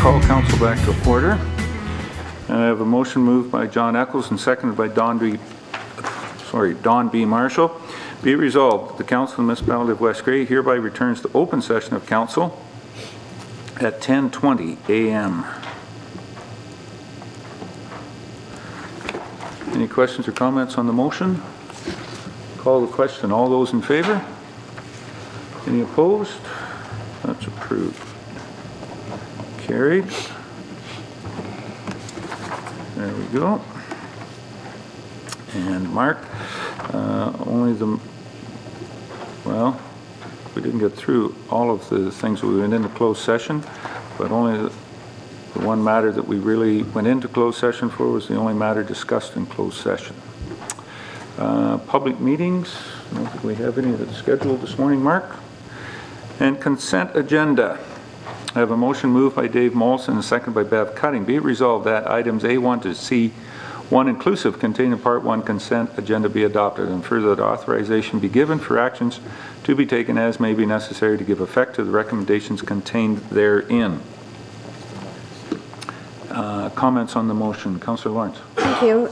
Call council back to order. And I have a motion moved by John Eccles and seconded by Don B. Marshall. Be it resolved that the Council of the Municipality of West Grey hereby returns to open session of council at 10:20 a.m. Any questions or comments on the motion? Call the question. All those in favor? Any opposed? That's approved. Carried. There we go. And Mark, we didn't get through all of the things that we went into closed session, but only the one matter that we really went into closed session for was the only matter discussed in closed session. Public meetings, I don't think we have any that's scheduled this morning, Mark. And consent agenda. I have a motion moved by Dave Molson and a second by Bev Cutting. Be it resolved that items A1 to C1 inclusive contained in Part 1 consent agenda be adopted, and further that authorization be given for actions to be taken as may be necessary to give effect to the recommendations contained therein. Comments on the motion. Councillor Lawrence. Thank you.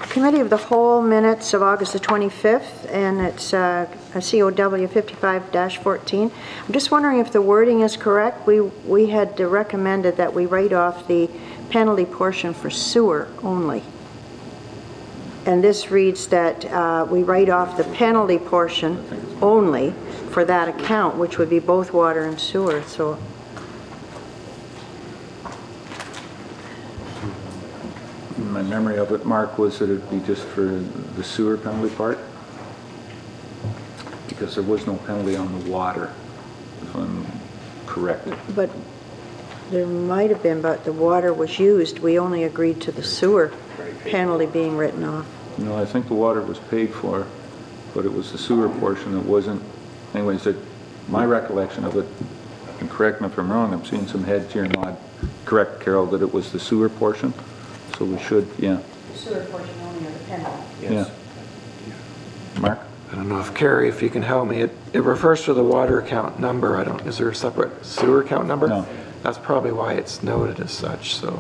Committee of the Whole minutes of August the 25th, and it's a COW 55-14. I'm just wondering if the wording is correct. We had recommended that we write off the penalty portion for sewer only. And this reads that we write off the penalty portion only for that account, which would be both water and sewer. So my memory of it, Mark, was that it would be just for the sewer penalty part, because there was no penalty on the water, if I'm correct. But there might have been, but the water was used. We only agreed to the sewer penalty being written off. No, I think the water was paid for, but it was the sewer portion that wasn't. Anyways, my recollection of it, and correct me if I'm wrong, I'm seeing some heads here nod. Correct, Carol, that it was the sewer portion. So we should, yeah. The sewer portion only of the penalty. Yes. Yeah. Mark? I don't know if Carrie, if you can help me. It refers to the water account number. Is there a separate sewer account number? No. That's probably why it's noted as such. So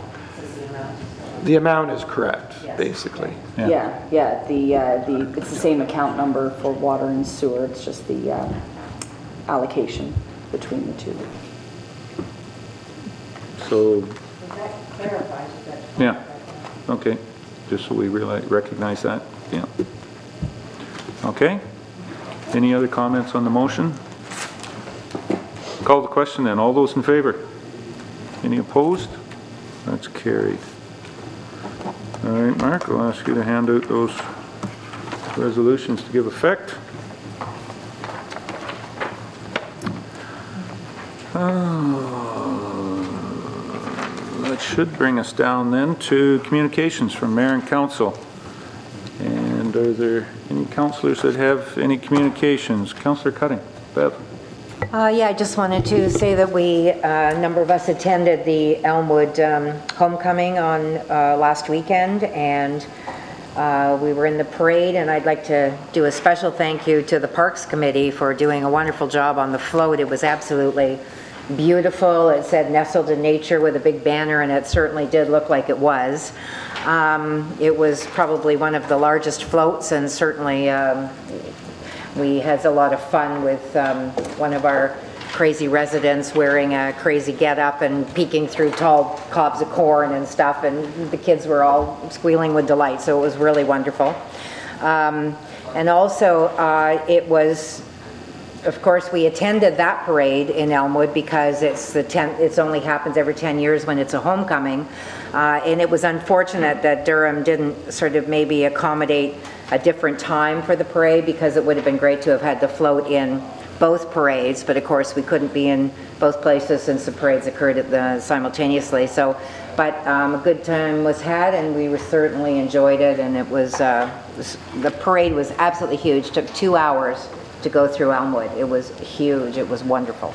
the amount is correct, yes. Basically. Yeah. It's the same account number for water and sewer. It's just the allocation between the two. So That clarifies that. yeah. Okay. Just so we recognize that. Yeah. Okay. Any other comments on the motion? Call the question then. All those in favor? Any opposed? That's carried. All right, Mark, I'll ask you to hand out those resolutions to give effect. That should bring us down then to communications from Mayor and Council. And are there any councillors that have any communications? Councillor Cutting. Bev. Yeah, I just wanted to say that a number of us attended the Elmwood homecoming on last weekend, and we were in the parade, and I'd like to do a special thank you to the Parks Committee for doing a wonderful job on the float. It was absolutely beautiful. It said nestled in nature with a big banner, and it certainly did look like it was. It was probably one of the largest floats, and certainly we had a lot of fun with one of our crazy residents wearing a crazy get-up and peeking through tall cobs of corn and stuff, and the kids were all squealing with delight, so it was really wonderful. And also it was, of course, we attended that parade in Elmwood because it only happens every 10 years when it's a homecoming, and it was unfortunate that Durham didn't sort of maybe accommodate a different time for the parade, because it would have been great to have had the float in both parades, but of course we couldn't be in both places since the parades occurred simultaneously. So, but a good time was had, and we certainly enjoyed it, and it was the parade was absolutely huge. It took 2 hours to go through Elmwood. It was huge. It was wonderful.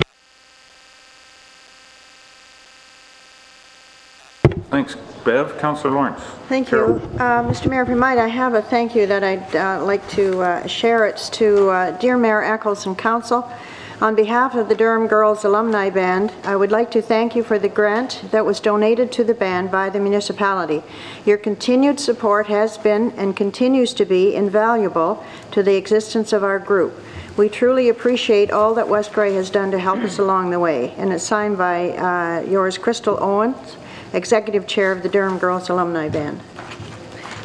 Thanks, Bev. Councillor Lawrence. Thank you. Mr. Mayor, if you might, I have a thank you that I'd like to share. It's to dear Mayor Eccles and Council. On behalf of the Durham Girls Alumni Band, I would like to thank you for the grant that was donated to the band by the municipality. Your continued support has been and continues to be invaluable to the existence of our group. We truly appreciate all that West Grey has done to help us along the way, and it's signed by yours, Crystal Owens, Executive Chair of the Durham Girls Alumni Band.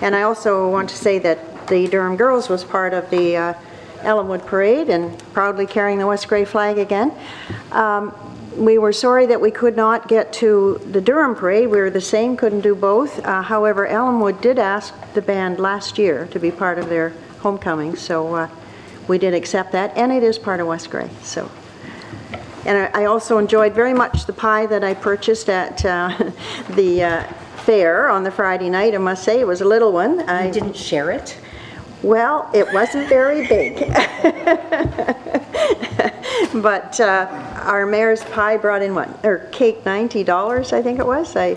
And I also want to say that the Durham Girls was part of the Elmwood Parade and proudly carrying the West Grey flag again. We were sorry that we could not get to the Durham Parade. We were the same, couldn't do both. However, Elmwood did ask the band last year to be part of their homecoming, so we did accept that, and it is part of West Grey. So, and I also enjoyed very much the pie that I purchased at the fair on the Friday night. I must say it was a little one. You didn't share it? Well, it wasn't very big. But our mayor's pie brought in what? Or cake, $90, I think it was. I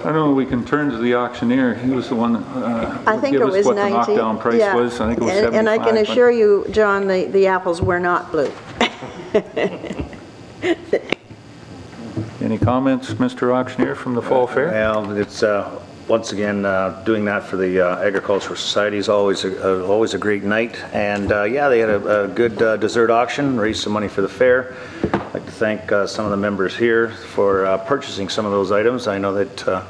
don't know, we can turn to the auctioneer. He was the one that I think give it us was what 90. the knockdown price Yeah. was. I think it was 75. And I can assure you, John, the apples were not blue. Any comments, Mr. Auctioneer, from the Fall Fair? Well, it's once again doing that for the Agricultural Society is always a great night, and yeah, they had a good dessert auction, raised some money for the fair. I'd like to thank some of the members here for purchasing some of those items. I know that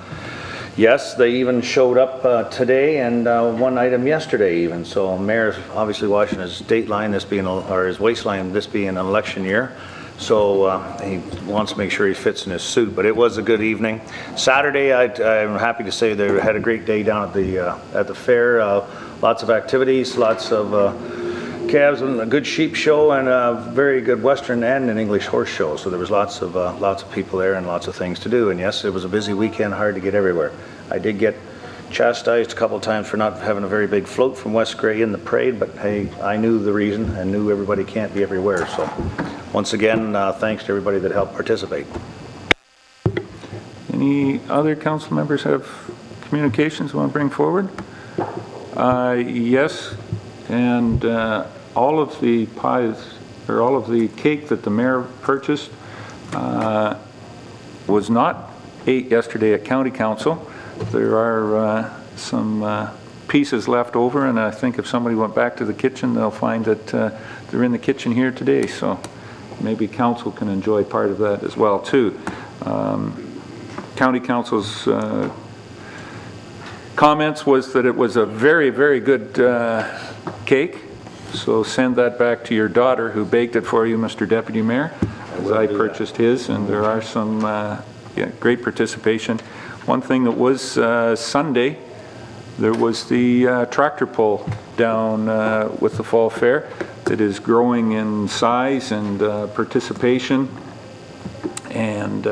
yes, they even showed up today, and one item yesterday even. So Mayor's obviously watching his dateline, this being or his waistline, this being an election year. So he wants to make sure he fits in his suit, but it was a good evening. Saturday, I'm happy to say they had a great day down at the fair. Lots of activities, lots of calves, and a good sheep show, and a very good Western and an English horse show. So there was lots of people there and lots of things to do. And yes, it was a busy weekend, hard to get everywhere. I did get chastised a couple of times for not having a very big float from West Grey in the parade, but hey, I knew the reason and knew everybody can't be everywhere. So once again, thanks to everybody that helped participate. Any other council members have communications want to bring forward? Yes, and all of the pies, or all of the cake that the mayor purchased was not ate yesterday at County Council. There are some pieces left over, and I think if somebody went back to the kitchen, they'll find that they're in the kitchen here today, so maybe council can enjoy part of that as well too. County Council's comments was that it was a very, very good cake, so send that back to your daughter who baked it for you, Mr. Deputy Mayor, as I purchased his, and there are some great participation. One thing that was Sunday, there was the tractor pull down with the Fall Fair that is growing in size and participation, and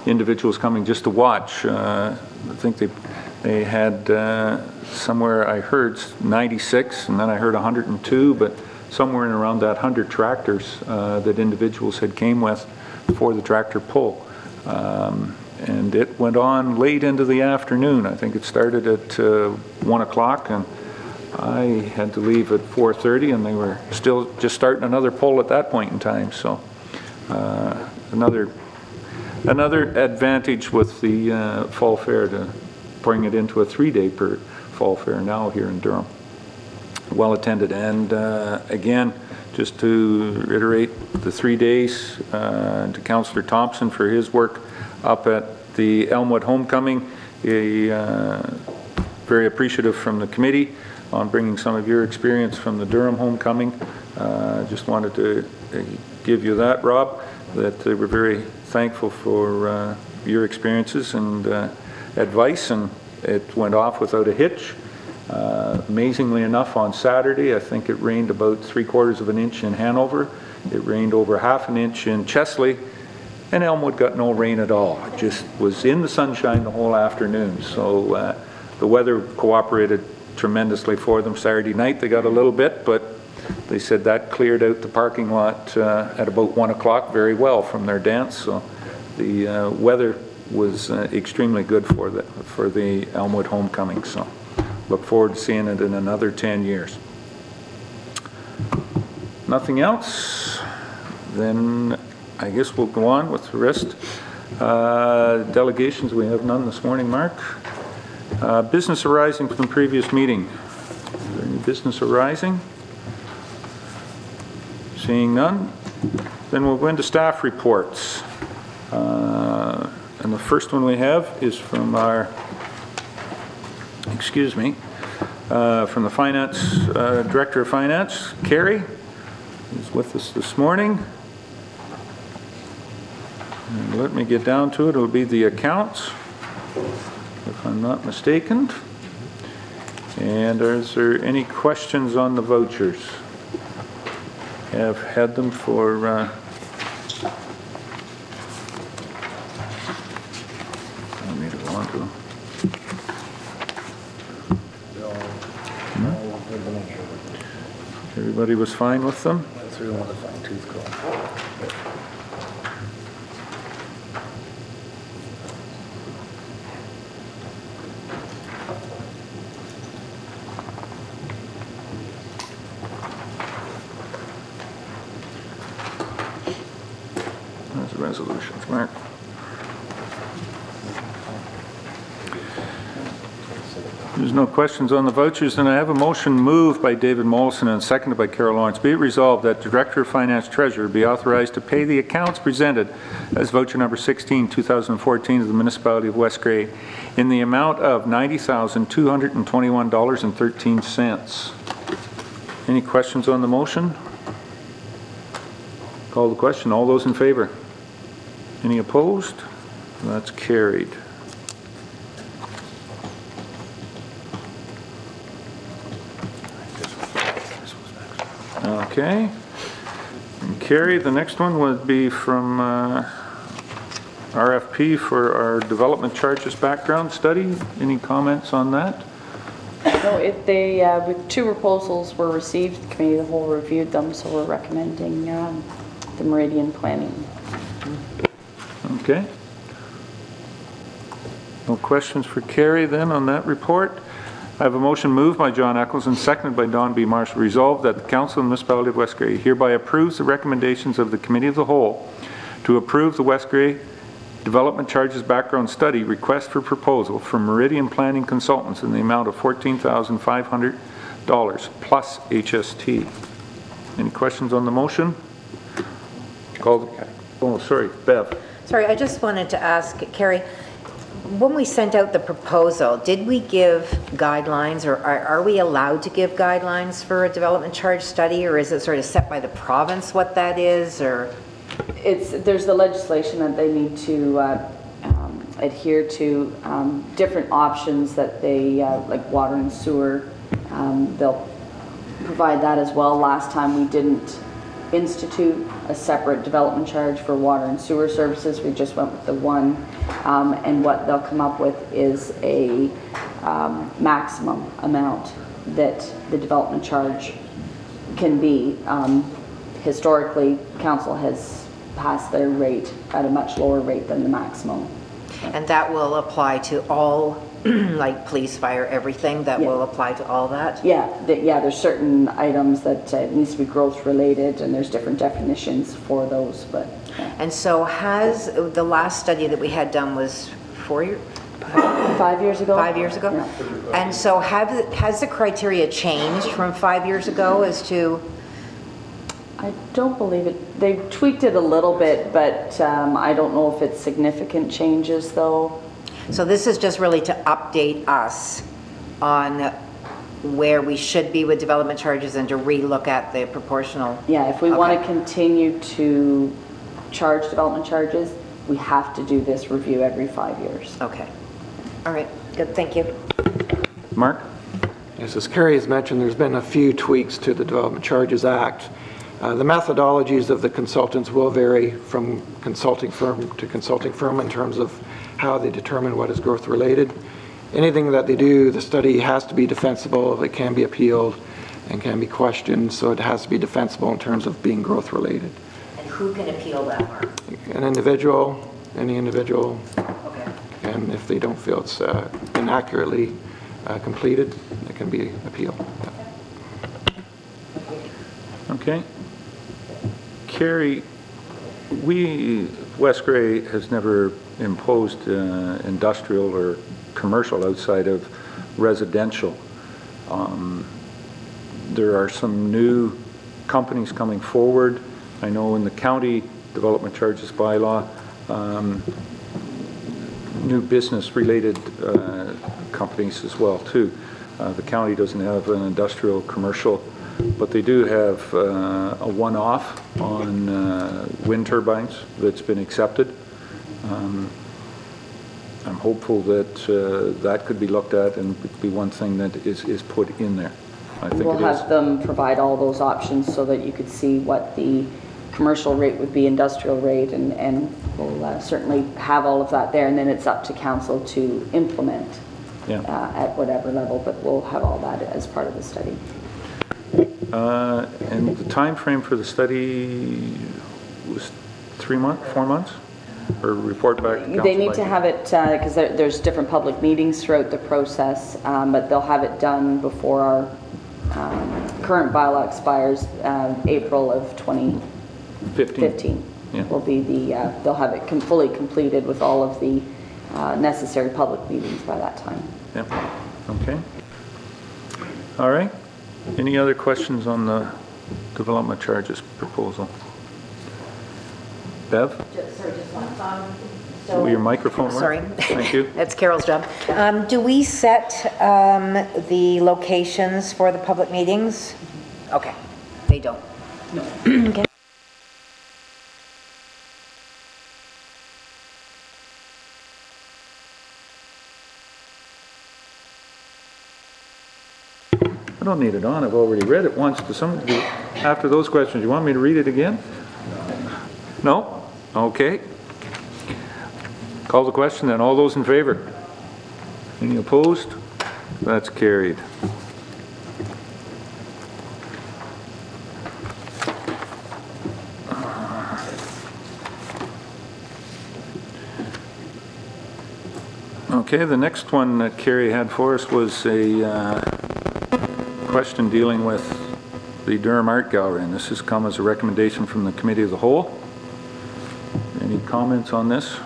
individuals coming just to watch. I think they had somewhere, I heard 96, and then I heard 102, but somewhere in around that 100 tractors that individuals had came with for the tractor pull. And it went on late into the afternoon. I think it started at 1 o'clock, and I had to leave at 4:30, and they were still just starting another pull at that point in time. So another advantage with the Fall Fair to bring it into a 3-day per Fall Fair now here in Durham. Well attended, and again, just to reiterate the 3 days to Councillor Thompson for his work up at the Elmwood Homecoming. Very appreciative from the committee on bringing some of your experience from the Durham Homecoming. Just wanted to give you that, Rob, that they were very thankful for your experiences and advice, and it went off without a hitch. Amazingly enough, on Saturday, I think it rained about 3/4 of an inch in Hanover. It rained over 1/2 an inch in Chesley, and Elmwood got no rain at all. It just was in the sunshine the whole afternoon. So the weather cooperated tremendously for them. Saturday night they got a little bit, but they said that cleared out the parking lot at about 1 o'clock very well from their dance. So the weather was extremely good for the Elmwood Homecoming. So look forward to seeing it in another 10 years. Nothing else? Then I guess we'll go on with the rest. Delegations, we have none this morning, Mark. Business arising from the previous meeting. Is there any business arising? Seeing none, then we'll go into staff reports. And the first one we have is from our, from the Finance, Director of Finance, Carrie, who's with us this morning. And let me get down to it. It'll be the accounts, if I'm not mistaken. And is there any questions on the vouchers? I've had them for I need to go on to them. Everybody was fine with them? That's really one of the fine-tooth comb. There's the resolutions, Mark. There's no questions on the vouchers, and I have a motion moved by David Mollison and seconded by Carol Lawrence. Be it resolved that the Director of Finance Treasurer be authorized to pay the accounts presented as voucher number 16, 2014 to the Municipality of West Grey in the amount of $90,221.13. Any questions on the motion? Call the question. All those in favor? Any opposed? That's carried. Okay. And Carrie, the next one would be from RFP for our development charges background study. Any comments on that? No, with two proposals were received, the Committee of the Whole reviewed them, so we're recommending the Meridian Planning. Okay. No questions for Carrie then on that report. I have a motion moved by John Eccles and seconded by Don B. Marshall. Resolved that the Council of the Municipality of West Grey hereby approves the recommendations of the Committee of the Whole to approve the West Grey Development Charges Background Study request for proposal from Meridian Planning Consultants in the amount of $14,500 plus HST. Any questions on the motion? Call the, oh, sorry, Bev. Sorry, I just wanted to ask, Carrie, when we sent out the proposal, did we give guidelines, or are we allowed to give guidelines for a development charge study, or is it sort of set by the province what that is, or? There's the legislation that they need to adhere to, different options that they, like water and sewer, they'll provide that as well. Last time we didn't institute a separate development charge for water and sewer services. We just went with the one, and what they'll come up with is a maximum amount that the development charge can be. Historically, council has passed their rate at a much lower rate than the maximum. And that will apply to all, like police, fire, everything, that will apply to all that? Yeah, there's certain items that needs to be growth related, and there's different definitions for those, but. Yeah. And so has, the last study that we had done was 4 years? 5 years ago? 5 years ago? Yeah. And so has the criteria changed from 5 years ago as to? I don't believe it. They've tweaked it a little bit, but I don't know if it's significant changes though. So this is just really to update us on where we should be with development charges and to re-look at the proportional. Yeah, if we want to continue to charge development charges, we have to do this review every 5 years. Okay. All right. Good. Thank you. Mark? Yes, as Carrie has mentioned, there's been a few tweaks to the Development Charges Act. The methodologies of the consultants will vary from consulting firm to consulting firm in terms of how they determine what is growth related. Anything that they do, the study has to be defensible. It can be appealed and can be questioned, so it has to be defensible in terms of being growth related. And who can appeal that, Mark? An individual, any individual, Okay. and if they don't feel it's inaccurately completed, it can be appealed. Okay. Carrie, West Grey has never imposed industrial or commercial outside of residential. There are some new companies coming forward. I know in the county development charges bylaw, new business-related companies as well too. The county doesn't have an industrial commercial, but they do have a one-off on wind turbines that's been accepted. I'm hopeful that that could be looked at and be one thing that is put in there. I think we'll have them provide all those options so that you could see what the commercial rate would be, industrial rate, and we'll certainly have all of that there, and then it's up to council to implement at whatever level, but we'll have all that as part of the study. And the time frame for the study was 3 months, 4 months? Or report back to council? They need to have it, because there's different public meetings throughout the process, but they'll have it done before our current bylaw expires, April of 2015. Yeah. Will be the, they'll have it fully completed with all of the necessary public meetings by that time. Yeah. Okay. All right. Any other questions on the development charges proposal? Bev? Sorry, just one. Will your microphone work? Sorry. Thank you. That's Carol's job. Do we set the locations for the public meetings? Okay, they don't. No. Okay. I don't need it on. I've already read it once. Does somebody, after those questions, you want me to read it again? No? Okay. Call the question then. All those in favor? Any opposed? That's carried. Okay, the next one that Carrie had for us was a question dealing with the Durham Art Gallery, and this has come as a recommendation from the Committee of the Whole. Any comments on this?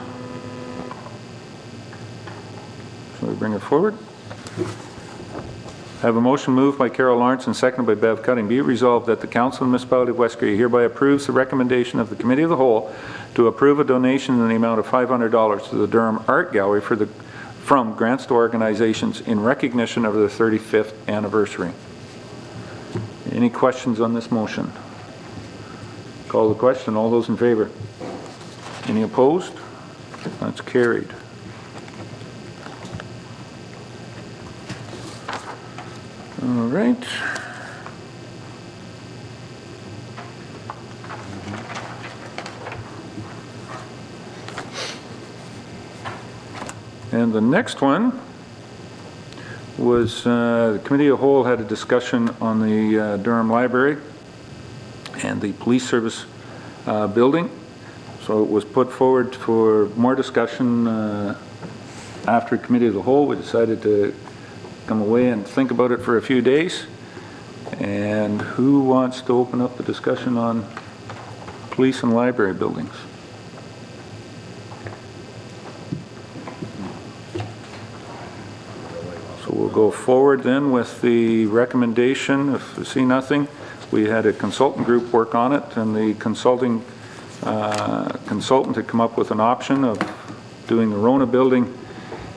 Shall we bring it forward? I have a motion moved by Carol Lawrence and seconded by Bev Cutting. Be it resolved that the Council of the Municipality of West Grey hereby approves the recommendation of the Committee of the Whole to approve a donation in the amount of $500 to the Durham Art Gallery from grants to organizations in recognition of their 35th anniversary. Any questions on this motion? Call the question. All those in favor? Any opposed? That's carried. All right. And the next one was the Committee of the Whole had a discussion on the Durham Library and the police service building. So it was put forward for more discussion after Committee of the Whole. We decided to come away and think about it for a few days. And who wants to open up the discussion on police and library buildings? So we'll go forward then with the recommendation. If we see nothing, we had a consultant group work on it, and the consultant had come up with an option of doing the Rona building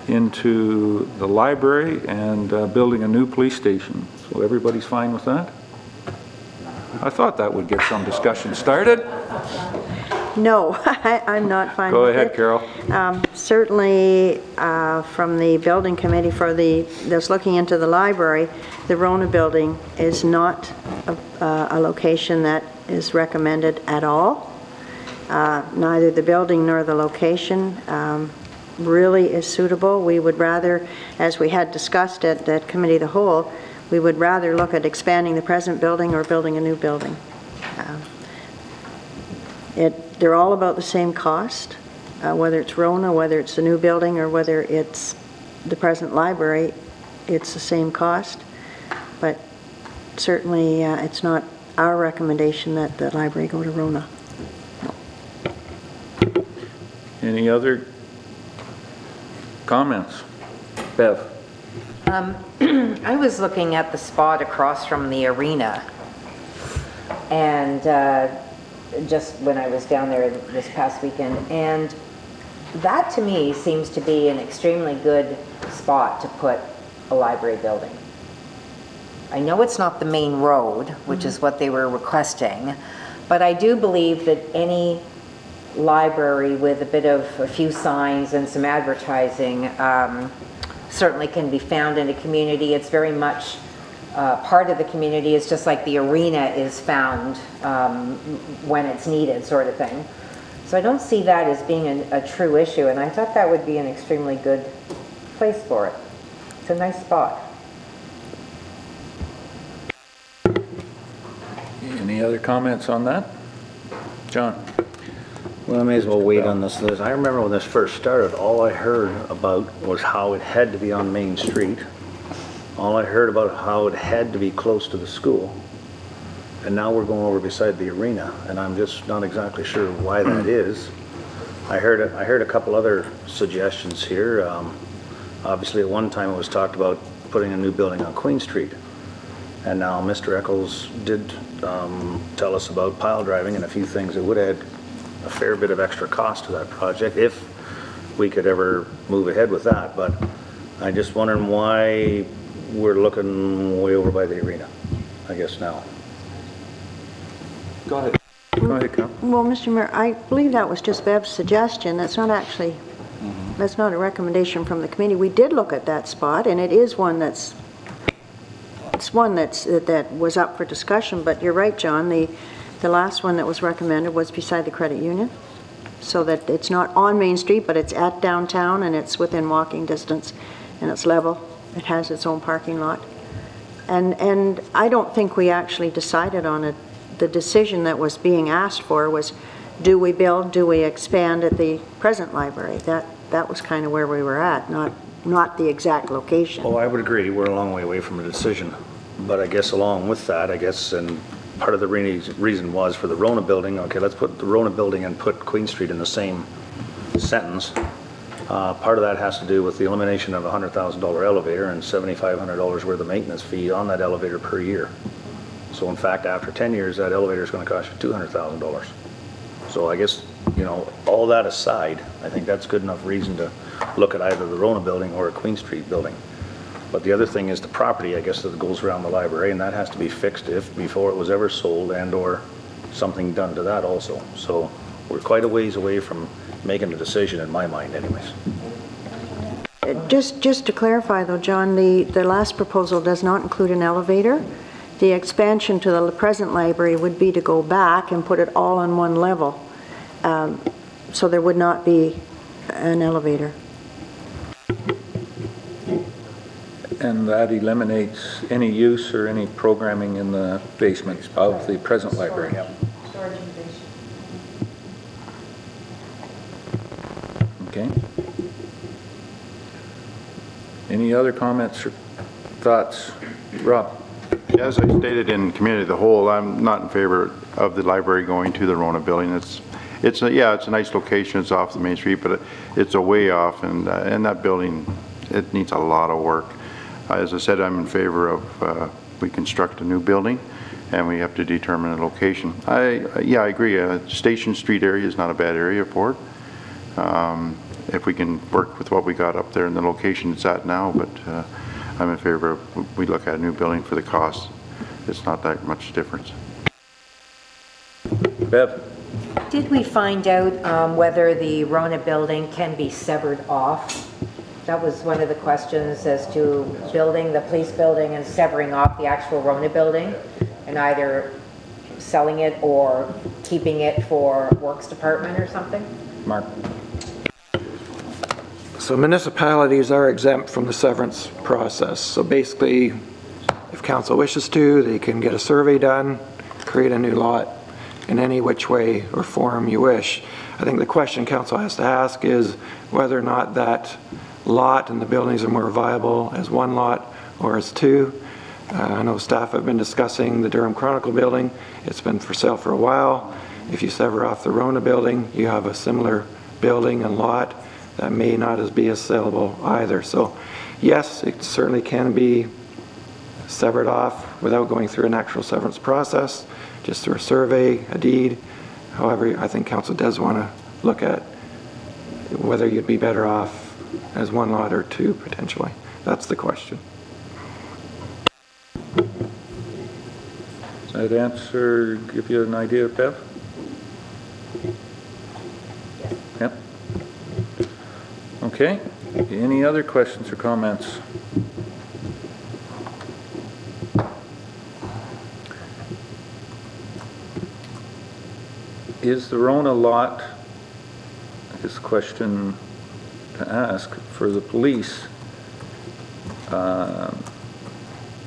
into the library and building a new police station. So everybody's fine with that? I thought that would get some discussion started. No, I'm not fine Go with ahead, it. Carol. Certainly, from the building committee that's looking into the library, the Rona building is not a location that is recommended at all. Neither the building nor the location really is suitable. We would rather, as we had discussed at that Committee of the Whole, we would rather look at expanding the present building or building a new building. They're all about the same cost, whether it's Rona, whether it's the new building, or whether it's the present library, it's the same cost. But certainly it's not our recommendation that the library go to Rona. No. Any other comments? Bev? I was looking at the spot across from the arena, and just when I was down there this past weekend, and that to me seems to be an extremely good spot to put a library building. I know it's not the main road, which is what they were requesting, but I do believe that any library with a few signs and some advertising certainly can be found in a community. It's very much part of the community. It's just like the arena is found when it's needed, sort of thing. So I don't see that as being a true issue, and I thought that would be an extremely good place for it. It's a nice spot. Any other comments on that? John? Well, I may as well wait on this list. I remember when this first started, all I heard about was how it had to be on Main Street. All I heard about how it had to be close to the school. And now we're going over beside the arena, and I'm just not exactly sure why that is. I heard a couple other suggestions here. Obviously, at one time it was talked about putting a new building on Queen Street. And now Mr. Eccles did tell us about pile driving and a few things that would add a fair bit of extra cost to that project if we could ever move ahead with that. But I'm just wondering why we're looking way over by the arena, I guess now. Go ahead. Go ahead, Cal. Well, Mr. Mayor, I believe that was just Bev's suggestion. That's not actually, that's not a recommendation from the committee. We did look at that spot, and it is one that's, that was up for discussion. But you're right, John, the last one that was recommended was beside the credit union, so that it's not on Main Street, but it's at downtown, and it's within walking distance, and it's level. It has its own parking lot. And I don't think we actually decided on it. The decision that was being asked for was, do we build, do we expand at the present library? That was kind of where we were at, not the exact location. Oh, I would agree. We're a long way away from a decision. But I guess along with that, and part of the reason was for the Rona building, okay, let's put the Rona building and put Queen Street in the same sentence. Part of that has to do with the elimination of a $100,000 elevator and $7,500 worth of maintenance fee on that elevator per year. So in fact, after 10 years, that elevator is going to cost you $200,000. So I guess, all that aside, I think that's good enough reason to look at either the Rona building or a Queen Street building. But the other thing is the property, I guess, that goes around the library, and that has to be fixed before it was ever sold and or something done to that also. So we're quite a ways away from making a decision in my mind anyways. Just to clarify though, John, the last proposal does not include an elevator. The expansion to the present library would be to go back and put it all on one level. So there would not be an elevator. And that eliminates any use or any programming in the basement of the present library. Storage and basement. Okay. Any other comments or thoughts? Rob? As I stated in committee of the whole, I'm not in favor of the library going to the Rona building. It's a nice location. It's off the main street, but it's a way off, and that building, it needs a lot of work. As I said, I'm in favor of we construct a new building, and we have to determine a location. I agree. Station Street area is not a bad area for it. If we can work with what we got up there in the location it's at now, but I'm in favor of we look at a new building for the cost. It's not that much difference. Bev? Did we find out whether the Rona building can be severed off? That was one of the questions as to building the police building and severing off the actual Rona building and either selling it or keeping it for Works Department or something? Mark? So municipalities are exempt from the severance process. So basically, if council wishes to, they can get a survey done, create a new lot in any which way or form you wish. I think the question council has to ask is whether or not that lot and the buildings are more viable as one lot or as two. I know staff have been discussing the Durham Chronicle building. It's been for sale for a while. If you sever off the Rona building, you have a similar building and lot that may not be as sellable either. So yes, it certainly can be severed off without going through an actual severance process, just through a survey, a deed. However, I think council does want to look at whether you'd be better off as one lot or two potentially. That's the question. Does that answer give you an idea, Bev? Yep. Okay. Any other questions or comments? Is the Rona lot, this question to ask, for the police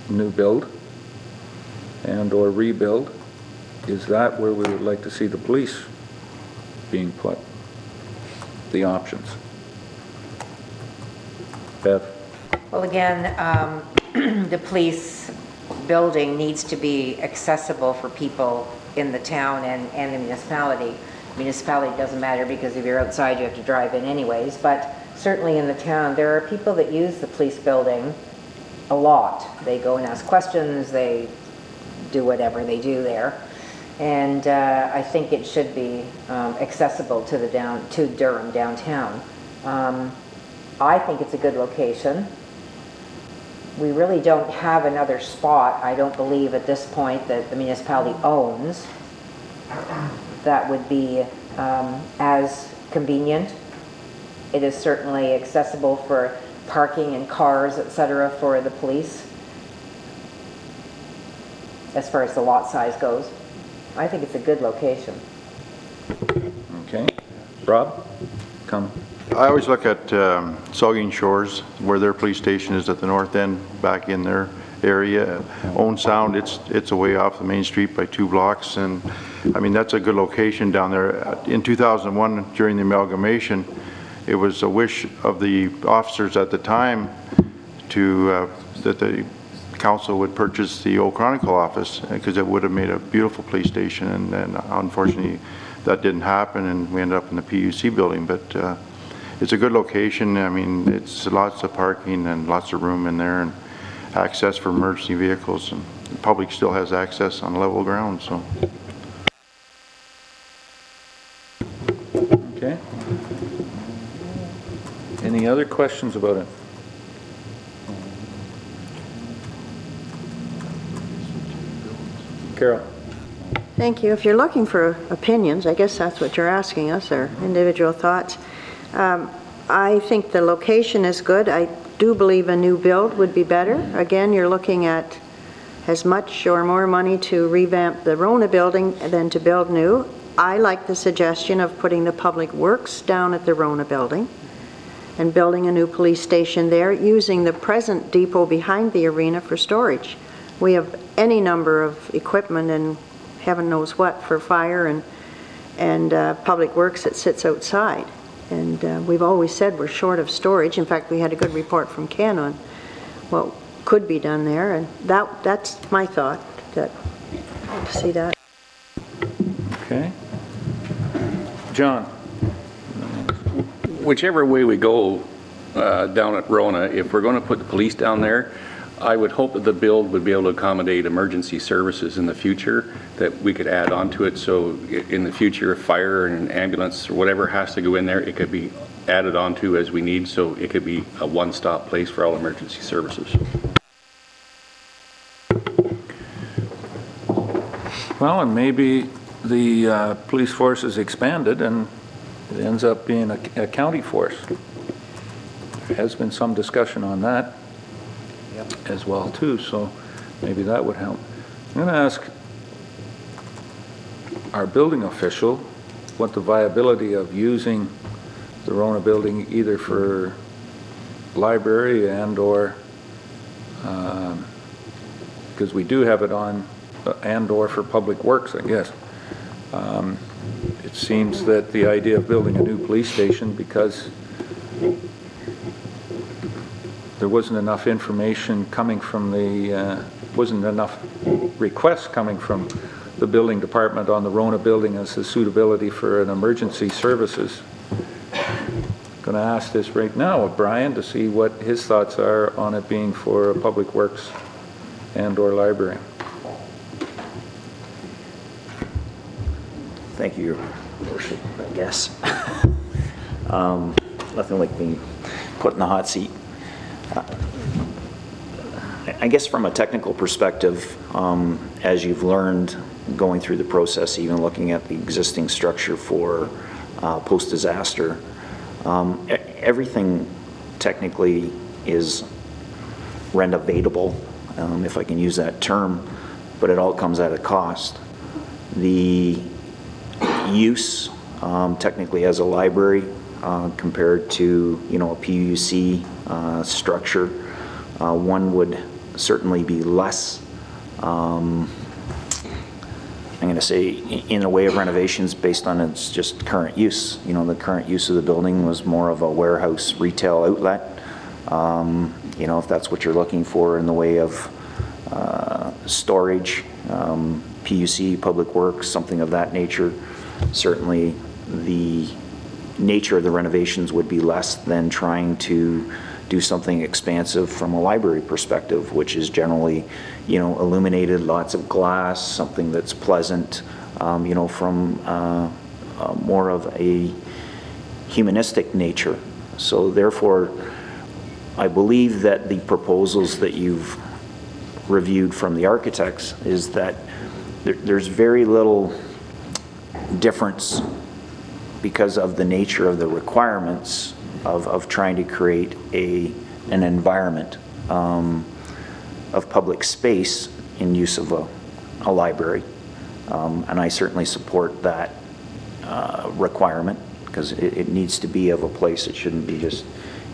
new build and or rebuild? Is that where we would like to see the police being put? The options. Bev? Well, again, the police building needs to be accessible for people in the town and the municipality. Municipality doesn't matter because if you're outside you have to drive in anyways, but certainly in the town there are people that use the police building a lot. They go and ask questions, they do whatever they do there, and I think it should be accessible to to Durham downtown. I think it's a good location. We really don't have another spot, I don't believe at this point, that the municipality owns that would be as convenient. It is certainly accessible for parking and cars, etc., for the police. As far as the lot size goes, I think it's a good location. Okay. Rob? Come. I always look at Saugeen Shores, where their police station is at the north end, back in their area. Owen Sound, it's a way off the main street by 2 blocks, and I mean that's a good location down there. In 2001, during the amalgamation, it was a wish of the officers at the time to that the council would purchase the old Chronicle office, because it would have made a beautiful police station, and unfortunately that didn't happen, and we ended up in the PUC building. But it's a good location. I mean, it's lots of parking and lots of room in there, and access for emergency vehicles, and the public still has access on level ground. So. Okay. Any other questions about it? Carol? Thank you. If you're looking for opinions, I guess that's what you're asking us, or individual thoughts. I think the location is good. I do believe a new build would be better. Again, you're looking at as much or more money to revamp the Rona building than to build new. I like the suggestion of putting the public works down at the Rona building and building a new police station there, using the present depot behind the arena for storage. We have any number of equipment and heaven knows what for fire and public works that sits outside. And we've always said we're short of storage. In fact, we had a good report from Ken on what could be done there, and that's my thought, that I'd like to see that. Okay. John? Whichever way we go down at Rona, if we're going to put the police down there, I would hope that the build would be able to accommodate emergency services in the future, that we could add on to it. So in the future, if fire and ambulance or whatever has to go in there, it could be added on to as we need, so it could be a one-stop place for all emergency services. Well, and maybe the police force is expanded and it ends up being a county force. There has been some discussion on that as well too, so maybe that would help. I'm going to ask our building official what the viability of using the Rona building either for library and or because we do have it on and or for public works, I guess. It seems that the idea of building a new police station, because there wasn't enough information coming from the, wasn't enough requests coming from the building department on the Rona building as the suitability for an emergency services. going to ask this right now of Brian to see what his thoughts are on it being for a public works and/or library. Thank you, Your Worship, I guess. Nothing like being put in the hot seat. I guess from a technical perspective, as you've learned going through the process, even looking at the existing structure for post-disaster, everything technically is renovatable, if I can use that term, but it all comes at a cost. The use technically as a library compared to, you know, a PUC structure, one would certainly be less, I'm going to say, in a way of renovations based on its just current use. You know, the current use of the building was more of a warehouse retail outlet. You know, if that's what you're looking for in the way of storage, PUC, public works, something of that nature, certainly the nature of the renovations would be less than trying to do something expansive from a library perspective, which is generally, you know, illuminated, lots of glass, something that's pleasant, you know, from more of a humanistic nature. So therefore, I believe that the proposals that you've reviewed from the architects is that there's very little difference because of the nature of the requirements of trying to create an environment of public space in use of a library. And I certainly support that requirement because it needs to be of a place. It shouldn't be just,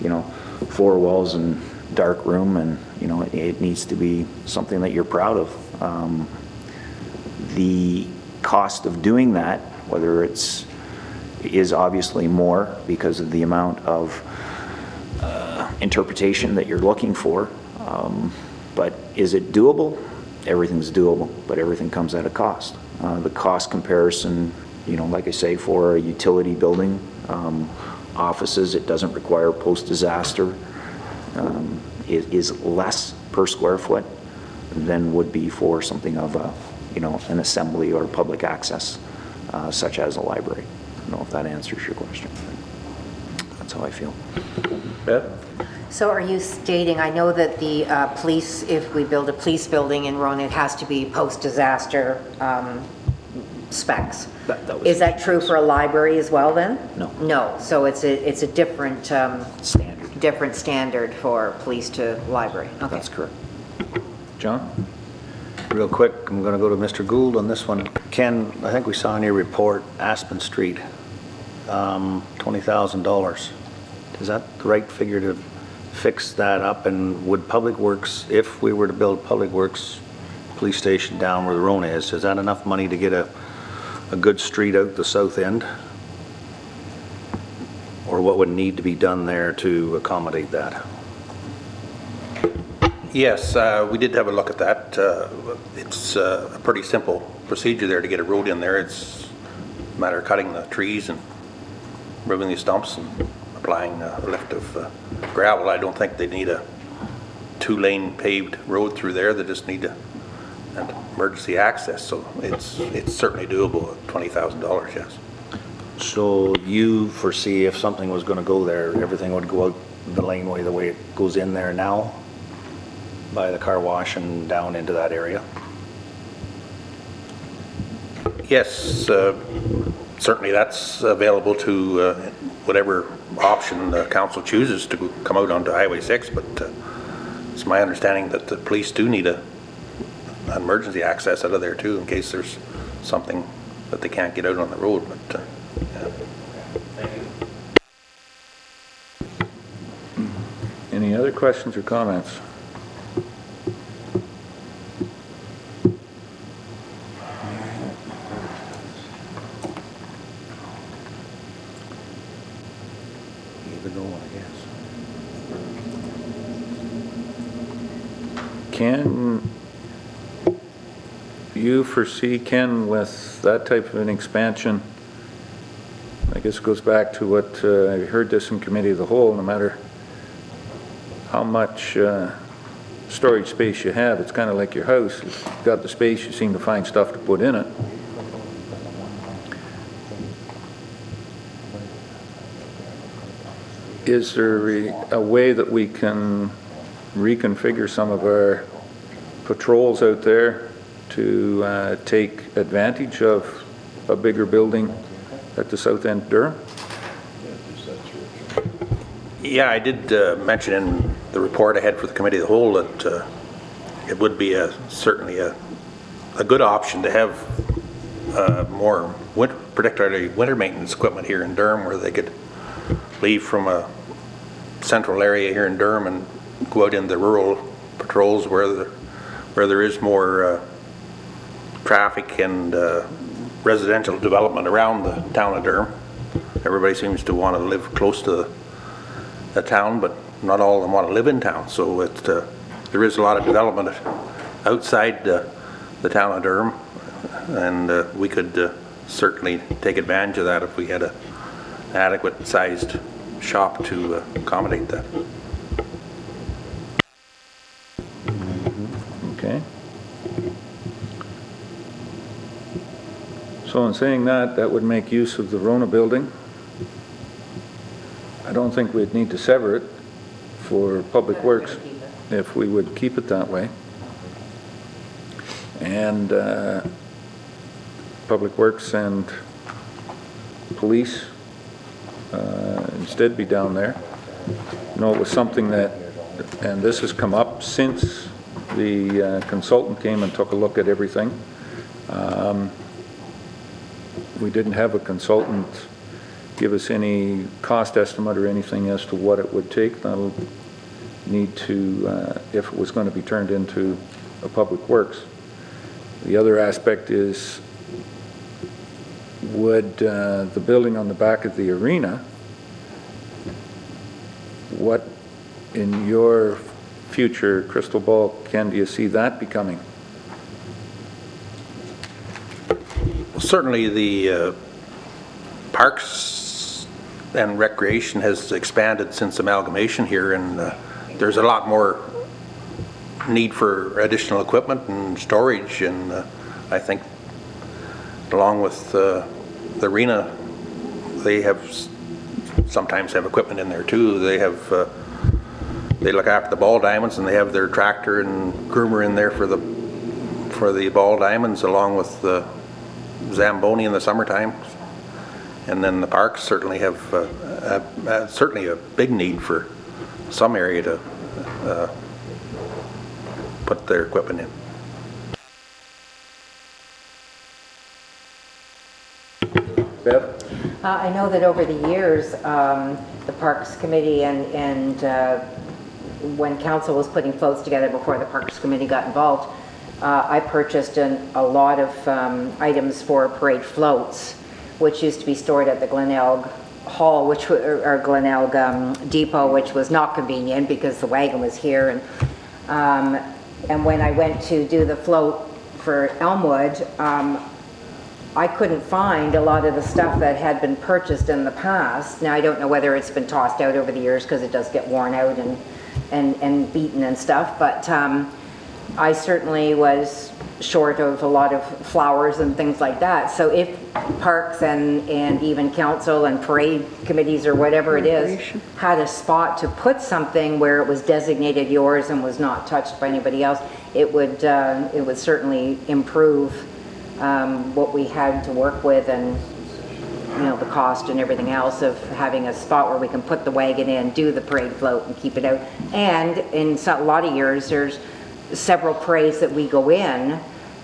you know, four walls and dark room, and, you know, it needs to be something that you're proud of. The cost of doing that, whether is obviously more because of the amount of interpretation that you're looking for. But is it doable? Everything's doable, but everything comes at a cost. The cost comparison, you know, like I say, for a utility building, offices, it doesn't require post-disaster, is less per square foot than would be for something of a, you know, an assembly or public access, such as a library. I don't know if that answers your question. That's how I feel. Beth? So are you stating, I know that the police, if we build a police building in Rona, it has to be post-disaster specs. Is that true for a library as well then? No. No, so it's a different Standard. different standard for police to library. Okay. That's correct. John? Real quick, I'm going to go to Mr. Gould on this one. Ken, I think we saw in your report, Aspen Street, $20,000. Is that the right figure to fix that up? And would Public Works, if we were to build Public Works police station down where the Rona is that enough money to get a good street out the south end? Or what would need to be done there to accommodate that? Yes, we did have a look at that. It's a pretty simple procedure there to get a road in there. It's a matter of cutting the trees and removing the stumps and applying a lift of gravel. I don't think they need a 2-lane paved road through there. They just need an emergency access. So it's certainly doable at $20,000, yes. So you foresee if something was going to go there, everything would go out the laneway the way it goes in there now? By the car wash and down into that area? Yes, certainly that's available to whatever option the council chooses to come out onto Highway 6, but it's my understanding that the police do need an emergency access out of there too in case there's something that they can't get out on the road. But yeah. Any other questions or comments? Can you foresee, Ken, with that type of an expansion, like guess it goes back to what I heard this in committee of the whole, no matter how much storage space you have, it's kind of like your house. If you've got the space, you seem to find stuff to put in it. Is there a way that we can reconfigure some of our patrols out there to take advantage of a bigger building at the south end of Durham? Yeah, I did mention in the report I had for the committee of the whole that it would be certainly a good option to have more particularly winter maintenance equipment here in Durham, where they could leave from a central area here in Durham and go out into rural patrols where there is more traffic and residential development around the town of Durham. Everybody seems to want to live close to the town, but not all of them want to live in town. So there is a lot of development outside the town of Durham, and we could certainly take advantage of that if we had an adequate sized shop to accommodate that. Okay. So in saying that, that would make use of the Rona building. I don't think we'd need to sever it for Public Works if we would keep it that way. And Public Works and Police instead be down there. You know, it was something that, and this has come up since the consultant came and took a look at everything. We didn't have a consultant give us any cost estimate or anything as to what it would take. That'll need to, if it was going to be turned into a Public Works. The other aspect is, would the building on the back of the arena, what in your future crystal ball, Ken, do you see that becoming? Well, certainly the Parks and Recreation has expanded since amalgamation here, and there's a lot more need for additional equipment and storage, and I think along with the arena, they sometimes have equipment in there too. They look after the ball diamonds, and they have their tractor and groomer in there for the ball diamonds, along with the Zamboni in the summertime. And then the parks certainly have certainly a big need for some area to put their equipment in. Bev? I know that over the years, the Parks Committee and when council was putting floats together before the Parks Committee got involved, I purchased a lot of items for parade floats, which used to be stored at the Glenelg Hall, or Glenelg Depot, which was not convenient because the wagon was here. And when I went to do the float for Elmwood, I couldn't find a lot of the stuff that had been purchased in the past. Now, I don't know whether it's been tossed out over the years because it does get worn out and beaten and stuff, but I certainly was short of a lot of flowers and things like that. So if parks and even council and parade committees or whatever it is had a spot to put something where it was designated yours and was not touched by anybody else, it would certainly improve what we had to work with, and the cost and everything else of having a spot where we can put the wagon in, do the parade float and keep it out. And in a lot of years, there's several parades that we go in,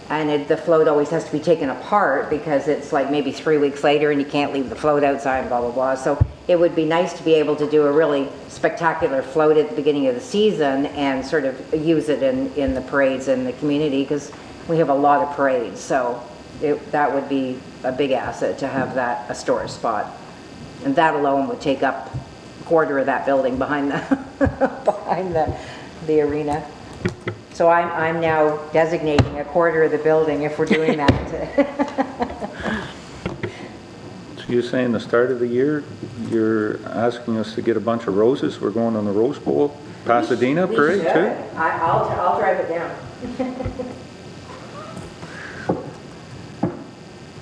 and the float always has to be taken apart because it's like maybe 3 weeks later and you can't leave the float outside, blah, blah, blah. So it would be nice to be able to do a really spectacular float at the beginning of the season and sort of use it in the parades in the community, because we have a lot of parades. So that would be a big asset to have that a storage spot. And that alone would take up a quarter of that building behind the arena. So I'm now designating a quarter of the building if we're doing that. So you're saying the start of the year, you're asking us to get a bunch of roses? We're going on the Rose Bowl Pasadena parade too? I'll drive it down.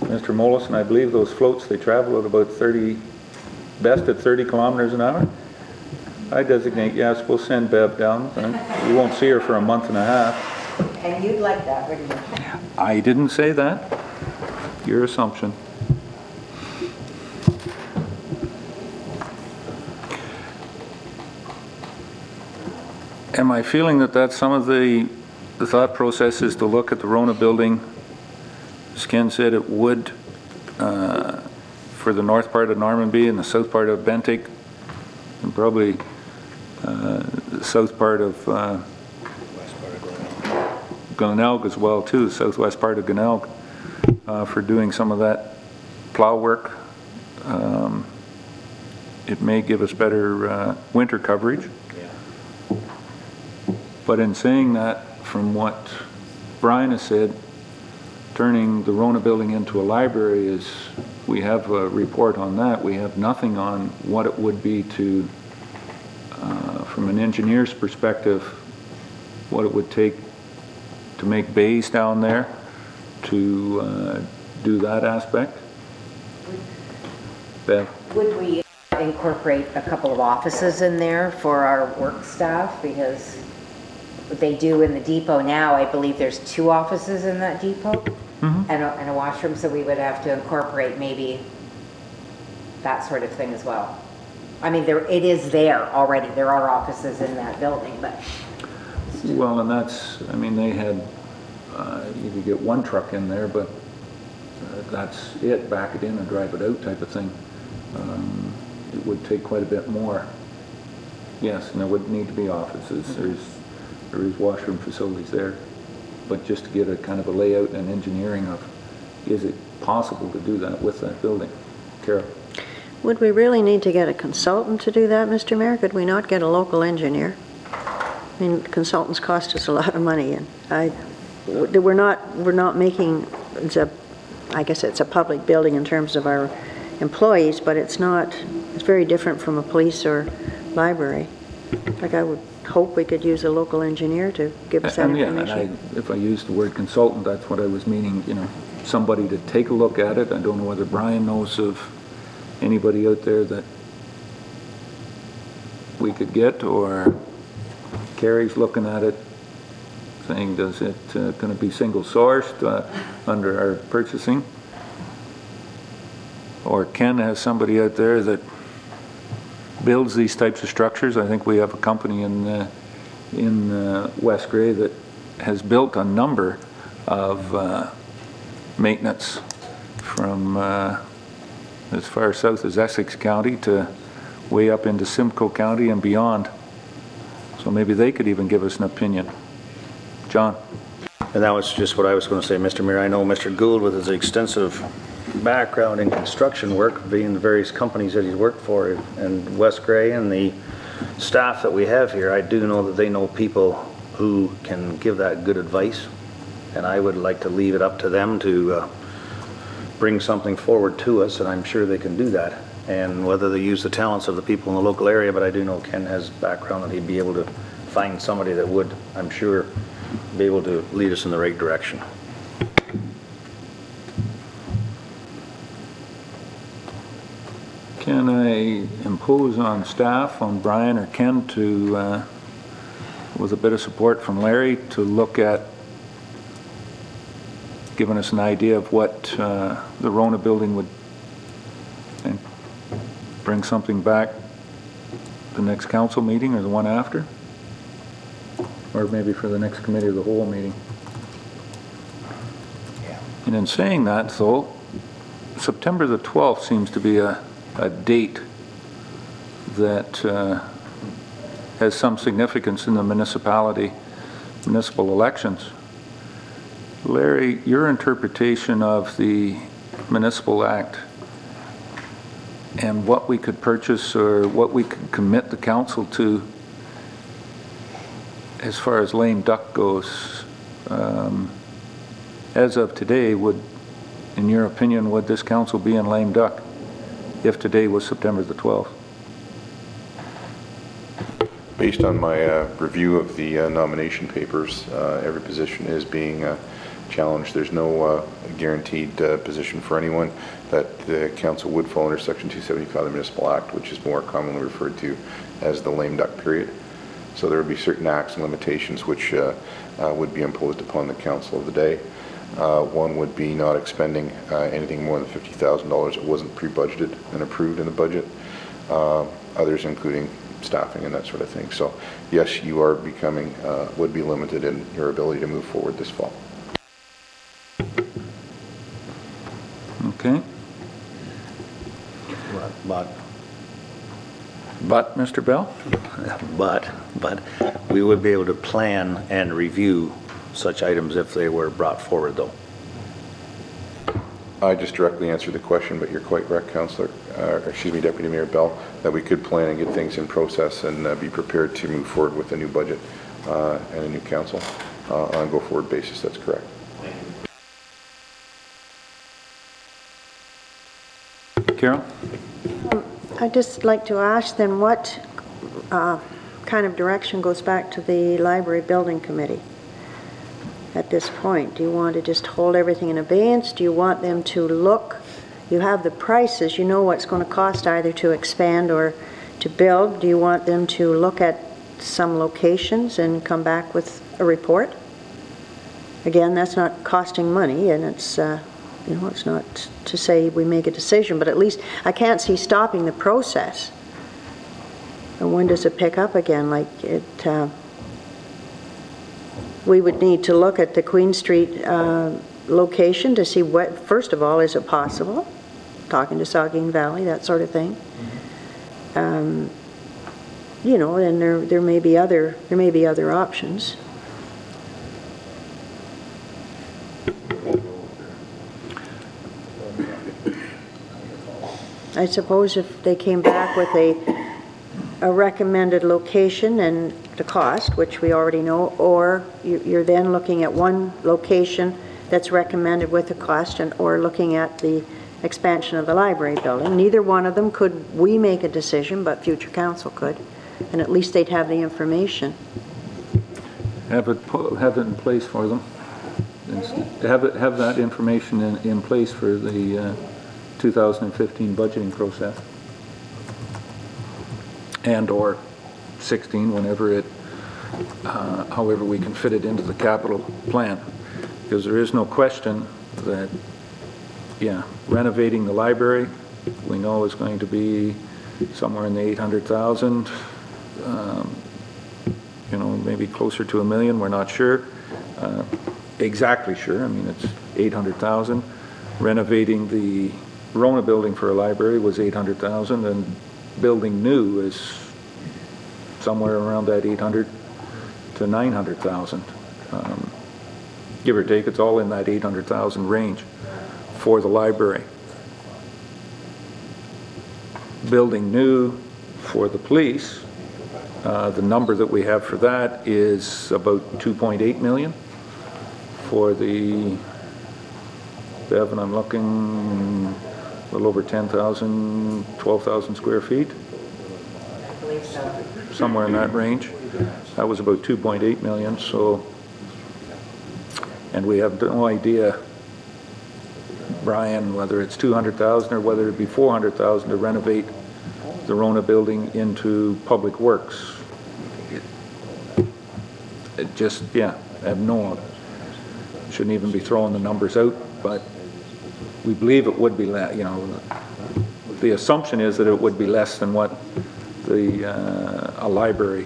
Mr. Mollison, I believe those floats, they travel at about 30, best at 30 kilometers an hour? I designate, yes, we'll send Bev down. We won't see her for a month and a half. And you'd like that, wouldn't you? I didn't say that. Your assumption. Am I feeling that that's some of the thought process is to look at the Rona building? As Ken said, it would for the north part of Normanby and the south part of Bentic, and probably the south part of Glenelg as well too, the southwest part of Glenelg, for doing some of that plow work. It may give us better winter coverage. But in saying that, from what Brian has said, turning the Rona building into a library is, we have a report on that. We have nothing on what it would be to, from an engineer's perspective, what it would take to make bays down there, to do that aspect. Bev? Would we incorporate a couple of offices in there for our work staff? Because what they do in the depot now, I believe there's 2 offices in that depot, and a washroom, so we would have to incorporate maybe that sort of thing as well. I mean, it is there already. There are offices in that building, but... Well, and that's, I mean, they had, you could get 1 truck in there, but that's it, back it in and drive it out type of thing. It would take quite a bit more. Yes, and there would need to be offices. There is washroom facilities there, but just to get a kind of a layout and engineering of, is it possible to do that with that building? Carol? Would we really need to get a consultant to do that, Mr. Mayor? Could we not get a local engineer? I mean, consultants cost us a lot of money, and we're not making, I guess it's a public building in terms of our employees, but it's very different from a police or library. Like, I would hope we could use a local engineer to give us that information. And if I used the word consultant, that's what I was meaning, you know, somebody to take a look at it. I don't know whether Brian knows of anybody out there that we could get, or Carrie's looking at it saying, does it going to be single sourced under our purchasing? Or Ken has somebody out there that builds these types of structures. I think we have a company in West Grey that has built a number of maintenance from as far south as Essex County to way up into Simcoe County and beyond. So maybe they could even give us an opinion. John? And that was just what I was going to say, Mr. Mayor. I know Mr. Gould, with his extensive background in construction work, being the various companies that he's worked for, and West Grey and the staff that we have here, I do know that they know people who can give that good advice, and I would like to leave it up to them to bring something forward to us, and I'm sure they can do that. And whether they use the talents of the people in the local area, but I do know Ken has background that he'd be able to find somebody that would, I'm sure, be able to lead us in the right direction. Can I impose on staff, on Brian or Ken, to, with a bit of support from Larry, to look at giving us an idea of what the Rona building would, and bring something back the next council meeting or the one after? Or maybe for the next committee of the whole meeting. Yeah. And in saying that, though, September the 12th seems to be a date that has some significance in the municipal elections. Larry, your interpretation of the Municipal Act and what we could purchase or what we could commit the council to as far as lame duck goes, as of today, would, in your opinion, would this council be in lame duck? if today was September the 12th? Based on my review of the nomination papers, every position is being challenged. There's no guaranteed position for anyone that the council would fall under Section 275 of the Municipal Act, which is more commonly referred to as the lame duck period. So there would be certain acts and limitations which would be imposed upon the council of the day. One would be not expending anything more than $50,000 that wasn't pre-budgeted and approved in the budget. Others including staffing and that sort of thing. So yes, you are becoming, would be limited in your ability to move forward this fall. Okay. But, Mr. Bell? But we would be able to plan and review such items if they were brought forward, though. I just directly answered the question, but you're quite correct, Councillor, Deputy Mayor Bell, that we could plan and get things in process and be prepared to move forward with a new budget and a new council on a go-forward basis. That's correct. Carol? I'd just like to ask then what kind of direction goes back to the Library Building Committee at this point? Do you want to just hold everything in abeyance? Do you want them to look? You have the prices, you know what's going to cost either to expand or to build. Do you want them to look at some locations and come back with a report? Again, that's not costing money, and it's you know, it's not to say we make a decision, but at least I can't see stopping the process. And when does it pick up again? Like it, we would need to look at the Queen Street location to see what, first of all, is it possible? Talking to Saugeen Valley, that sort of thing. You know, and there may be other options. I suppose if they came back with a recommended location and the cost, which we already know, or you're then looking at one location that's recommended with the cost, and or looking at the expansion of the library building. Neither one of them could we make a decision, but future council could, and at least they'd have the information. Have it in place for them. Have that information in place for the 2015 budgeting process, and or 16, whenever it, however we can fit it into the capital plan, because there is no question that, yeah, renovating the library, we know is going to be somewhere in the 800,000, you know, maybe closer to $1 million. We're not sure, exactly sure. I mean, it's 800,000. Renovating the Rona building for a library was 800,000, and building new is somewhere around that 800 to 900,000, give or take. It's all in that 800,000 range for the library. Building new for the police, the number that we have for that is about 2.8 million. For the Bevan, I'm looking a little over 10,000, 12,000 square feet. I believe so. Somewhere in that range. That was about 2.8 million, so, and we have no idea, Brian, whether it's 200,000 or whether it be 400,000 to renovate the Rona building into public works. It just, yeah, I have no, shouldn't even be throwing the numbers out, but we believe it would be less, you know, the assumption is that it would be less than what the a library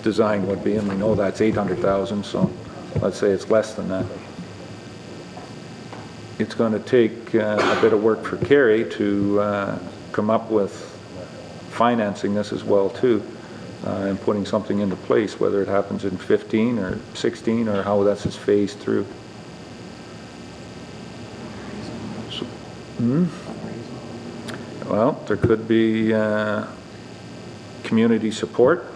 design would be, and we know that's 800,000, so let's say it's less than that. It's going to take a bit of work for Kerry to come up with financing this as well too, and putting something into place, whether it happens in 15 or 16 or how that's phased through. Well, there could be community support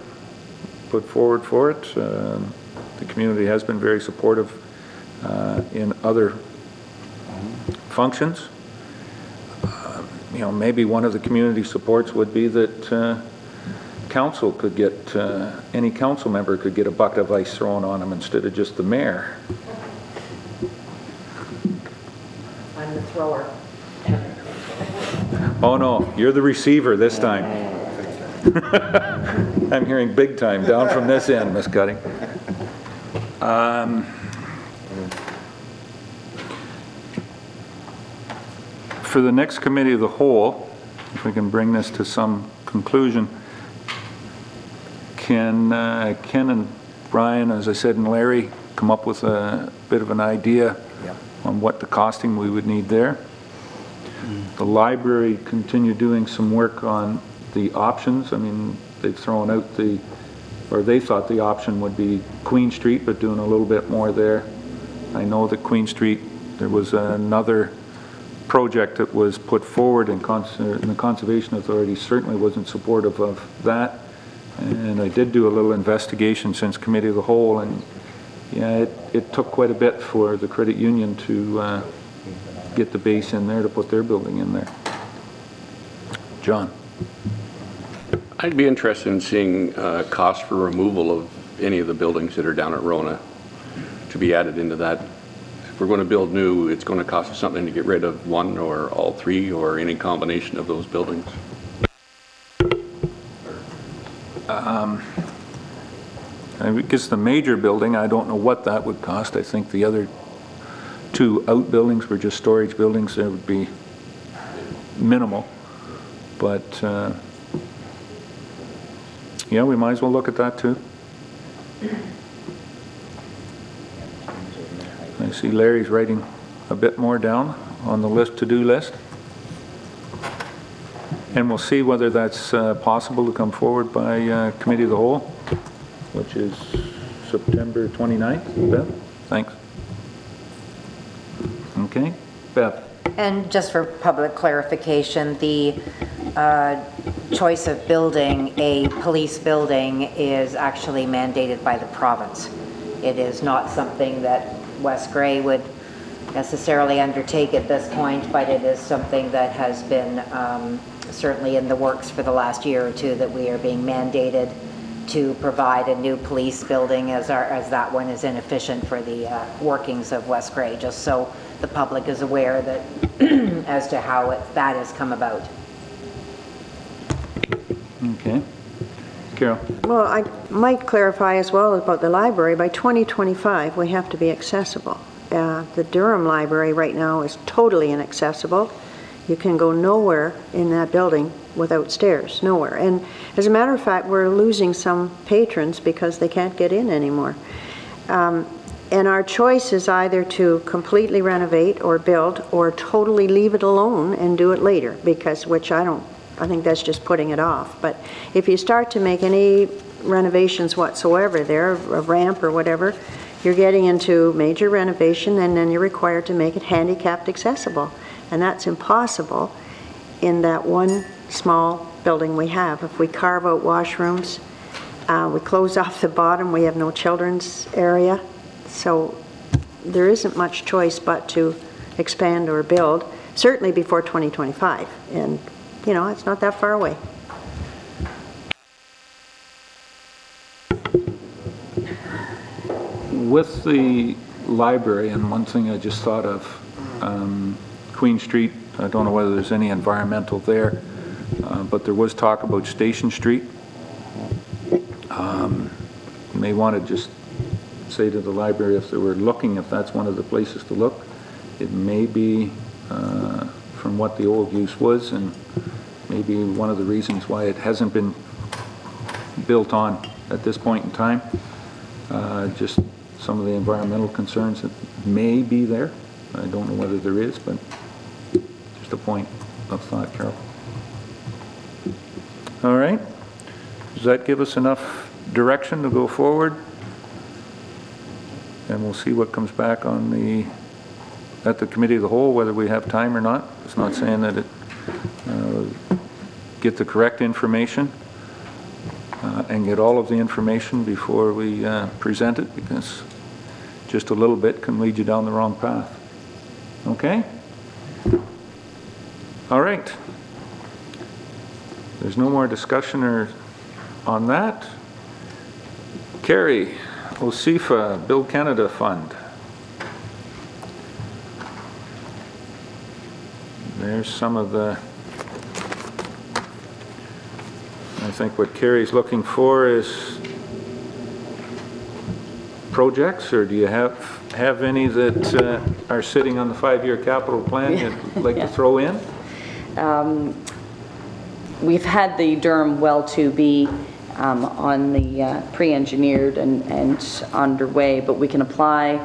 put forward for it. The community has been very supportive in other functions. you know, maybe one of the community supports would be that council could get, any council member could get a bucket of ice thrown on them instead of just the mayor. I'm the thrower. Oh no, you're the receiver this time. I'm hearing big time down from this end, Miss Cutting. For the next committee of the whole, if we can bring this to some conclusion, can Ken and Brian, as I said, and Larry come up with a bit of an idea on what the costing we would need there? The library continue doing some work on the options. I mean, they've thrown out or they thought the option would be Queen Street, but doing a little bit more there. I know that Queen Street, there was another project that was put forward and the Conservation Authority certainly wasn't supportive of that. And I did do a little investigation since Committee of the Whole, and yeah, it took quite a bit for the credit union to get the base in there to put their building in there. John? I'd be interested in seeing cost for removal of any of the buildings that are down at Rona to be added into that. If we're going to build new, it's going to cost us something to get rid of one or all three or any combination of those buildings. I guess the major building, I don't know what that would cost. I think the other two outbuildings were just storage buildings. There would be minimal. But yeah, we might as well look at that too. I see Larry's writing a bit more down on the list, to-do list. And we'll see whether that's possible to come forward by Committee of the Whole, which is September 29th. Beth? Thanks. Okay. Beth? And just for public clarification, the choice of building a police building is actually mandated by the province. It is not something that West Grey would necessarily undertake at this point, but it is something that has been certainly in the works for the last year or two, that we are being mandated to provide a new police building as that one is inefficient for the workings of West Grey, just so the public is aware that as to how that has come about. Okay. Carol? Well, I might clarify as well about the library. By 2025, we have to be accessible. The Durham Library right now is totally inaccessible. You can go nowhere in that building without stairs, nowhere. And as a matter of fact, we're losing some patrons because they can't get in anymore. And our choice is either to completely renovate or build, or totally leave it alone and do it later, because I think that's just putting it off. But if you start to make any renovations whatsoever there, a ramp or whatever, you're getting into major renovation, and then you're required to make it handicapped accessible. And that's impossible in that one small building we have. If we carve out washrooms, we close off the bottom, we have no children's area. So there isn't much choice but to expand or build, certainly before 2025. And, you know, it's not that far away. With the library, and one thing I just thought of, Queen Street, I don't know whether there's any environmental there, but there was talk about Station Street. You may want to just say to the library, if they were looking, if that's one of the places to look, it may be from what the old use was, and maybe one of the reasons why it hasn't been built on at this point in time. Just some of the environmental concerns that may be there. I don't know whether there is, but just a point of thought, Carol. All right. Does that give us enough direction to go forward? And we'll see what comes back on at the Committee of the Whole, whether we have time or not. It's not saying that it get the correct information and get all of the information before we present it, because just a little bit can lead you down the wrong path. Okay? All right. There's no more discussion on that. Carrie, OSIFA, Build Canada Fund. There's some of the, I think what Carrie's looking for is projects, or do you have any that are sitting on the 5-year capital plan you'd like to throw in? We've had the Durham Well 2B on the pre-engineered and underway, but we can apply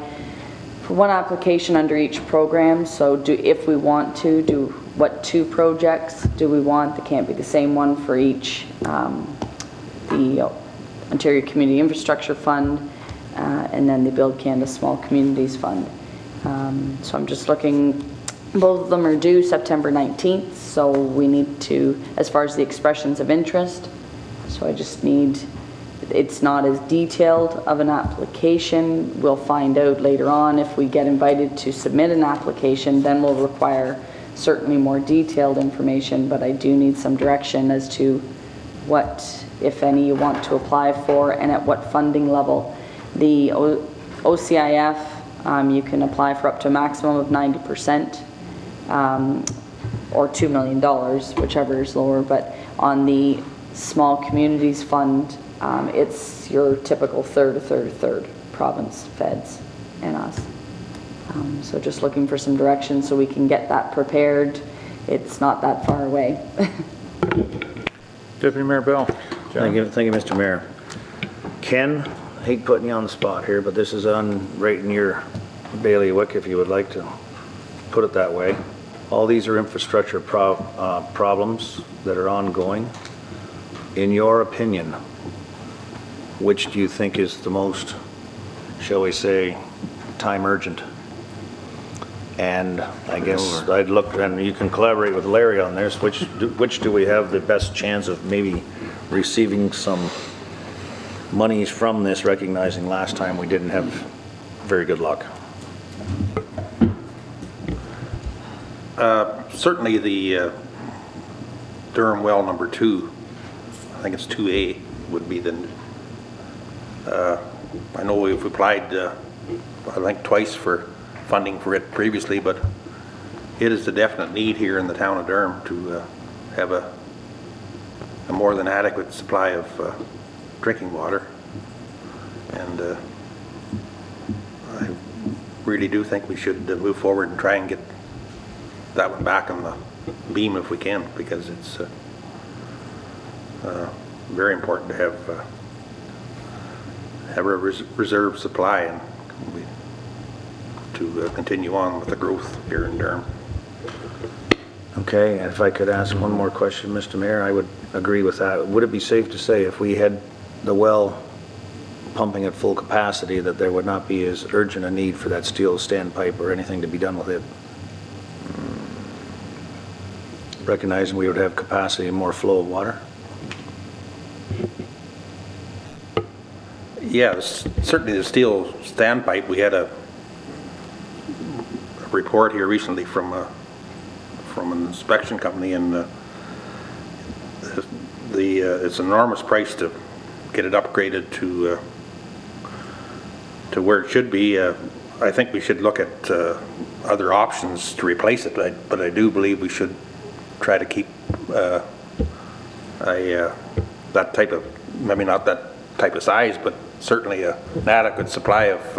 for one application under each program. So if we want to do, what 2 projects do we want? They can't be the same one for each. The Ontario Community Infrastructure Fund and then the Build Canada Small Communities Fund. So I'm just looking, both of them are due September 19th, so we need to, as far as the expressions of interest, so I just need, it's not as detailed of an application. We'll find out later on if we get invited to submit an application, then we'll require certainly more detailed information, but I do need some direction as to what, if any, you want to apply for and at what funding level. The OCIF, you can apply for up to a maximum of 90%. Or $2 million, whichever is lower, but on the Small Communities Fund, it's your typical third, province, feds, and us. So just looking for some direction so we can get that prepared. It's not that far away. Deputy Mayor Bell. Thank you, Mr. Mayor. Ken, I hate putting you on the spot here, but this is right in your bailiwick, if you would like to put it that way. All these are infrastructure problems that are ongoing. In your opinion, which do you think is the most, shall we say, time urgent? And I guess I'd look, and you can collaborate with Larry on this, which do we have the best chance of maybe receiving some monies from this, recognizing last time we didn't have very good luck? Certainly the Durham Well number 2, I think it's 2A, would be the, I know we've applied, I think twice for funding for it previously, but it is a definite need here in the town of Durham to have a more than adequate supply of drinking water. And I really do think we should move forward and try and get that one back on the beam if we can, because it's very important to have a reserve supply and to continue on with the growth here in Durham. Okay, and if I could ask one more question, Mr. Mayor, I would agree with that. Would it be safe to say if we had the well pumping at full capacity that there would not be as urgent a need for that steel standpipe or anything to be done with it? Recognizing we would have capacity and more flow of water? Yeah, certainly the steel standpipe. We had a report here recently from an inspection company, and it's an enormous price to get it upgraded to where it should be. I think we should look at other options to replace it, but I do believe we should try to keep that type of, maybe not that type of size, but certainly an adequate supply of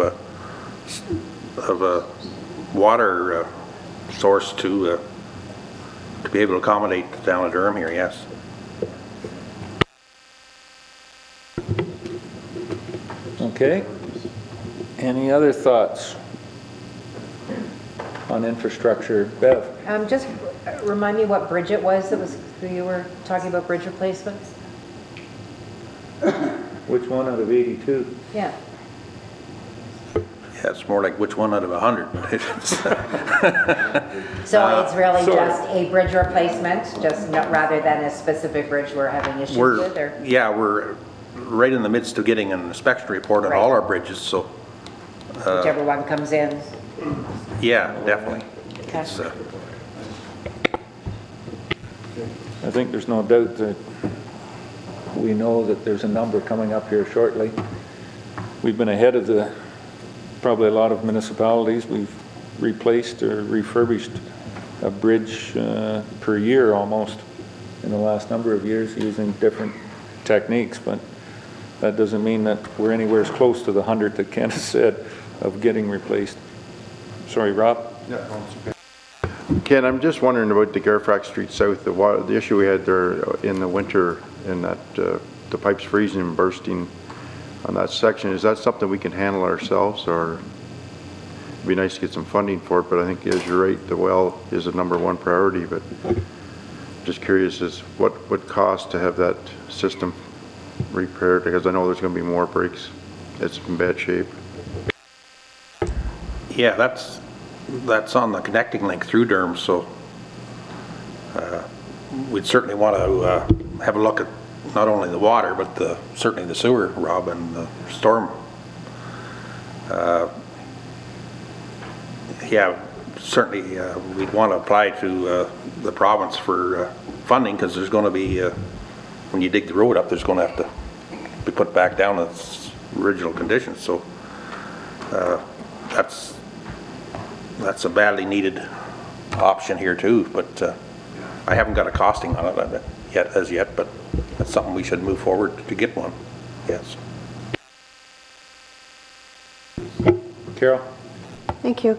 a water source to be able to accommodate the town of Durham here. Yes. Okay. Any other thoughts on infrastructure? Bev? Just remind me what bridge it was that you were talking about, bridge replacements? Which one out of 82? Yeah. Yeah, it's more like which one out of 100. So it's really just a bridge replacement, just rather than a specific bridge we're having issues with? Or? Yeah, we're right in the midst of getting an inspection report on all our bridges, so. Whichever one comes in. Yeah, definitely. Okay. It's, I think there's no doubt that we know that there's a number coming up here shortly. We've been ahead of probably a lot of municipalities. We've replaced or refurbished a bridge per year almost in the last number of years using different techniques, but that doesn't mean that we're anywhere as close to the 100 that Ken has said of getting replaced. Sorry, Rob? Yeah, Ken, I'm just wondering about the Garfrax Street South, the issue we had there in the winter, in that the pipes freezing and bursting on that section. Is that something we can handle ourselves, or it'd be nice to get some funding for it? But I think, as you're right, the well is a #1 priority. But just curious as what would cost to have that system repaired, because I know there's going to be more breaks. It's in bad shape. Yeah, that's on the connecting link through Durham, so we'd certainly want to have a look at not only the water, but certainly the sewer, Rob, and the storm. Yeah, certainly we'd want to apply to the province for funding, because there's going to be, when you dig the road up, there's going to have to be put back down to its original conditions. So that's a badly needed option here too, but I haven't got a costing on it yet, but that's something we should move forward to get one. Yes. Carol? Thank you.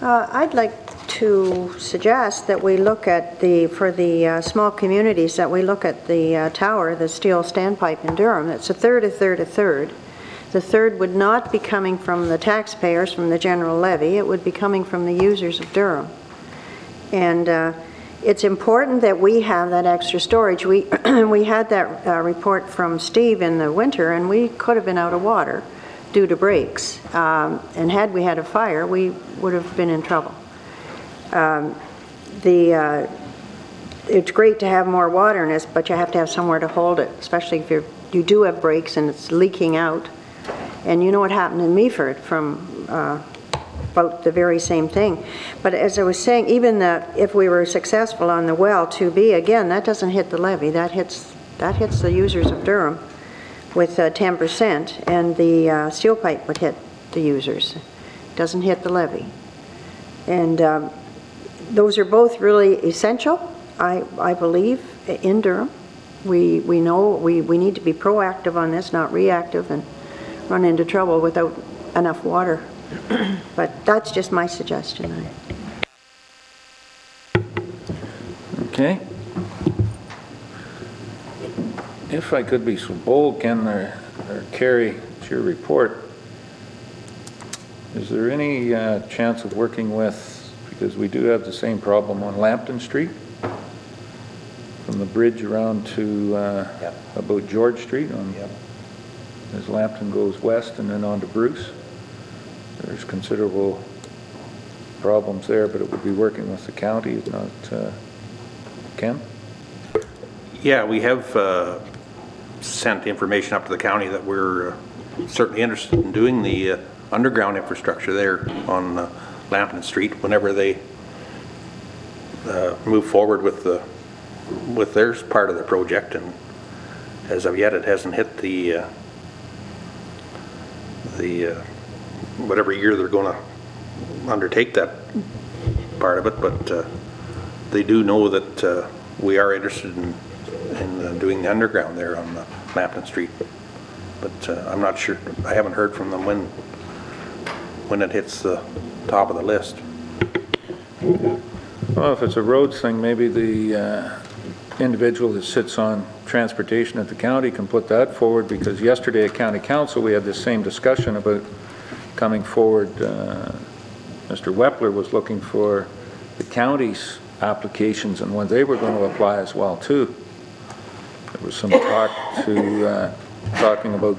I'd like to suggest that we look at for the small communities, that we look at the tower, the steel standpipe in Durham. It's a third, a third, a third. The third would not be coming from the taxpayers, from the general levy. It would be coming from the users of Durham. And it's important that we have that extra storage. We had that report from Steve in the winter, and we could have been out of water due to breaks. And had we had a fire, we would have been in trouble. It's great to have more water in this, but you have to have somewhere to hold it, especially if you do have breaks and it's leaking out. And you know what happened in Meaford from about the very same thing. But as I was saying, even if we were successful on the well 2B, again, that doesn't hit the levy. That hits the users of Durham with 10%, and the steel pipe would hit the users. It doesn't hit the levy. And those are both really essential, I believe, in Durham. We know we need to be proactive on this, not reactive, and run into trouble without enough water. But that's just my suggestion. Okay. If I could be so bold, Ken or Carrie, it's your report. Is there any chance of working with, because we do have the same problem on Lambton Street, from the bridge around to about George Street on as Lambton goes west and then on to Bruce. There's considerable problems there, but it would be working with the county, if not Ken? Yeah, we have sent information up to the county that we're certainly interested in doing the underground infrastructure there on Lambton Street whenever they move forward with their part of the project. And as of yet, it hasn't hit the whatever year they're going to undertake that part of it, but they do know that we are interested in doing the underground there on Lambton Street. But I'm not sure, I haven't heard from them when it hits the top of the list. Well, if it's a roads thing, maybe the individual that sits on transportation at the county can put that forward, because yesterday at County Council we had this same discussion about coming forward. Mr. Wepler was looking for the county's applications and when they were going to apply as well too. There was some talk talking about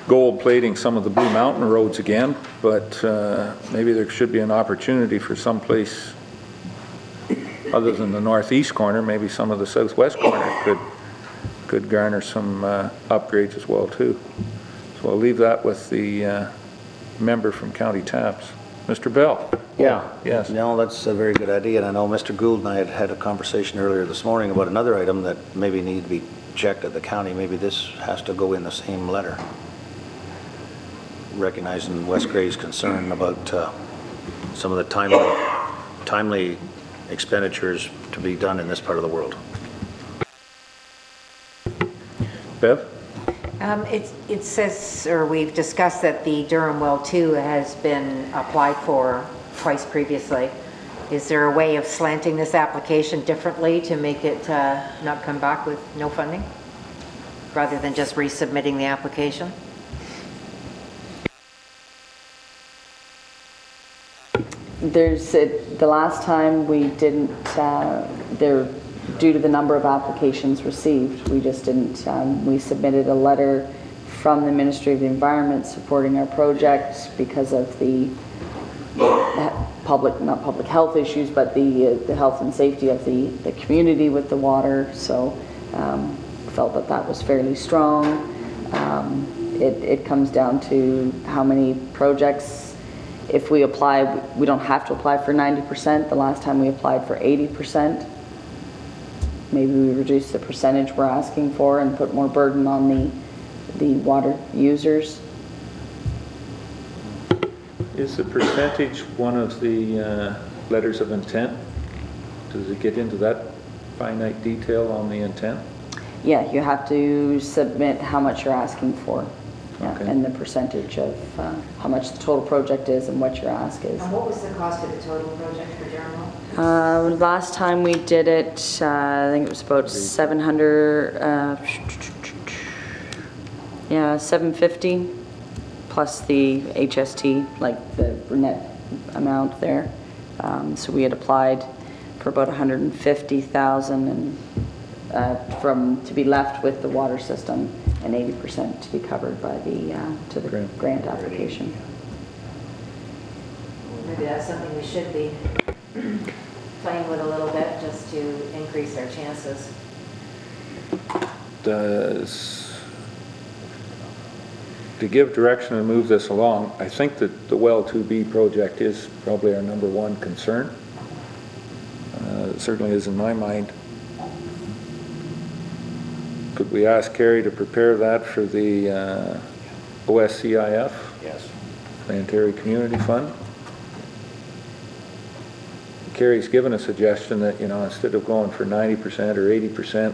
gold plating some of the Blue Mountain roads again, but maybe there should be an opportunity for some place other than the northeast corner. Maybe some of the southwest corner could garner some upgrades as well too. So I'll leave that with the member from County Taps. Mr. Bell. Yeah. Yes. No, that's a very good idea, and I know Mr. Gould and I had had a conversation earlier this morning about another item that maybe needed to be checked at the county. Maybe this has to go in the same letter, recognizing Wes Gray's concern about some of the timely expenditures to be done in this part of the world. Bev? It says, or we've discussed that the Durham Well 2 has been applied for twice previously. Is there a way of slanting this application differently to make it not come back with no funding, rather than just resubmitting the application? The last time we didn't, due to the number of applications received, we just didn't, we submitted a letter from the Ministry of the Environment supporting our project because of the not public health issues, but the health and safety of the community with the water. So felt that was fairly strong. It comes down to how many projects. If we apply, we don't have to apply for 90%. The last time we applied for 80%. Maybe we reduce the percentage we're asking for and put more burden on the water users. Is the percentage one of the letters of intent? Does it get into that finite detail on the intent? Yeah, you have to submit how much you're asking for. Yeah, Okay. and the percentage of how much the total project is and what your ask is. And what was the cost of the total project for Durham Well? Last time we did it, I think it was about 700, yeah, 750 plus the HST, like the net amount there. So we had applied for about 150,000 and to be left with the water system, and 80% to be covered by the grant application. Maybe that's something we should be playing with a little bit, just to increase our chances. To give direction and move this along, I think that the Well 2B project is probably our number one concern. It certainly is in my mind. Could we ask Kerry to prepare that for the OSCIF? Yes. The Ontario Community Fund? Kerry's given a suggestion that, you know, instead of going for 90% or 80%,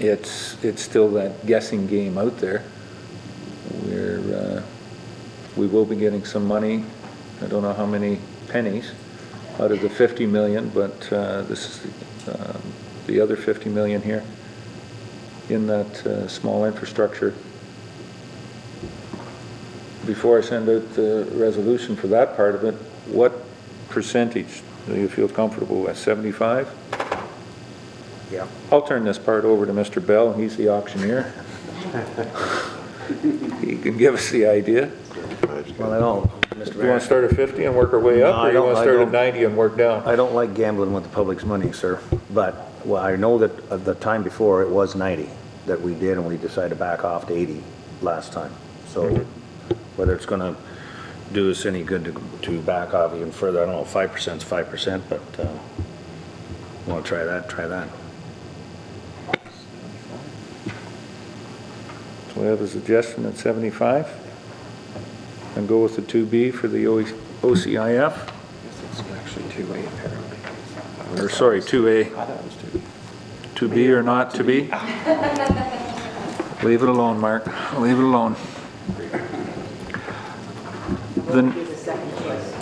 it's still that guessing game out there. We will be getting some money. I don't know how many pennies out of the 50 million, but this is the other 50 million here in that small infrastructure. Before I send out the resolution for that part of it, what percentage do you feel comfortable with? 75? Yeah. I'll turn this part over to Mr. Bell. He's the auctioneer. He can give us the idea. Well, I don't, Mr. Do you want to start at 50 and work our way up, or do you want to start at 90 and work down? I don't like gambling with the public's money, sir, but, well, I know that at the time before it was 90 that we did, and we decided to back off to 80 last time. So whether it's going to do us any good to back off even further, I don't know, 5% is 5%, but want to try that, try that. So we have a suggestion at 75, and go with the 2B for the OCIF. It's actually 2A apparently. Or sorry, 2A. I thought it was 2B. To be or not to be? Leave it alone, Mark. Leave it alone. Then,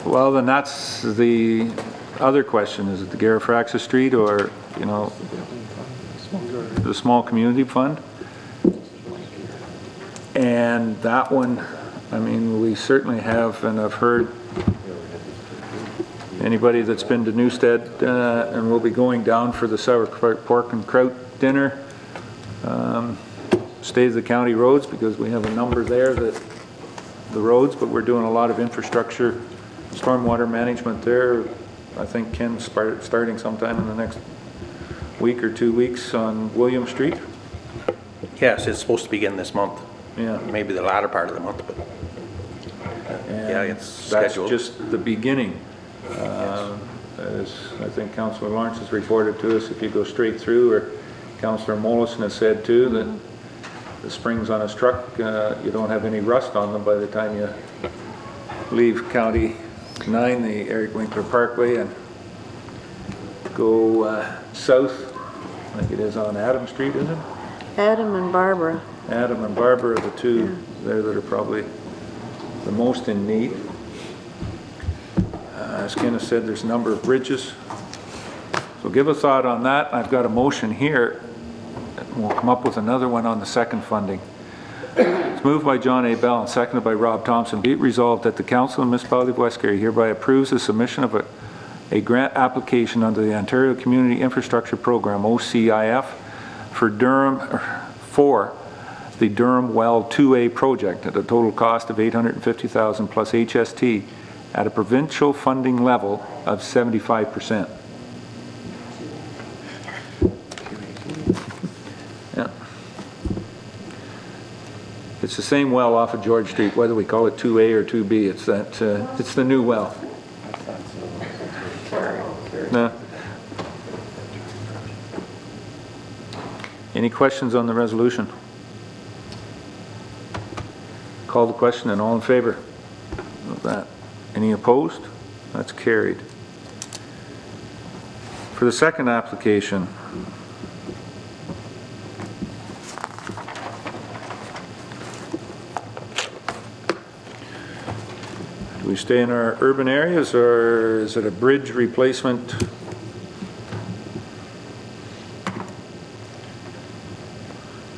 well, then that's the other question. Is it the Garifraxa Street, or, you know, the small community fund? And that one, I mean, we certainly have, and I've heard anybody that's been to Newstead and will be going down for the sour pork and kraut dinner, stay the county roads, because we have a number there that the roads, but we're doing a lot of infrastructure, stormwater management there. I think Ken's starting sometime in the next week or 2 weeks on William Street. Yes, it's supposed to begin this month. Yeah. Maybe the latter part of the month, but Yeah, it's that's scheduled. just the beginning. As I think Councillor Lawrence has reported to us, if you go straight through, or Councillor Mollison has said too, that the springs on his truck, you don't have any rust on them by the time you leave County 9, the Eric Winkler Parkway, and go south, like it is on Adam Street, is it? Adam and Barbara. Adam and Barbara are the two there that are probably the most in need. As Kenneth said, there's a number of bridges. So give a thought on that. I've got a motion here. We'll come up with another one on the second funding. It's moved by John A. Bell and seconded by Rob Thompson. Be it resolved that the Council of the Municipality of West Garry hereby approves the submission of a grant application under the Ontario Community Infrastructure Program, OCIF, for the Durham Well 2A project at a total cost of $850,000 plus HST at a provincial funding level of 75%. Yeah. It's the same well off of George Street, whether we call it 2A or 2B. It's that. It's the new well. No. Any questions on the resolution? Call the question, and all in favor of that? Any opposed? That's carried. For the second application, do we stay in our urban areas, or is it a bridge replacement?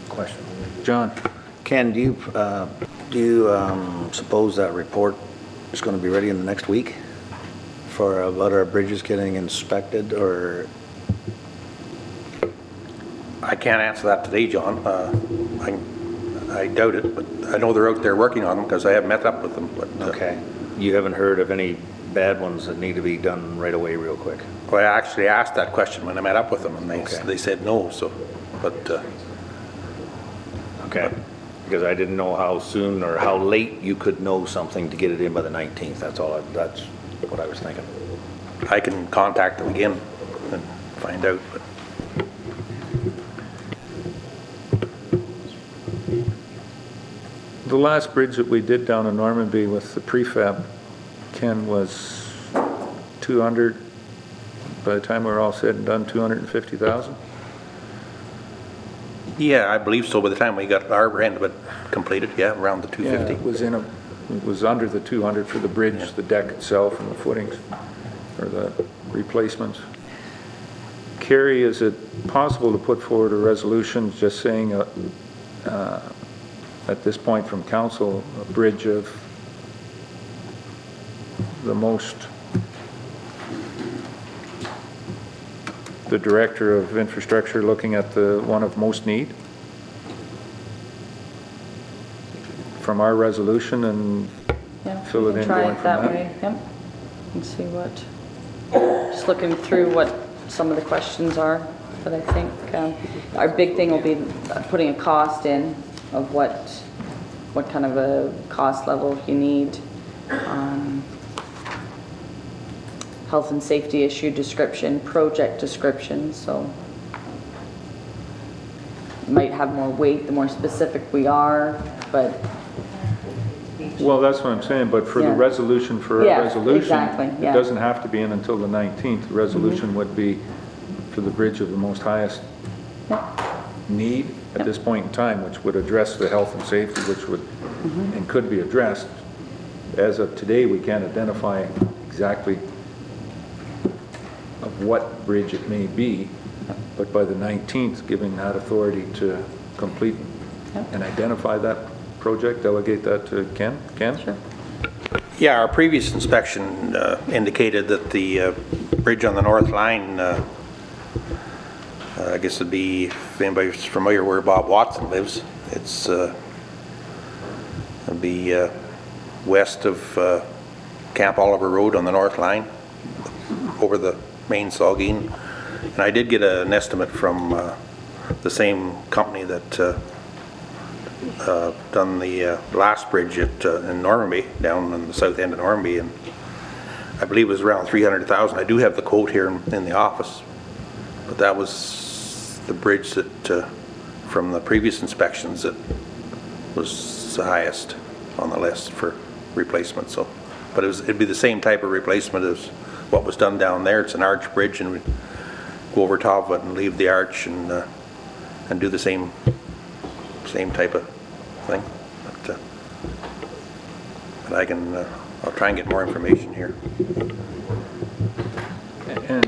Question. John? Ken, do you suppose that report is going to be ready in the next week for about our bridges getting inspected, or? I can't answer that today, John. I doubt it, but I know they're out there working on them because I have met up with them. But, okay. You haven't heard of any bad ones that need to be done right away real quick? Well, I actually asked that question when I met up with them, and they said no, so, but... okay. Because I didn't know how soon or how late you could know something to get it in by the 19th. That's all. That's what I was thinking. I can contact them again and find out. But the last bridge that we did down in Normanby with the prefab, Ken, was 200, by the time we were all said and done, 250,000? yeah, I believe so. By the time we got our end of it completed, yeah, around the 250. Yeah, it was under the 200 for the bridge, the deck itself, and the footings, or the replacements. Kerry, is it possible to put forward a resolution just saying at this point from council, a bridge of the director of infrastructure looking at the one of most need from our resolution, and fill it in try going it from that that way. Yep. And see what, just looking through what some of the questions are, but I think our big thing will be putting a cost in of what kind of a cost level you need. Health and safety issue description, project description, so it might have more weight the more specific we are, but... Well, that's what I'm saying, but for the resolution, for a resolution, exactly, it doesn't have to be in until the 19th. The resolution would be for the bridge of the most highest need at this point in time, which would address the health and safety, which would and could be addressed. As of today, we can't identify exactly of what bridge it may be, but by the 19th, giving that authority to complete and identify that project, delegate that to Ken. Ken? Sure. Yeah, our previous inspection indicated that the bridge on the north line, I guess it'd be, if anybody's familiar where Bob Watson lives, it's it'd be west of Camp Oliver Road on the north line, over the main Saugeen. And I did get an estimate from the same company that done the last last bridge at, in Normanby, down on the south end of Normanby, and I believe it was around 300,000. I do have the quote here in the office, but that was the bridge that, from the previous inspections, that was the highest on the list for replacement. So, but it'd be the same type of replacement as what was done down there. It's an arch bridge, and we go over top of it and leave the arch and do the same type of thing. But I can, I'll try and get more information here. And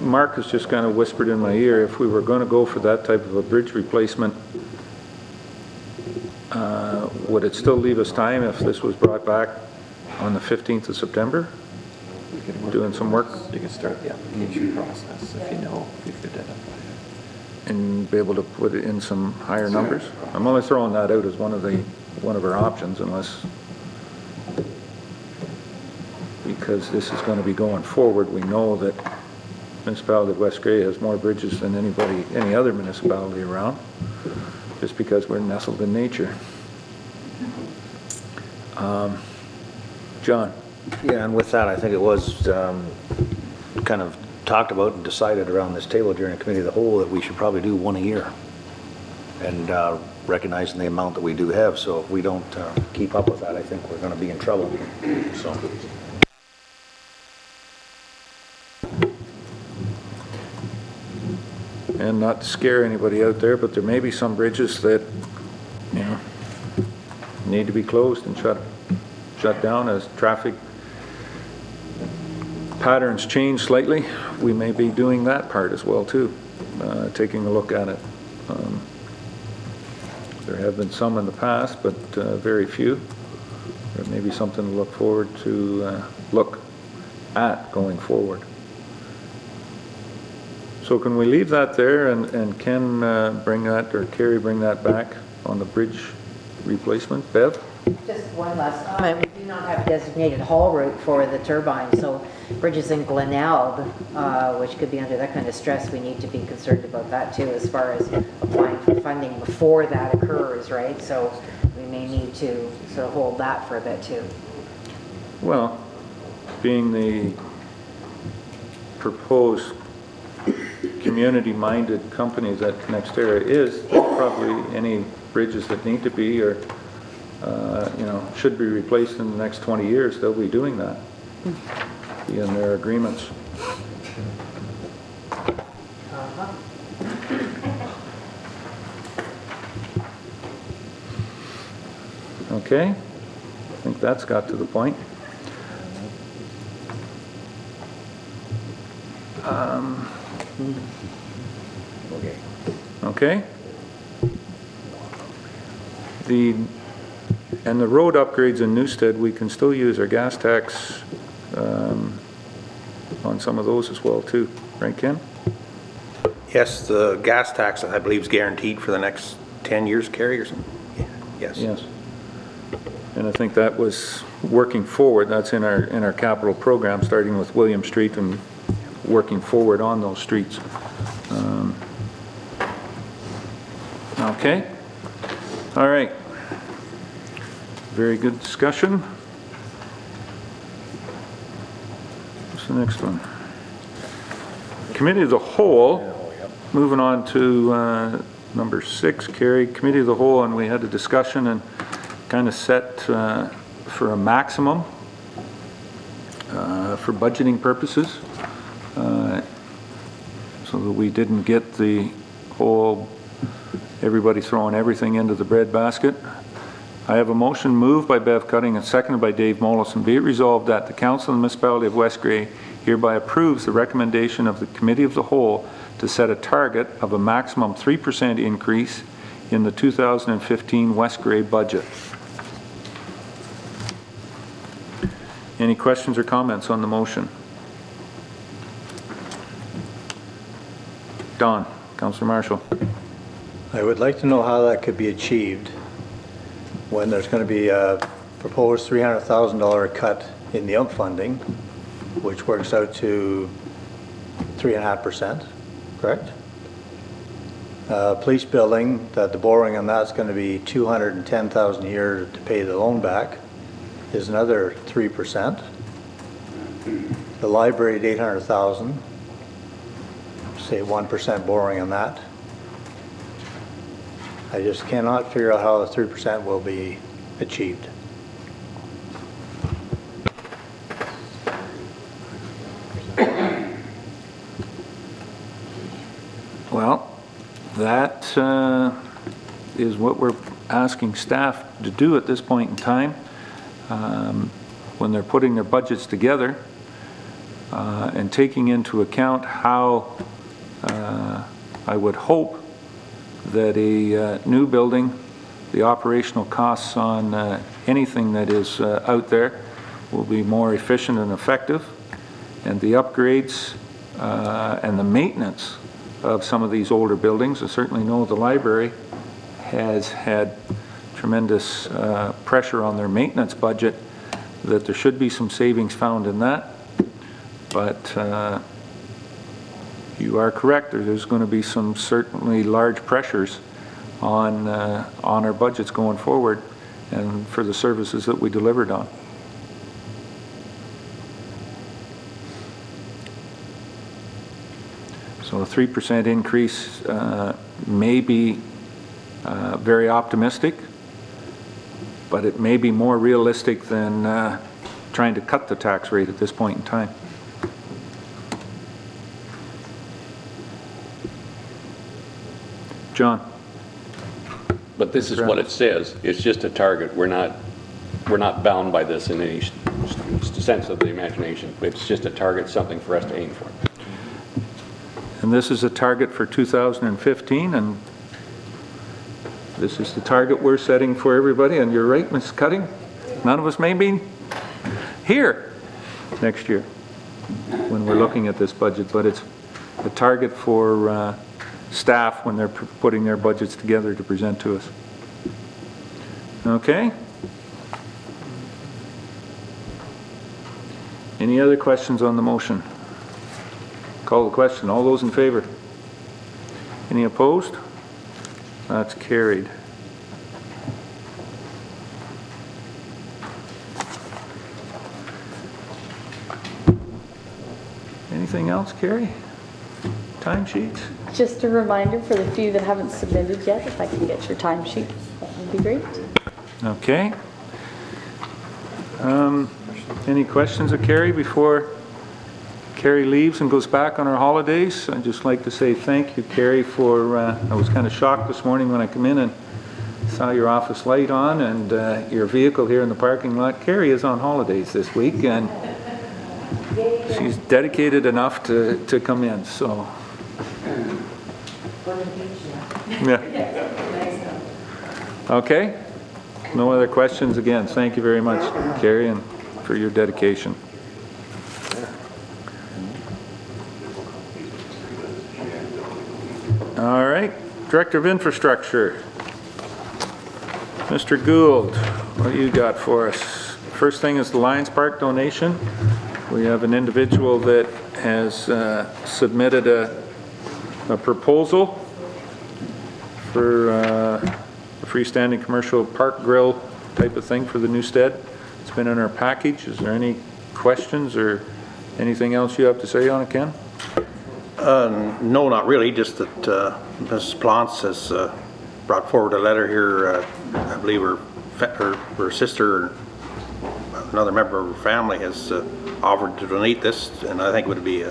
Mark has just kind of whispered in my ear, if we were going to go for that type of a bridge replacement, would it still leave us time if this was brought back on the 15th of September? Doing some work? You can start the application process if you know, if you could identify it. And be able to put it in some higher numbers? I'm only throwing that out as one of our options, unless, because this is going to be going forward. We know that municipality of West Grey has more bridges than any other municipality around, just because we're nestled in nature. John? Yeah, and with that, I think it was kind of talked about and decided around this table during a committee of the whole that we should probably do one a year, and recognizing the amount that we do have. So if we don't keep up with that, I think we're going to be in trouble. So. And not to scare anybody out there, but there may be some bridges that, you know, need to be closed and shut down as traffic patterns change slightly. We may be doing that part as well too, taking a look at it. There have been some in the past, but very few. There may be something to look forward to, look at going forward. So can we leave that there and Ken bring that, or Carrie bring that back on the bridge replacement? Bev? Just one last comment. We do not have a designated haul route for the turbine, so bridges in Glenelg, which could be under that kind of stress, we need to be concerned about that too, as far as applying for funding before that occurs, right? So we may need to sort of hold that for a bit too. Well, being the proposed community-minded company that NextEra is, probably any bridges that need to be or you know, should be replaced in the next 20 years, they'll be doing that in their agreements. Okay, I think that's got to the point. Okay. And the road upgrades in Newstead, we can still use our gas tax on some of those as well too, right Ken? Yes, the gas tax, I believe, is guaranteed for the next 10 years, Carrie, or something? Yeah. Yes. Yes. And I think that was working forward. That's in our capital program, starting with William Street and working forward on those streets. Okay. All right. Very good discussion. What's the next one? Committee of the Whole. Moving on to number 6, Carrie. Committee of the Whole, and we had a discussion and kind of set for a maximum for budgeting purposes, so that we didn't get the whole everybody throwing everything into the bread basket. I have a motion moved by Bev Cutting and seconded by Dave Mollison. Be it resolved that the Council of the Municipality of West Grey hereby approves the recommendation of the Committee of the Whole to set a target of a maximum 3% increase in the 2015 West Grey budget. Any questions or comments on the motion? Don, Councillor Marshall. I would like to know how that could be achieved when there's going to be a proposed $300,000 cut in the UMP funding, which works out to 3.5%, correct? Police building, that the borrowing on that's going to be $210,000 a year to pay the loan back, is another 3%. The library at $800,000, say 1% borrowing on that. I just cannot figure out how the 3% will be achieved. Well, that is what we're asking staff to do at this point in time. When they're putting their budgets together and taking into account how I would hope that a new building, the operational costs on anything that is out there will be more efficient and effective, and the upgrades and the maintenance of some of these older buildings. I certainly know the library has had tremendous pressure on their maintenance budget, that there should be some savings found in that. But you are correct, there's going to be some certainly large pressures on our budgets going forward and for the services that we delivered on. So a 3% increase may be very optimistic, but it may be more realistic than trying to cut the tax rate at this point in time. John? But this is what it says. It's just a target. We're not bound by this in any sense of the imagination. It's just a target, something for us to aim for. And this is a target for 2015, and this is the target we're setting for everybody. And you're right, Ms. Cutting, none of us may be here next year when we're looking at this budget, but it's a target for staff when they're putting their budgets together to present to us. Okay? Any other questions on the motion? Call the question. All those in favor? Any opposed? That's carried. Anything else, Carrie? Timesheets? Just a reminder for the few that haven't submitted yet, if I can get your timesheet, that would be great. Okay. Any questions of Carrie before Carrie leaves and goes back on her holidays? I'd just like to say thank you, Carrie, for, I was kind of shocked this morning when I come in and saw your office light on and your vehicle here in the parking lot. Carrie is on holidays this week, and she's dedicated enough to come in, so. Yeah. Okay. No other questions. Again, thank you very much, Carrie, and for your dedication. All right, Director of Infrastructure, Mr. Gould, what you got for us? First thing is the Lions Park donation. We have an individual that has submitted a proposal for a freestanding commercial park grill type of thing for the Newstead. It's been in our package. Is there any questions or anything else you have to say on it, Ken? No, not really. Just that Mrs. Plantz has brought forward a letter here. I believe her sister, another member of her family, has offered to donate this, and I think it would be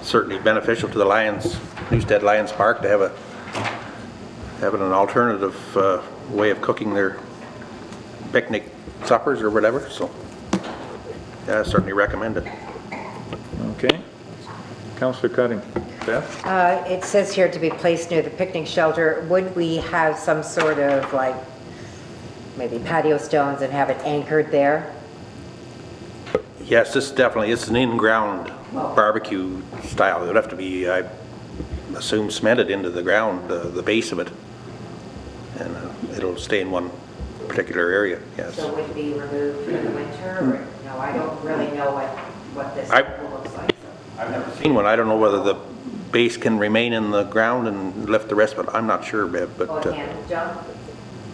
certainly beneficial to the Newstead Lions Park to have having an alternative way of cooking their picnic suppers or whatever. So, yeah, I certainly recommend it. Okay. Councillor Cutting. Beth? It says here to be placed near the picnic shelter. Would we have some sort of like maybe patio stones and have it anchored there? Yes, this definitely is an in-ground barbecue style. It would have to be, I assume, cemented into the ground, the base of it, and it'll stay in one particular area. Yes. So would it be removed for the winter? Or, no, I don't really know what this looks like. So. I've never seen one. I don't know whether base can remain in the ground and lift the rest of it. I'm not sure, Bev, but... Oh, can, John?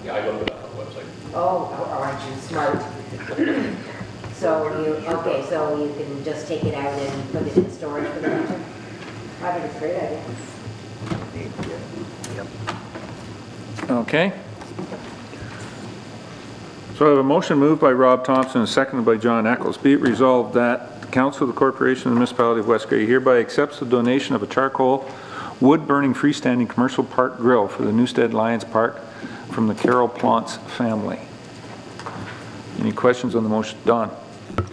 Yeah, I looked it up on the website. Oh, aren't you smart? Okay, so you can just take it out and put it in storage for the winter? I think it's a great idea. Okay. So I have a motion moved by Rob Thompson and seconded by John Eccles. Be it resolved that the Council of the Corporation of the Municipality of West Grey hereby accepts the donation of a charcoal wood-burning freestanding commercial park grill for the Newstead Lions Park from the Carol Plantz family. Any questions on the motion? Don?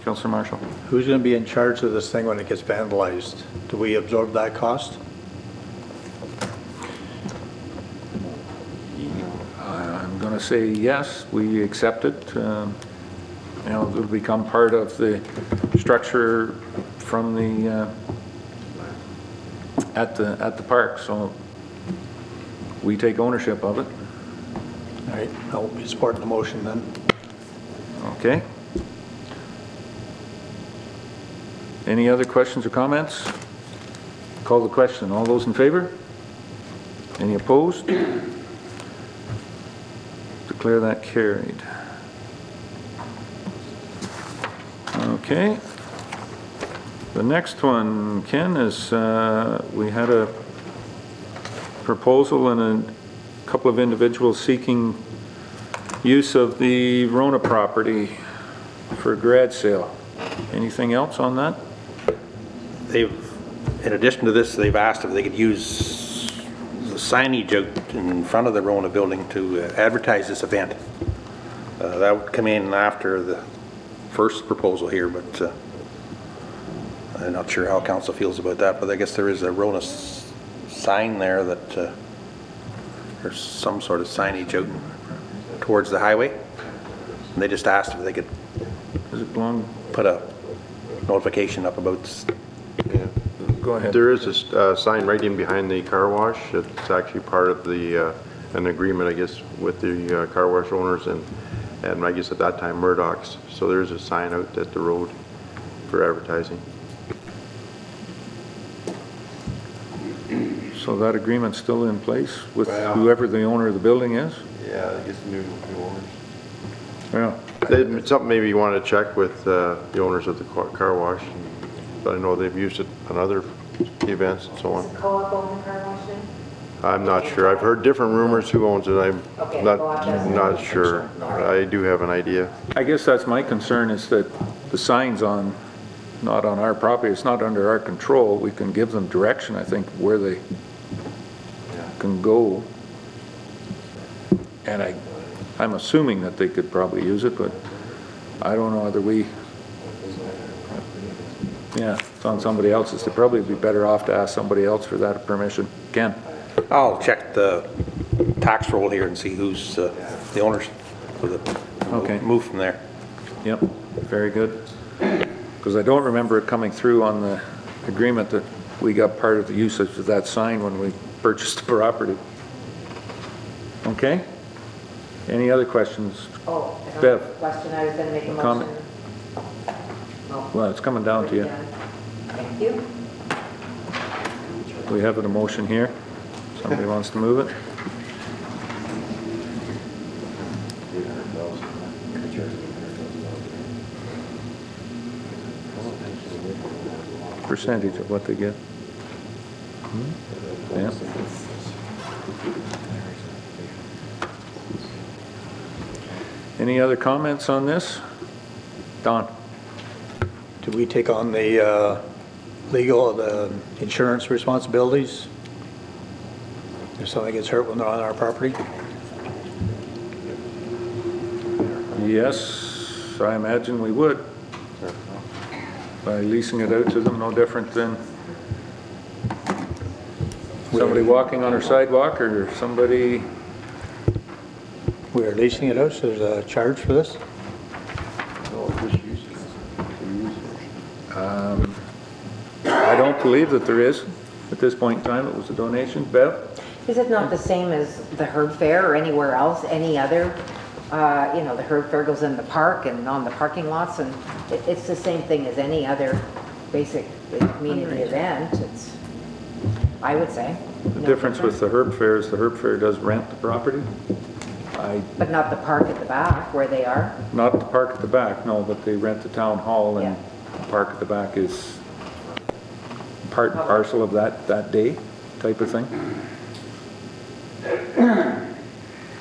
Councillor Marshall? Who's going to be in charge of this thing when it gets vandalized? Do we absorb that cost? I'm going to say yes, we accept it. You know, it'll become part of the structure from the at the park, so we take ownership of it. All right, I'll be supporting the motion then. Okay. Any other questions or comments? Call the question. All those in favor? Any opposed? Declare that carried. Okay. The next one, Ken, is we had a proposal and a couple of individuals seeking use of the Rona property for a garage sale. Anything else on that? In addition to this, they've asked if they could use the signage out in front of the Rona building to advertise this event. That would come in after the first proposal here, but I'm not sure how council feels about that, but I guess there is a Rona sign there that there's some sort of signage out towards the highway. And they just asked if they could put a notification up about this. Yeah. Go ahead. There is a sign right in behind the car wash. It's actually part of the an agreement, I guess, with the car wash owners and I guess at that time Murdoch's. So there's a sign out at the road for advertising. So that agreement's still in place with whoever the owner of the building is? Yeah, I guess new owners. Yeah. It's something maybe you want to check with the owners of the car wash. But I know they've used it on other events and so on. Does the co-op own the car wash then? I'm not sure. I've heard different rumors who owns it. I'm Okay, not sure. I do have an idea. I guess that's my concern, is that the sign's not on our property. It's not under our control. We can give them direction, I think, where they can go. And I'm assuming that they could probably use it, but I don't know whether it's on somebody else's. They'd probably be better off to ask somebody else for that permission. Ken? I'll check the tax roll here and see who's the owners of the. Okay. Move from there. Yep, very good. Because I don't remember it coming through on the agreement that we got part of the usage of that sign when we purchased the property. Okay? Any other questions? Oh, I don't Bev? have a question. I was going to make a motion. Comment? Oh. Well, it's coming down to you. Thank you. We have a motion here. Somebody wants to move it? Percentage of what they get. Yeah. Any other comments on this? Don? Do we take on the the insurance responsibilities if somebody gets hurt when they're on our property? Yes, I imagine we would. By leasing it out to them, no different than somebody walking on our sidewalk or somebody. We're leasing it out, so there's a charge for this? I don't believe that there is at this point in time. It was a donation. Bev? Is it not the same as the Herb Fair or anywhere else, any other, the Herb Fair goes in the park and on the parking lots, and it's the same thing as any other basic community event. I would say. The difference with the Herb Fair is the Herb Fair does rent the property. But not the park at the back where they are? Not the park at the back, no, but they rent the town hall and the park at the back is part and parcel of that day type of thing.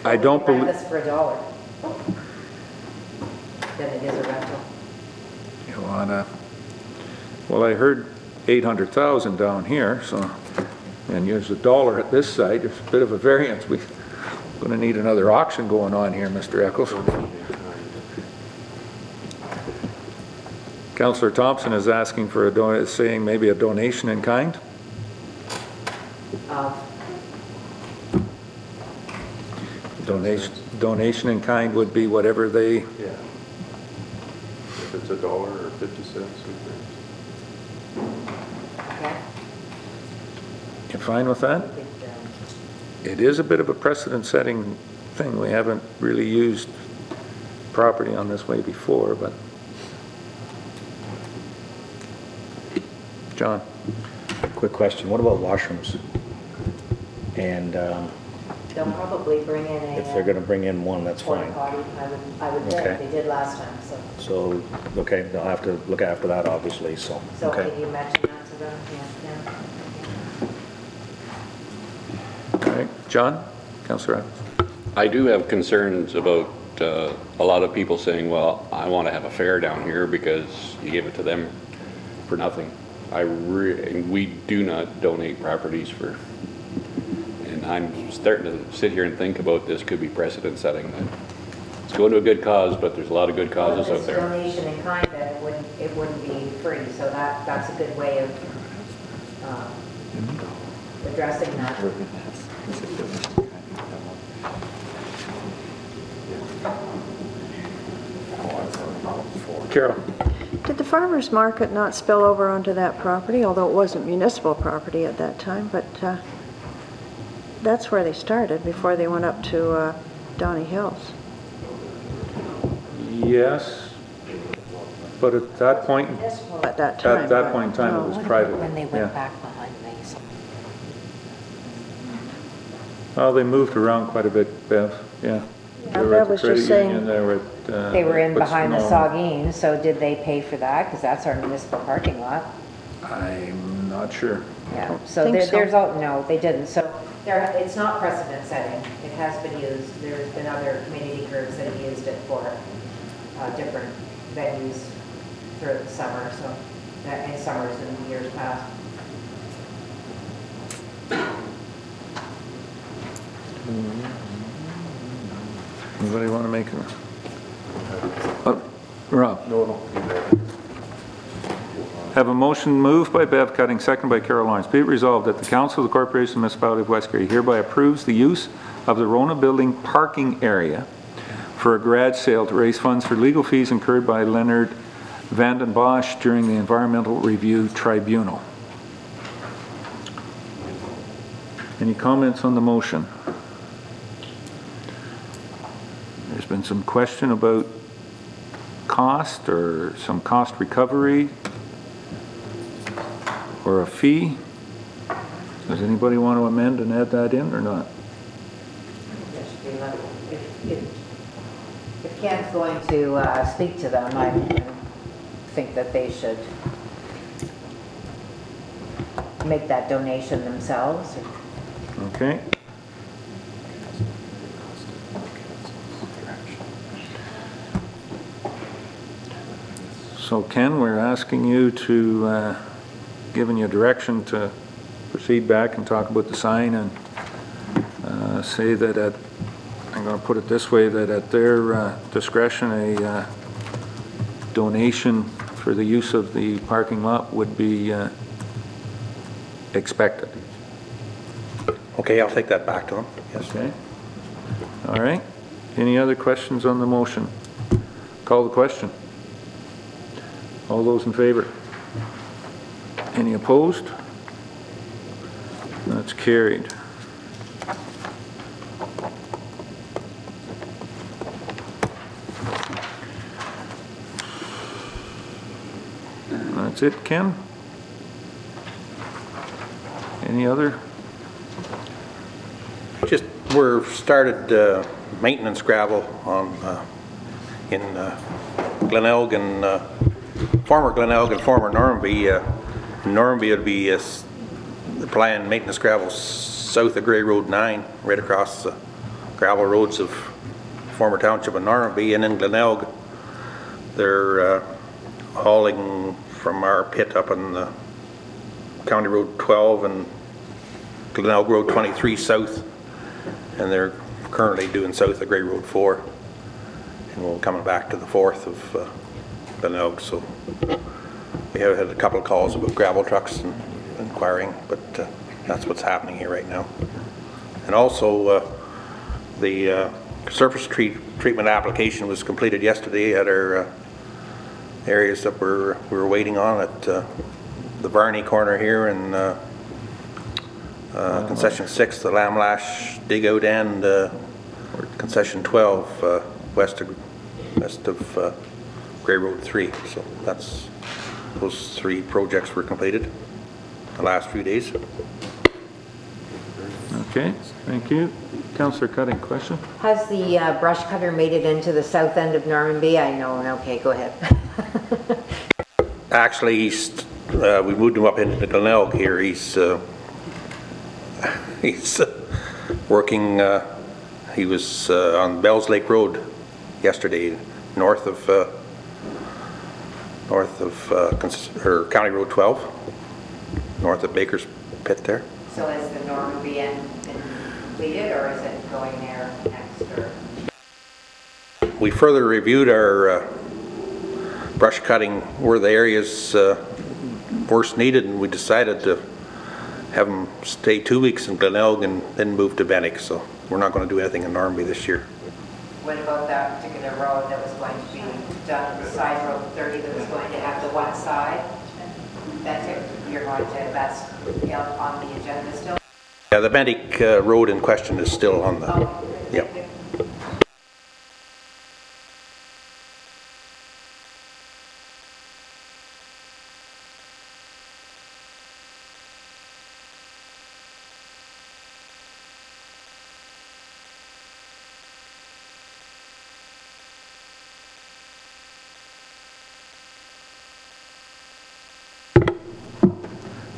I don't believe... Rent this for $1. Then it is a rental. You wanna... Well, I heard 800,000 down here, so, and there's $1 at this side. There's a bit of a variance. We're going to need another auction going on here, Mr. Eccles. Councillor Thompson is asking for saying maybe a donation in kind. Donation in kind would be whatever they... Yeah. If it's $1 or 50 cents. Okay. You fine with that? It is a bit of a precedent-setting thing. We haven't really used property on this way before, but... John? Quick question, what about washrooms? And They'll probably bring in a... if they're gonna bring in one, that's fine. porta potty, I would think. Okay. They did last time, so. So, okay, they'll have to look after that, obviously, so, So okay. can you mention that to them? Yeah. All right, John? Councillor Adams? I do have concerns about a lot of people saying, well, I want to have a fair down here because you give it to them for nothing. We do not donate properties for, and I'm starting to sit here and think about this could be precedent setting. That it's going to a good cause, but there's a lot of good causes Well, out if there. it's donation in kind, then it wouldn't be free, so that's a good way of addressing that. Carol? Did the farmer's market not spill over onto that property, although it wasn't municipal property at that time, but that's where they started before they went up to Donny Hills. Yes, but at that point... At that time. At that point in time, it was private. When they Yeah. went back behind Mason. Well, they moved around quite a bit, Bev, yeah. They were Bev at the was credit just saying- union, they were at... They were in what's behind the known- Saugeen, so did they pay for that? Because that's our municipal parking lot. I'm not sure. Yeah, so think so. there's all, no, they didn't. So it's not precedent setting. It has been used. There's been other community groups that have used it for different venues throughout the summer, so, in summers and years past. Anybody want to make a... Rob? No. Have a motion moved by Bev Cutting, second by Carol Lawrence. Be it resolved that the Council of the Corporation of the Municipality of West Garry hereby approves the use of the Rona Building parking area for a garage sale to raise funds for legal fees incurred by Leonard Vanden Bosch during the Environmental Review Tribunal. Any comments on the motion? There's been some question about cost or some cost recovery or a fee. Does anybody want to amend and add that in or not? If Ken's going to speak to them, I think that they should make that donation themselves. Okay. So Ken, we're asking you to, giving you direction to proceed back and talk about the sign and say that at, I'm going to put it this way, that at their discretion, a donation for the use of the parking lot would be expected. Okay, I'll take that back to them. Yes. Okay. All right. Any other questions on the motion? Call the question. All those in favor? Any opposed? That's carried. That's it, Ken? Any other? Just, we're started maintenance gravel on, in Glenelg and, former Glenelg and former Normanby. Normanby would be applying maintenance gravel south of Grey Road 9, right across the gravel roads of former township of Normanby, and in Glenelg they're hauling from our pit up on the County Road 12 and Glenelg Road 23 south, and they're currently doing south of Grey Road 4, and we're coming back to the 4th of Glenelg. So we have had a couple of calls about gravel trucks and inquiring, but that's what's happening here right now. And also the surface treatment application was completed yesterday at our areas that we were waiting on at the Varney corner here and concession 6, the Lamlash dig out, and concession 12 west of Grey Road 3. So that's, those 3 projects were completed the last few days. Okay, thank you. Councillor Cutting, question? Has the brush cutter made it into the south end of Normanby? I know, okay, go ahead. Actually, we moved him up into Glenelg here. He's working, he was on Bells Lake Road yesterday, north of County Road 12, north of Baker's Pit there. So has the Normanby end been completed, or is it going there next? Or? We further reviewed our brush cutting where the areas worst needed, and we decided to have them stay 2 weeks in Glenelg and then move to Benwick. So we're not going to do anything in Normanby this year. What about that particular road that was going to be done, side road 30 that was going to have the one side? You're going to, that's on the agenda still? Yeah, the Benwick road in question is still on the, yep.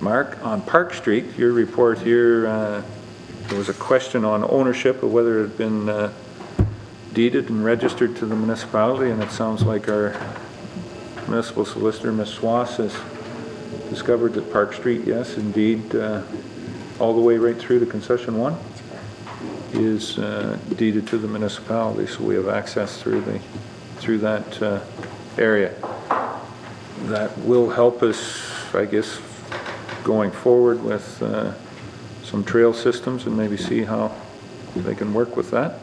Mark, on Park Street, your report here, there was a question on ownership of whether it had been deeded and registered to the municipality, and it sounds like our municipal solicitor, Ms. Swass, has discovered that Park Street, yes, indeed, all the way right through to concession 1, is deeded to the municipality, so we have access through that area. That will help us, I guess, going forward with some trail systems and maybe see how they can work with that.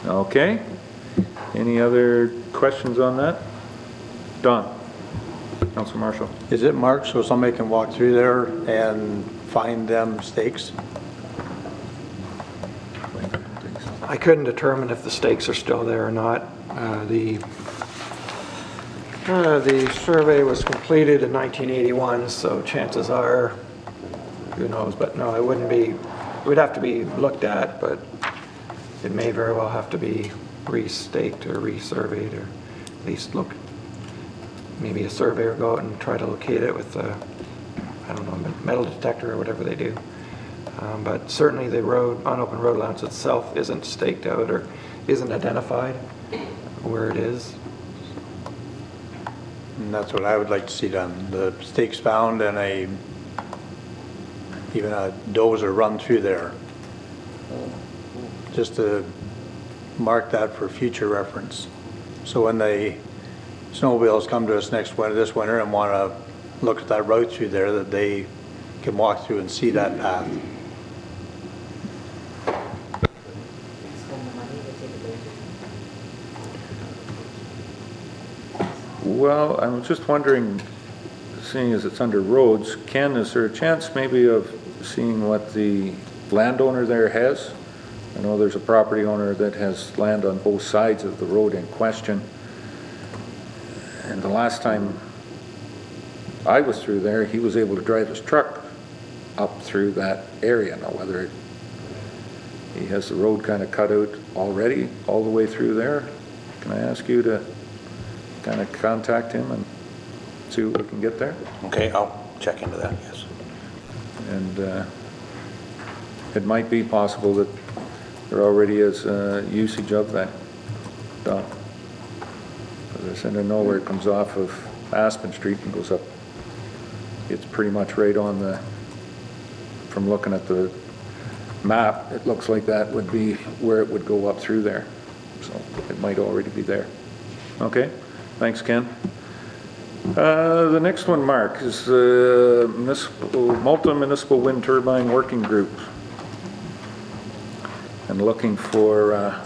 Okay. Any other questions on that? Don. Councilor Marshall. Is it marked so somebody can walk through there and find them stakes? I couldn't determine if the stakes are still there or not. The survey was completed in 1981, so chances are, who knows, but no, it wouldn't be, it would have to be looked at, but it may very well have to be re-staked or resurveyed, or at least look, maybe a surveyor go out and try to locate it with a, I don't know, metal detector or whatever they do. But certainly the road, unopened road allowance itself isn't staked out or isn't identified where it is. And that's what I would like to see done. The stakes found and even a dozer run through there. Just to mark that for future reference. So when the snowmobiles come to us this winter and want to look at that road through there, that they can walk through and see that path. Well, I was just wondering, seeing as it's under roads, is there a chance maybe of seeing what the landowner there has? I know there's a property owner that has land on both sides of the road in question. And the last time I was through there, he was able to drive his truck up through that area. Now, whether he has the road kind of cut out already, all the way through there, can I ask you to kind of contact him and see what we can get there? Okay, I'll check into that, yes. And it might be possible that there already is usage of that dump. As I said, I know where it comes off of Aspen Street and goes up. It's pretty much right on the, from looking at the map, it looks like that would be where it would go up through there. So it might already be there. Okay, thanks, Ken. The next one, Mark, is the multi-municipal wind turbine working group. And looking for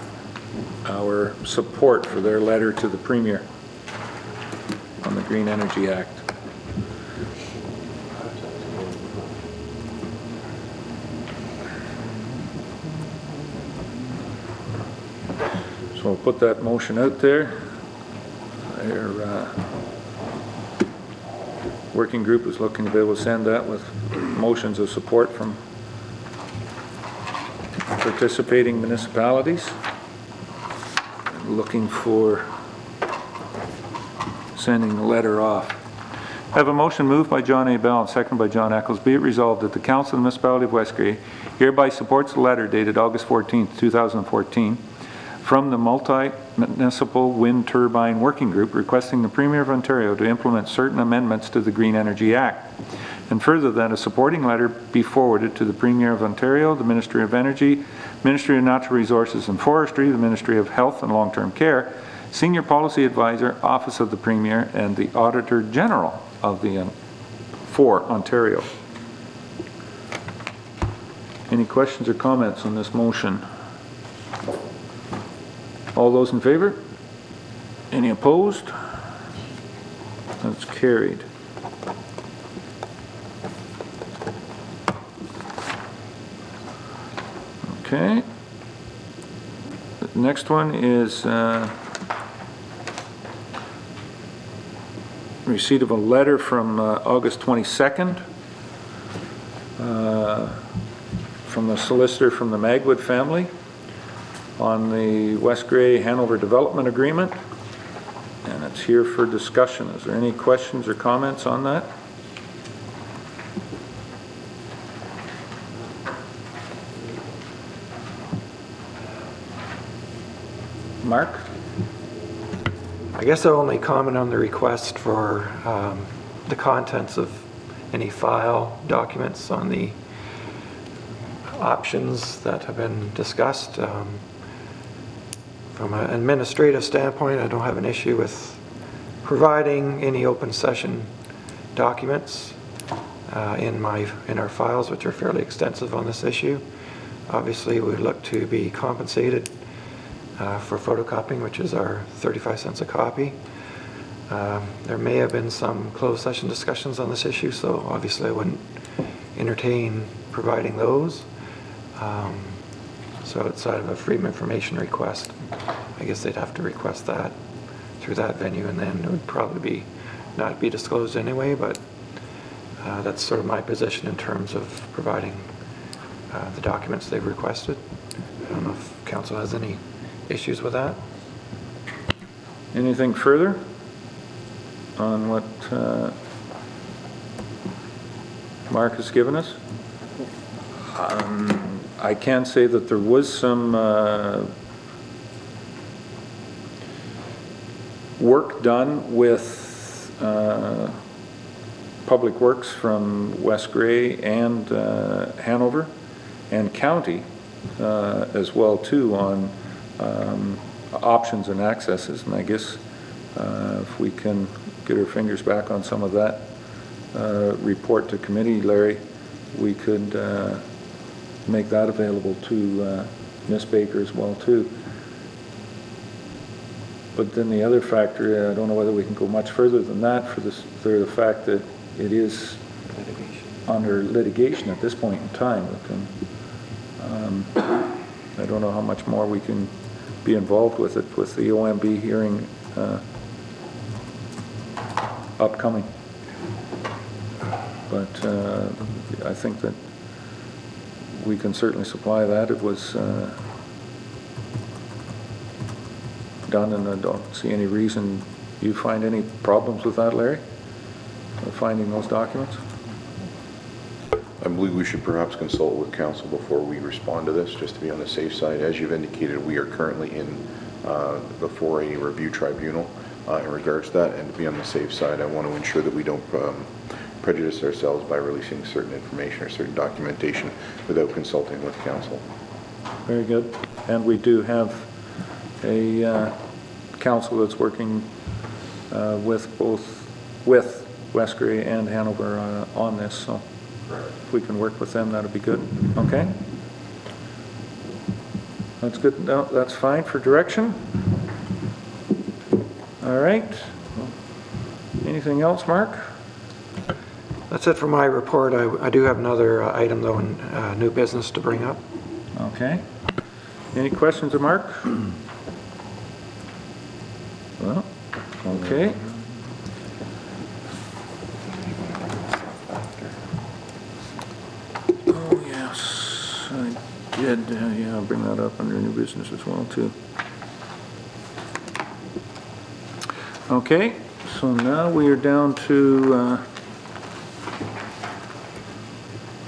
our support for their letter to the Premier on the Green Energy Act. So we'll put that motion out there. Their working group is looking to be able to send that with motions of support from participating municipalities. Looking for sending the letter off. I have a motion moved by John A. Bell and seconded by John Eccles. Be it resolved that the Council of the Municipality of West Grey hereby supports the letter dated August 14, 2014 from the Multi-Municipal Wind Turbine Working Group requesting the Premier of Ontario to implement certain amendments to the Green Energy Act. And further, that a supporting letter be forwarded to the Premier of Ontario, the Ministry of Energy, Ministry of Natural Resources and Forestry, the Ministry of Health and Long-Term Care, Senior Policy Advisor, Office of the Premier, and the Auditor General of the for Ontario. Any questions or comments on this motion? All those in favor? Any opposed? That's carried. Okay. The next one is receipt of a letter from August 22nd from the solicitor from the Magwood family on the West Grey Hanover Development Agreement, and it's here for discussion. Is there any questions or comments on that? Mark? I guess I'll only comment on the request for the contents of any file documents on the options that have been discussed. From an administrative standpoint, I don't have an issue with providing any open session documents in our files, which are fairly extensive on this issue. Obviously, we look to be compensated for photocopying, which is our 35 cents a copy. There may have been some closed session discussions on this issue, so obviously I wouldn't entertain providing those. So outside of a freedom of information request, I guess they'd have to request that through that venue, and then it would probably not be disclosed anyway, but that's sort of my position in terms of providing the documents they've requested. I don't know if council has any issues with that. Anything further on what Mark has given us? I can say that there was some work done with Public Works from West Grey and Hanover and County as well too on options and accesses, and I guess if we can get our fingers back on some of that report to committee, Larry, we could make that available to Ms. Baker as well too. But then the other factor, I don't know whether we can go much further than that for the fact that it is under litigation at this point in time. I don't know how much more we can be involved with it with the OMB hearing upcoming. but I think that we can certainly supply that. It was done, and I don't see any reason. You find any problems with that, Larry? Finding those documents? I believe we should perhaps consult with council before we respond to this, just to be on the safe side. As you've indicated, we are currently in before a review tribunal in regards to that, and to be on the safe side, I want to ensure that we don't prejudice ourselves by releasing certain information or certain documentation without consulting with council. Very good. And we do have a council that's working with West Grey and Hanover on this, so if we can work with them, that'd be good. Okay? That's good. No, that's fine for direction. All right. Anything else, Mark? That's it for my report. I do have another item, though, in new business to bring up. Okay. Any questions of Mark? Well, okay. Oh, yes, I did. Yeah, I'll bring that up under new business as well, too. Okay, so now we are down to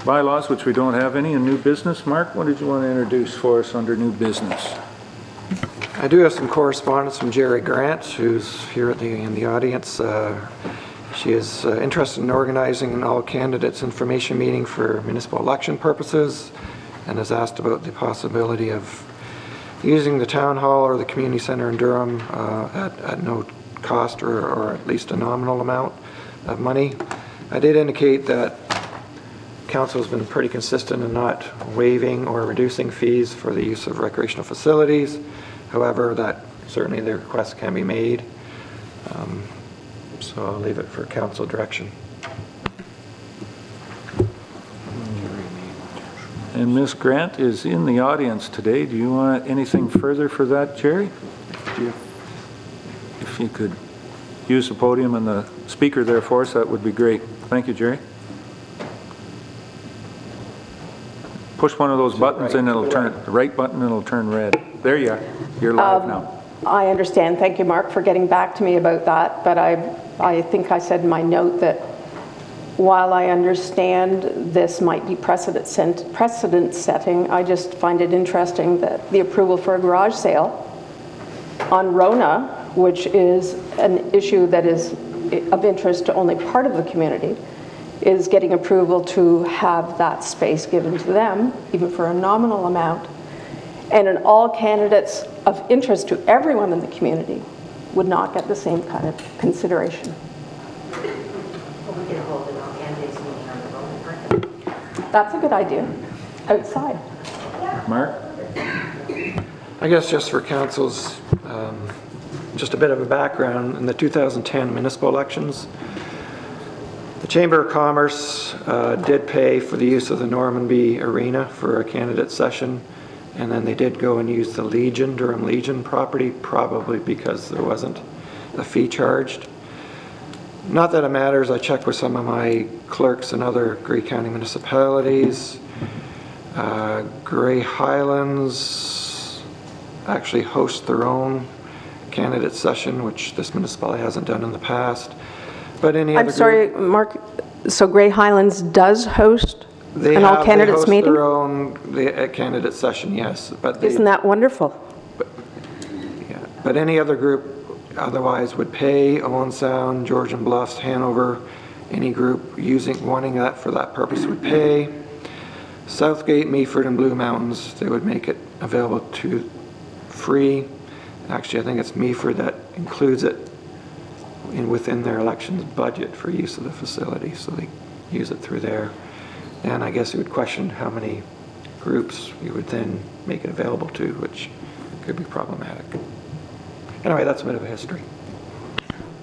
bylaws, which we don't have any, in new business. Mark, what did you want to introduce for us under new business? I do have some correspondence from Jerry Grant, who's here in the audience. She is interested in organizing an all candidates information meeting for municipal election purposes, and has asked about the possibility of using the town hall or the community center in Durham at no cost, or at least a nominal amount of money. I did indicate that council has been pretty consistent in not waiving or reducing fees for the use of recreational facilities. However, that certainly the request can be made. So I'll leave it for council direction. And Ms. Grant is in the audience today. Do you want anything further for that, Jerry? If you could use the podium and the speaker there for us, that would be great. Thank you, Jerry. Push one of those buttons and it'll turn, the right button and it'll turn red. There you are. You're live now. I understand. Thank you, Mark, for getting back to me about that. But I think I said in my note that while I understand this might be precedent setting, I just find it interesting that the approval for a garage sale on Rona, which is an issue that is of interest to only part of the community, is getting approval to have that space given to them, even for a nominal amount. And in all candidates of interest to everyone in the community would not get the same kind of consideration. Well, we can hold an all candidates meeting on the Roman Market. That's a good idea, outside. Mark? I guess just for council's, just a bit of a background, in the 2010 municipal elections, the Chamber of Commerce did pay for the use of the Normanby Arena for a candidate session, and then they did go and use the Legion, Durham Legion property, probably because there wasn't a fee charged. Not that it matters. I checked with some of my clerks in other Grey County municipalities. Grey Highlands actually host their own candidate session, which this municipality hasn't done in the past. But any other I'm sorry, Mark, so Grey Highlands does host an all candidates meeting? They host their own candidate session, yes. But isn't that wonderful? But any other group otherwise would pay. Owen Sound, Georgian Bluffs, Hanover, any group wanting that for that purpose would pay. Southgate, Meaford, and Blue Mountains, they would make it available to free. Actually, I think it's Meaford that includes it within their elections budget for use of the facility, so they use it through there. And I guess it would question how many groups you would then make it available to, which could be problematic. Anyway, that's a bit of a history.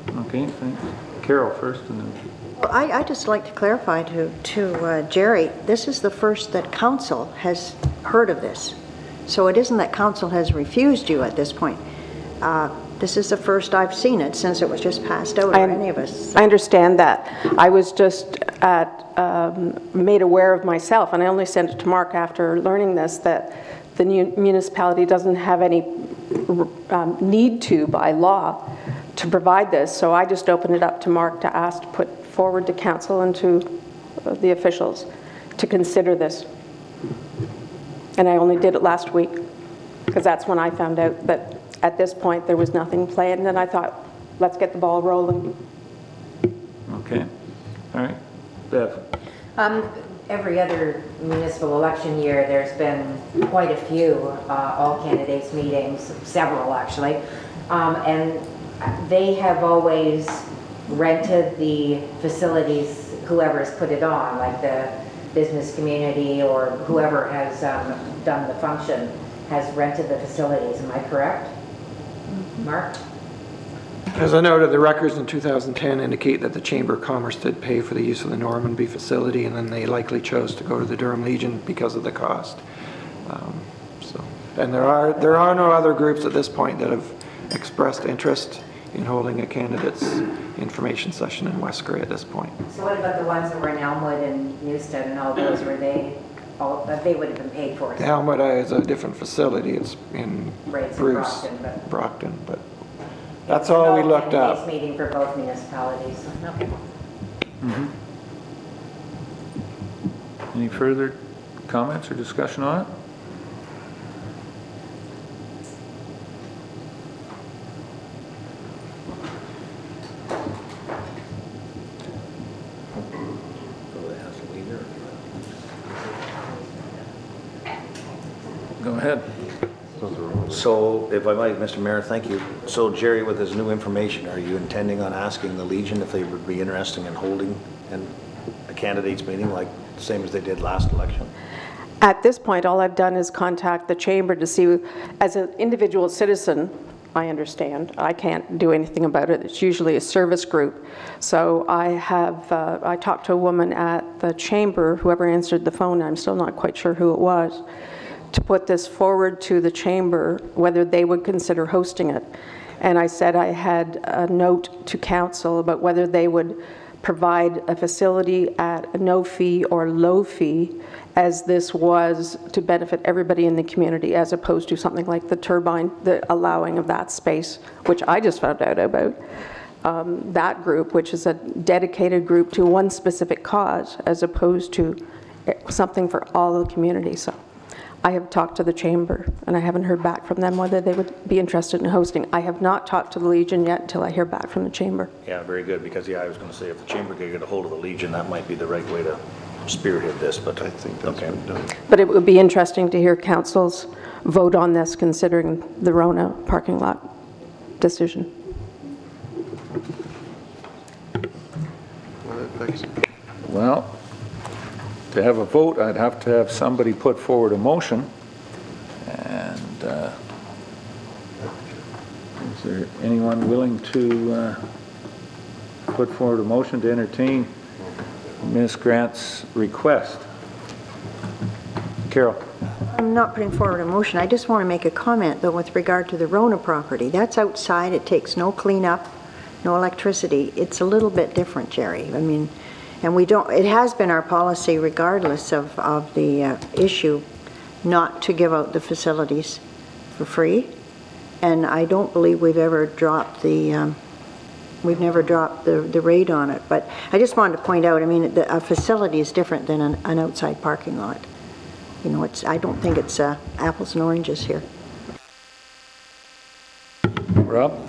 Okay, thanks. Carol first, and then... Well, I'd just like to clarify to Jerry, this is the first that council has heard of this. So it isn't that council has refused you at this point. This is the first I've seen it since it was just passed out, or any of us. I understand that. I was just made aware of myself, and I only sent it to Mark after learning this, that the municipality doesn't have any need to, by law, to provide this. So I just opened it up to Mark to ask to put forward to council and to the officials to consider this. And I only did it last week, because that's when I found out that at this point there was nothing planned, and I thought, let's get the ball rolling. Okay. All right. Bev? Every other municipal election year, there's been quite a few all candidates meetings, several actually, and they have always rented the facilities, whoever's put it on, like the business community or whoever has done the function has rented the facilities. Am I correct? Mark? As I noted, the records in 2010 indicate that the Chamber of Commerce did pay for the use of the Normanby facility, and then they likely chose to go to the Durham Legion because of the cost. And there are no other groups at this point that have expressed interest in holding a candidate's information session in West Grey at this point. So what about the ones that were in Elmwood and Newstead and all those? Were they all, they would have been paid for? The Elmwood is a different facility. It's in Bruce, Brockton, but that's all we looked up. Meeting for both municipalities. Okay. Mm-hmm. Any further comments or discussion on it? Go ahead. So, if I might, Mr. Mayor, thank you. So, Jerry, with his new information, are you intending on asking the Legion if they would be interested in holding a candidates meeting like the same as they did last election? At this point, all I've done is contact the Chamber to see, as an individual citizen, I understand, I can't do anything about it. It's usually a service group. So I talked to a woman at the Chamber, whoever answered the phone, I'm still not quite sure who it was, to put this forward to the Chamber, whether they would consider hosting it. And I said I had a note to council about whether they would provide a facility at a no fee or low fee, as this was to benefit everybody in the community, as opposed to something like the turbine, the allowing of that space, which I just found out about. That group, which is a dedicated group to one specific cause, as opposed to something for all of the community. So I have talked to the Chamber, and I haven't heard back from them whether they would be interested in hosting. I have not talked to the Legion yet until I hear back from the Chamber. Yeah, very good, because I was going to say if the Chamber could get a hold of the Legion, that might be the right way to spearhead this, but I think that's been done. But it would be interesting to hear council's vote on this, considering the Rona parking lot decision. Well, to have a vote, I'd have to have somebody put forward a motion. And is there anyone willing to put forward a motion to entertain Ms. Grant's request? Carol? I'm not putting forward a motion. I just want to make a comment, though, with regard to the Rona property. That's outside. It takes no cleanup, no electricity. It's a little bit different, Jerry. I mean, and we don't, it has been our policy, regardless of the issue, not to give out the facilities for free. And I don't believe we've ever dropped the, we've never dropped the rate on it. But I just wanted to point out, I mean, a facility is different than an outside parking lot. You know, I don't think it's apples and oranges here. Rob?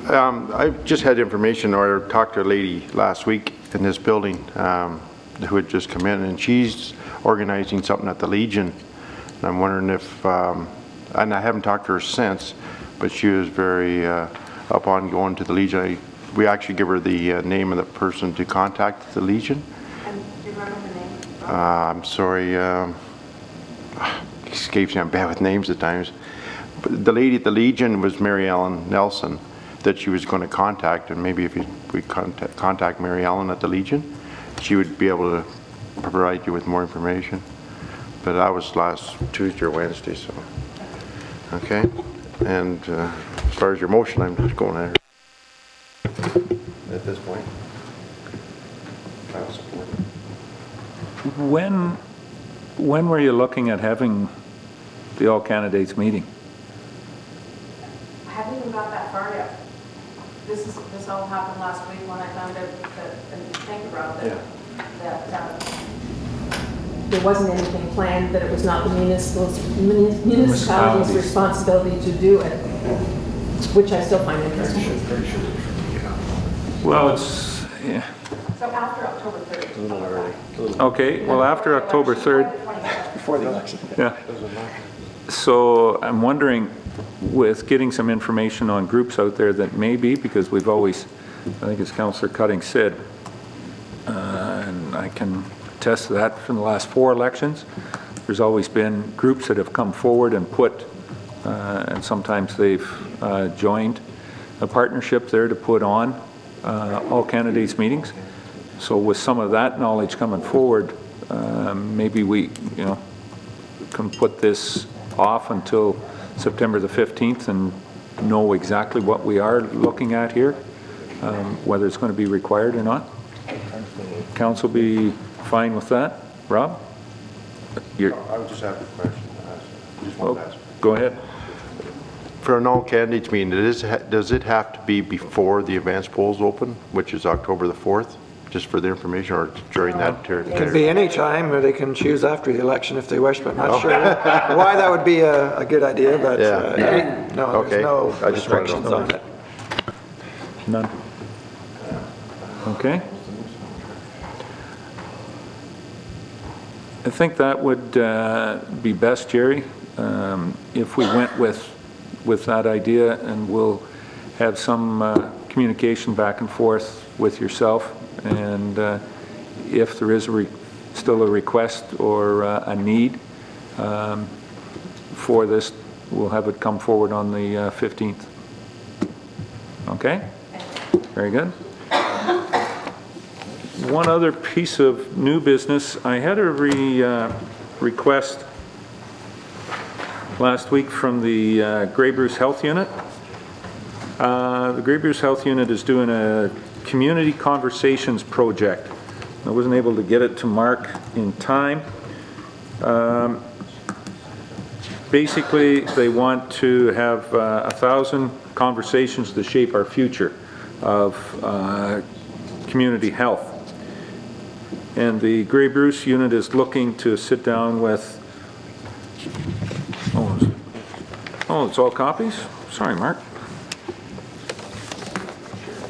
I just had information, or talked to a lady last week in this building who had just come in, and she's organizing something at the Legion. And I'm wondering if, and I haven't talked to her since, but she was very up on going to the Legion. We actually give her the name of the person to contact the Legion. And do you remember the name? I'm sorry, escapes me, I'm bad with names at times. But the lady at the Legion was Mary Ellen Nelson, that she was going to contact, and maybe if we contact Mary Ellen at the Legion, she would be able to provide you with more information. But that was last Tuesday or Wednesday, so. Okay, and as far as your motion, I'm just going at this point. When were you looking at having the all candidates meeting? I haven't even got that far yet. This all happened last week when I found out that, and thank you, Rob, that there wasn't anything planned, that it was not the municipality's responsibility to do it, which I still find interesting. Well, it's, yeah. So after October 3rd. A little early. Okay, well, after October 3rd. Before the election. Yeah. So I'm wondering, with getting some information on groups out there that may be, because we've always, I think as Councillor Cutting said, and I can attest to that from the last 4 elections, there's always been groups that have come forward and put, and sometimes they've joined a partnership there to put on all candidates meetings. So with some of that knowledge coming forward, maybe we, can put this off until September the 15th and know exactly what we are looking at here, whether it's going to be required or not. Council be fine with that? Rob? I would just have a question to ask. Just want to ask. Go ahead. For an all candidates meeting, does it have to be before the advanced polls open, which is October the 4th? Just for the information, or during that period? It can be any time, or they can choose after the election if they wish, but not sure why that would be a good idea, but no, okay. There's no I just wanted to restrictions know. on it. None. Okay. I think that would be best, Jerry, if we went with that idea, and we'll have some communication back and forth with yourself, and if there is still a request or a need for this, we'll have it come forward on the 15th. Okay? Very good. One other piece of new business. I had a request last week from the Grey Bruce Health Unit. The Grey Bruce Health Unit is doing a community conversations project. I wasn't able to get it to Mark in time. Basically, they want to have 1,000 conversations to shape our future of community health. And the Grey Bruce unit is looking to sit down with, oh, it's all copies? Sorry, Mark.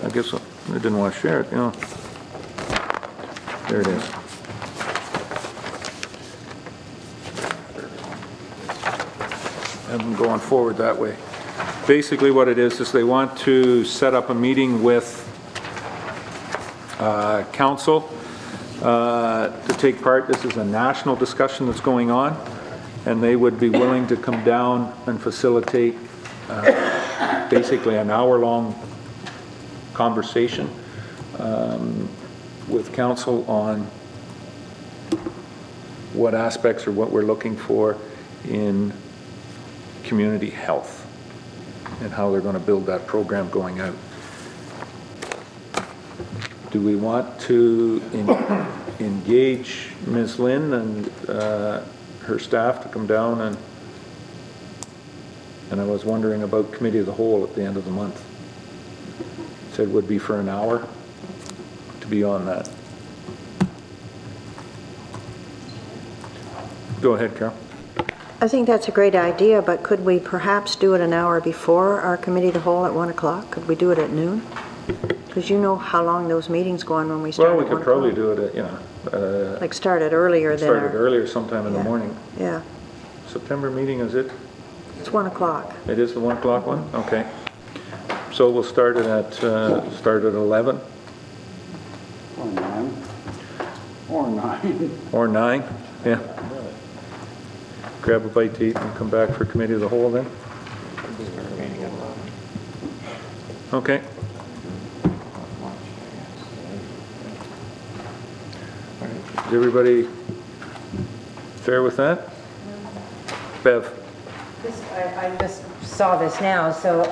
I guess I didn't want to share it, There it is. Have them going forward that way. Basically what it is they want to set up a meeting with council to take part. This is a national discussion that's going on, and they would be willing to come down and facilitate basically an hour-long conversation with council on what aspects or what we're looking for in community health and how they're going to build that program going out. Do we want to engage Ms. Lynn and her staff to come down, and I was wondering about committee of the whole at the end of the month. Said would be for an hour to be on that. Go ahead, Carol. I think that's a great idea, but could we perhaps do it an hour before our committee of the whole at 1 o'clock? Could we do it at noon? Because you know how long those meetings go on when we start. Well, we could probably do it at, like start it earlier than started earlier sometime in the morning. Yeah. September meeting, is it? It's 1 o'clock. It is the 1 o'clock one? Okay. So we'll start it at, start at 11? Or 9. Or 9. Or 9, yeah. Grab a bite to eat and come back for committee of the whole then? Okay. Is everybody fair with that? Bev? I just saw this now, so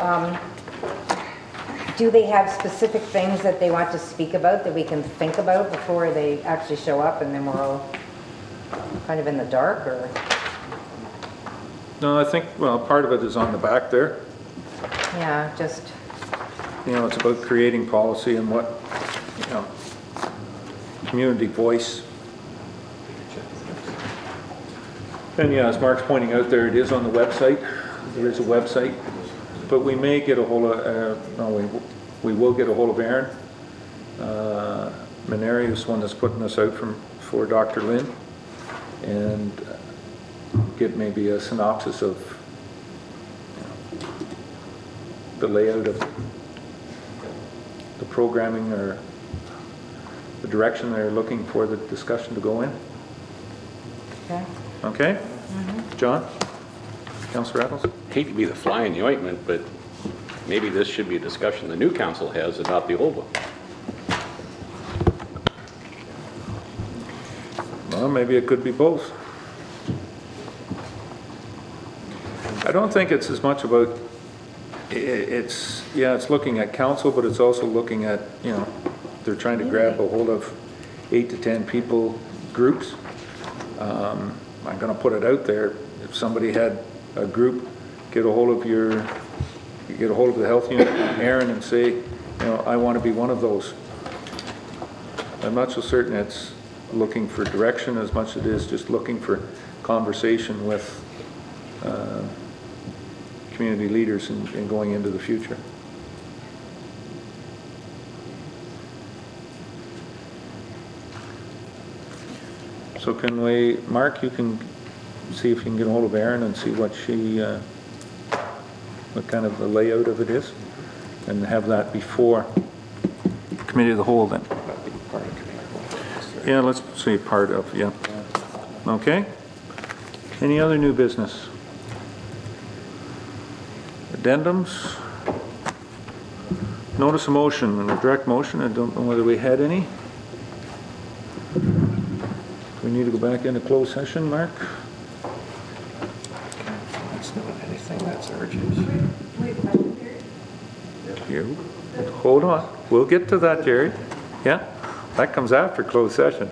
do they have specific things that they want to speak about that we can think about before they actually show up, and then we're all kind of in the dark, or? No, I think, well, part of it is on the back there. Yeah, just, You know, it's about creating policy and what, you know, community voice. And yeah, as Mark's pointing out there, it is on the website. There is a website. But we may get a hold of, no, we will get a hold of Aaron Maneri, who's the one that's putting this out for Dr. Lynn, and get maybe a synopsis of, you know, the layout of the programming or the direction they're looking for the discussion to go in. okay. Okay? John? Councillor Adams? Hate to be the fly in the ointment, but maybe this should be a discussion the new council has about the old one. Well, maybe it could be both. I don't think it's as much about, it's, yeah, it's looking at council, but it's also looking at, you know, they're trying to grab a hold of 8 to 10 people groups. I'm going to put it out there. If somebody had a group, get a hold of the health unit, Aaron, and say, you know, I want to be one of those. I'm not so certain it's looking for direction as much as it is just looking for conversation with community leaders and going into the future. So can we, Mark, you can see if you can get a hold of Erin and see what she, what kind of the layout of it is, and have that before committee of the whole then. Yeah, let's say part of, yeah. Okay. Any other new business? Addendums? Notice of motion and a direct motion. I don't know whether we had any. We need to go back into closed session, Mark? That's not anything that's urgent. You, hold on. We'll get to that, Jerry. Yeah, that comes after closed session.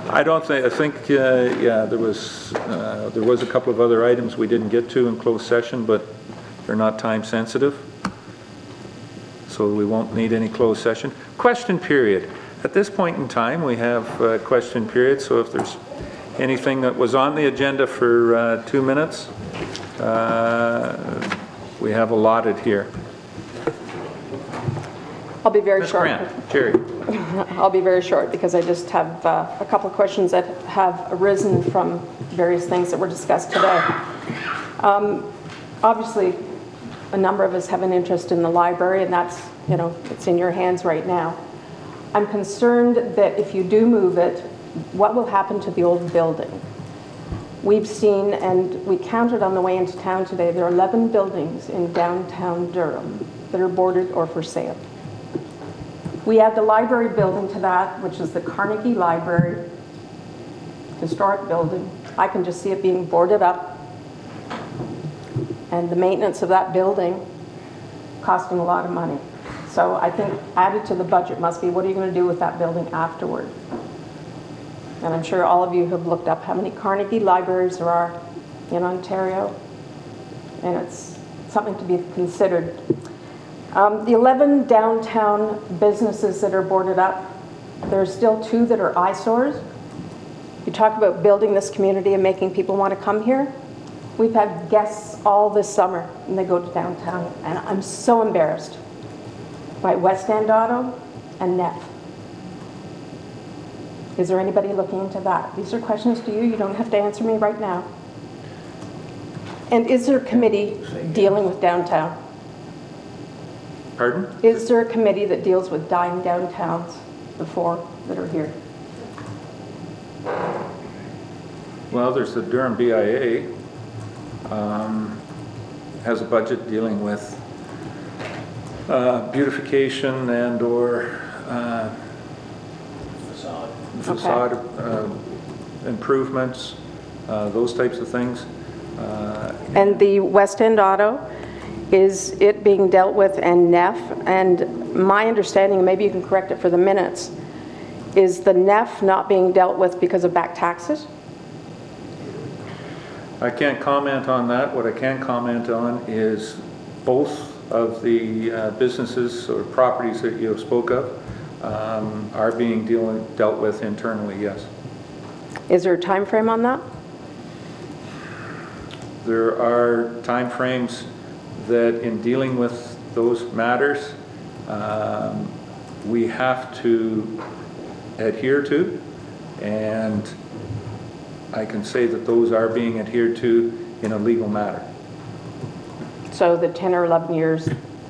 I don't think, I think, yeah, there was a couple of other items we didn't get to in closed session, but they're not time sensitive. So we won't need any closed session. Question period. At this point in time, we have a question period, so if there's anything that was on the agenda for 2 minutes, we have allotted here. I'll be very Ms. short. Grant, Jerry. I'll be very short because I just have a couple of questions that have arisen from various things that were discussed today. Obviously, a number of us have an interest in the library, and that's, you know, it's in your hands right now. I'm concerned that if you do move it, what will happen to the old building? We've seen, and we counted on the way into town today, there are 11 buildings in downtown Durham that are boarded or for sale. We add the library building to that, which is the Carnegie Library, historic building. I can just see it being boarded up, and the maintenance of that building costing a lot of money. So I think added to the budget must be, what are you going to do with that building afterward? And I'm sure all of you have looked up how many Carnegie libraries there are in Ontario, and it's something to be considered. The 11 downtown businesses that are boarded up, there are still 2 that are eyesores. You talk about building this community and making people want to come here. We've had guests all this summer, and they go to downtown, and I'm so embarrassed by West End Auto and Neff. Is there anybody looking into that? These are questions to you. You don't have to answer me right now. And is there a committee dealing with downtown? Pardon? Is there a committee that deals with dying downtowns, the 4 that are here? Well, there's the Durham BIA, has a budget dealing with beautification and or facade improvements, those types of things. And the West End Auto, is it being dealt with, and Neff? And my understanding, maybe you can correct it for the minutes, is the Neff not being dealt with because of back taxes? I can't comment on that. What I can comment on is both of the businesses or properties that you spoke of are being dealt with internally, yes. Is there a time frame on that? There are timeframes that in dealing with those matters, we have to adhere to, and I can say that those are being adhered to in a legal matter. So the 10 or 11 years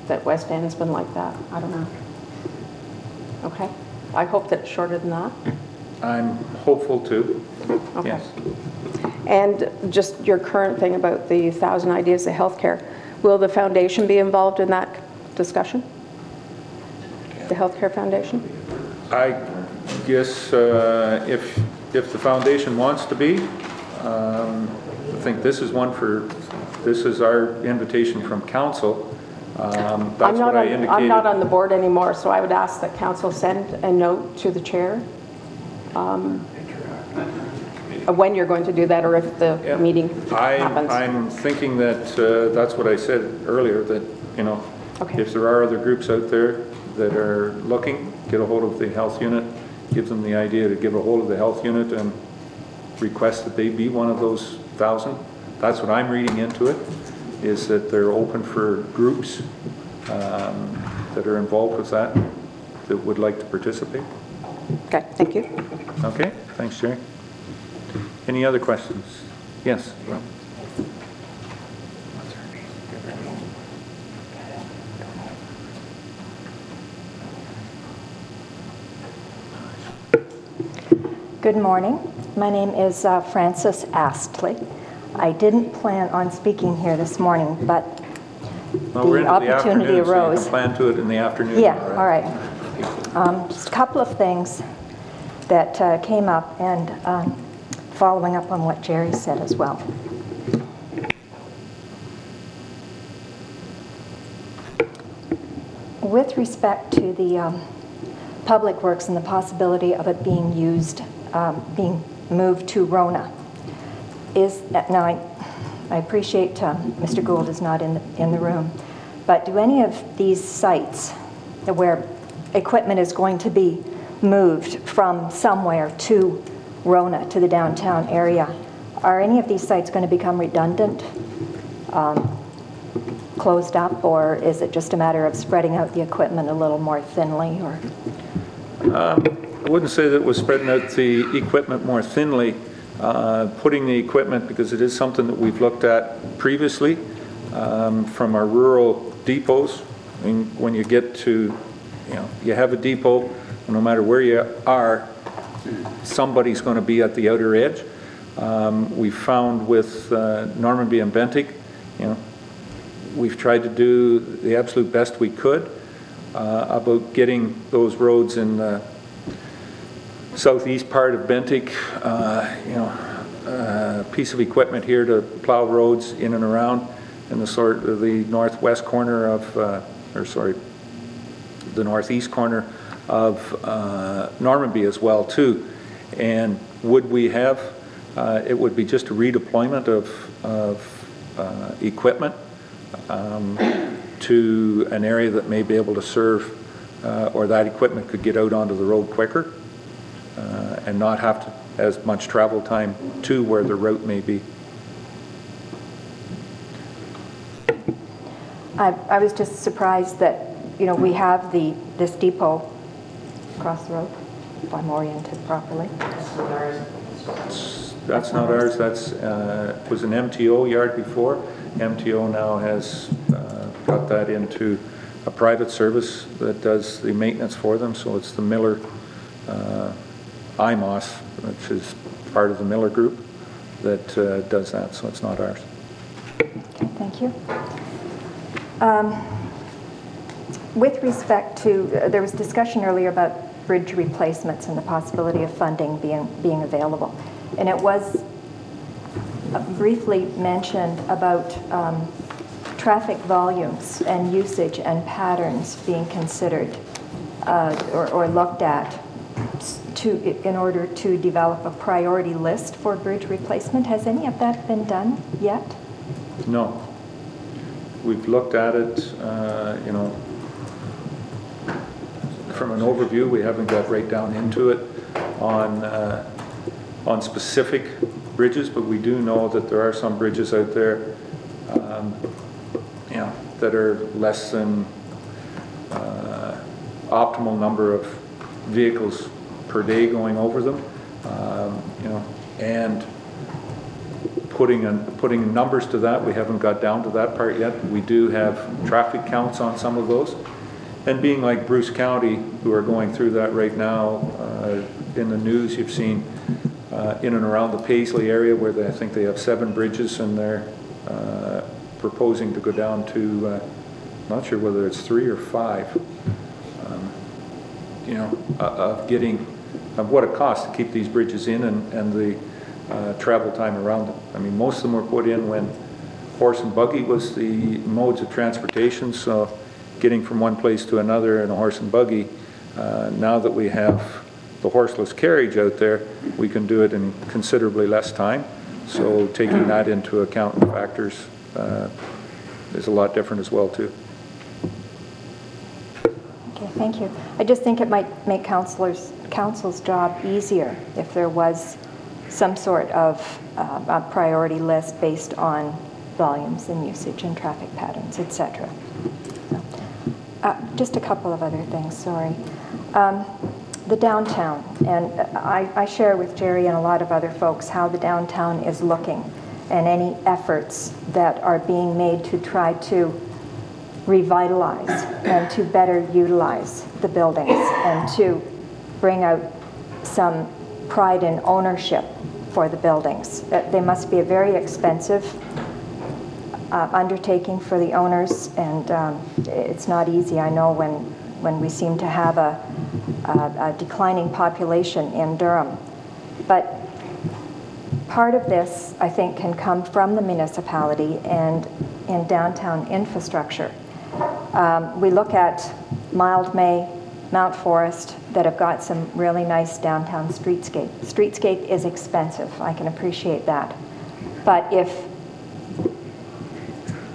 that West End's been like that, I don't know. Okay. I hope that it's shorter than that. I'm hopeful too. Okay. Yes. And just your current thing about the 1,000 Ideas of Healthcare, will the foundation be involved in that discussion? The Healthcare Foundation? I guess if the foundation wants to be, I think this is our invitation from council. That's what I indicated. I'm not on the board anymore, so I would ask that council send a note to the chair when you're going to do that, or if the meeting happens. I'm thinking that that's what I said earlier, that, you know, okay. If there are other groups out there that are looking, get a hold of the health unit, give them the idea to give a hold of the health unit and request that they be one of those 1,000. That's what I'm reading into it, is that they're open for groups that are involved with that would like to participate. Okay, thank you. Okay, thanks, Jerry. Any other questions? Yes. Good morning. My name is Frances Astley. I didn't plan on speaking here this morning, but the opportunity arose. So you can plan to it in the afternoon. Yeah, all right. Just a couple of things that came up, and following up on what Jerry said as well. With respect to the Public Works and the possibility of it being used, being moved to Rona, now I appreciate Mr. Gould is not in the room, but do any of these sites where equipment is going to be moved from somewhere to Rona, to the downtown area, are any of these sites going to become redundant, closed up, or is it just a matter of spreading out the equipment a little more thinly? Or I wouldn't say that it was spreading out the equipment more thinly, putting the equipment, because it is something that we've looked at previously from our rural depots. I mean, when you get to, you have a depot, no matter where you are, somebody's going to be at the outer edge. We found with Normanby and Bentig, we've tried to do the absolute best we could about getting those roads in the southeast part of Bentig, a piece of equipment here to plow roads in and around, in the northwest corner of, the northeast corner of Normanby as well too. And would we have, it would be just a redeployment of equipment to an area that may be able to serve, or that equipment could get out onto the road quicker and not have to as much travel time to where the route may be. I was just surprised that we have this depot across the road, if I'm oriented properly. That's not ours. That's was an MTO yard before. MTO now has got that into a private service that does the maintenance for them. So it's the Miller IMOS, which is part of the Miller Group, that does that. So it's not ours. Okay, thank you. With respect to, there was discussion earlier about bridge replacements and the possibility of funding being available. And it was briefly mentioned about traffic volumes and usage and patterns being considered or looked at in order to develop a priority list for bridge replacement. Has any of that been done yet? No. We've looked at it, you know, from an overview. We haven't got right down into it on specific bridges, but we do know that there are some bridges out there, you know, that are less than optimal number of vehicles per day going over them, you know, and putting numbers to that. We haven't got down to that part yet. We do have traffic counts on some of those. And being like Bruce County, who are going through that right now, in the news you've seen in and around the Paisley area where I think they have 7 bridges and they're proposing to go down to, not sure whether it's 3 or 5, you know, of what it costs to keep these bridges in and the travel time around them. I mean, most of them were put in when horse and buggy was the modes of transportation, so getting from one place to another in a horse and buggy, now that we have the horseless carriage out there, we can do it in considerably less time. So taking that into account and factors is a lot different as well too. Okay, thank you. I just think it might make council's job easier if there was some sort of a priority list based on volumes and usage and traffic patterns, etc. Just a couple of other things, sorry. The downtown, and I share with Jerry and a lot of other folks how the downtown is looking and any efforts that are being made to try to revitalize and to better utilize the buildings and to bring out some pride in ownership for the buildings. They must be a very expensive undertaking for the owners, and it's not easy. I know when we seem to have a declining population in Durham. But part of this, I think, can come from the municipality and in downtown infrastructure. We look at Mildmay, Mount Forest, that have got some really nice downtown streetscape. Streetscape is expensive, I can appreciate that. But if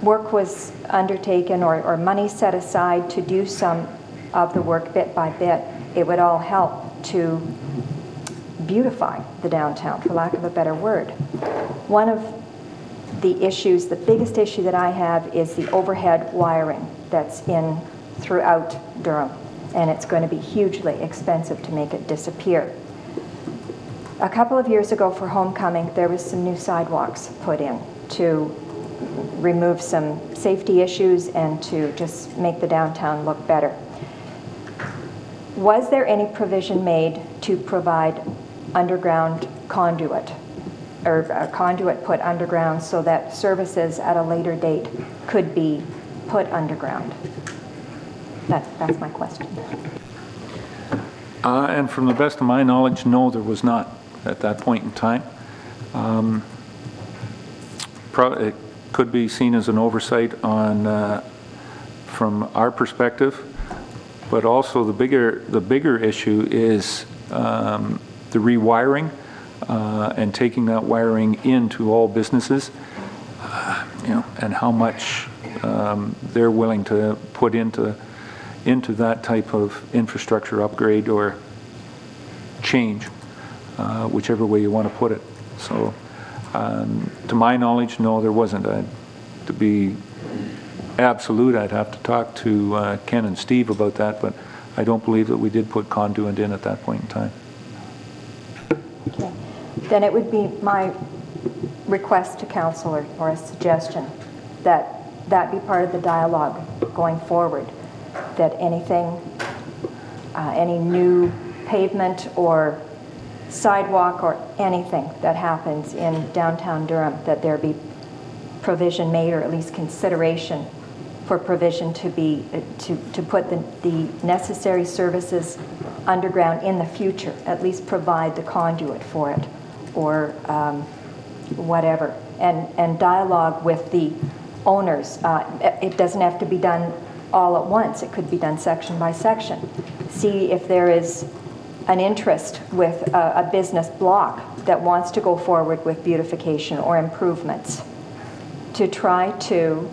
work was undertaken or money set aside to do some of the work bit by bit, it would all help to beautify the downtown, for lack of a better word. One of the issues, the biggest issue that I have is the overhead wiring that's in throughout Durham, and it's going to be hugely expensive to make it disappear. A couple of years ago for homecoming, there was some new sidewalks put in to remove some safety issues and to just make the downtown look better. Was there any provision made to provide underground conduit, or a conduit put underground so that services at a later date could be put underground? That's my question. And from the best of my knowledge, no, there was not at that point in time. It could be seen as an oversight on from our perspective, but also the bigger issue is the rewiring and taking that wiring into all businesses, you know, and how much they're willing to put into that type of infrastructure upgrade or change, whichever way you want to put it. So to my knowledge, no, there wasn't. To be absolute, I'd have to talk to Ken and Steve about that, but I don't believe that we did put conduit in at that point in time. Okay. Then it would be my request to council or a suggestion that that be part of the dialogue going forward, that anything, any new pavement or sidewalk or anything that happens in downtown Durham, that there be provision made, or at least consideration for provision to be to put the necessary services underground in the future, at least provide the conduit for it, or whatever, and dialogue with the owners. It doesn't have to be done all at once. It could be done section by section. See if there is an interest with a business block that wants to go forward with beautification or improvements to try to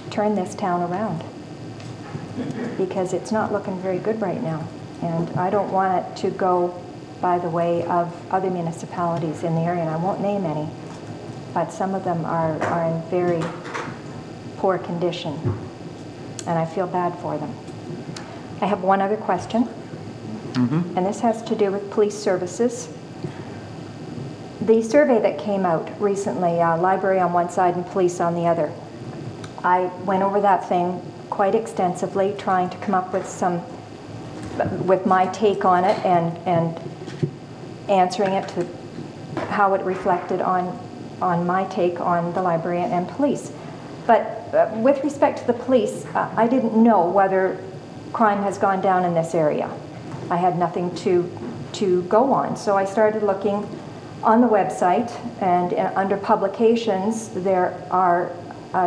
turn this town around, because it's not looking very good right now. And I don't want it to go by the way of other municipalities in the area, and I won't name any, but some of them are in very poor condition, and I feel bad for them. I have one other question, and this has to do with police services. The survey that came out recently, library on one side and police on the other, I went over that thing quite extensively, trying to come up with my take on it and answering it to how it reflected on my take on the library and police. But with respect to the police, I didn't know whether crime has gone down in this area. I had nothing to go on. So I started looking on the website, and under publications, there are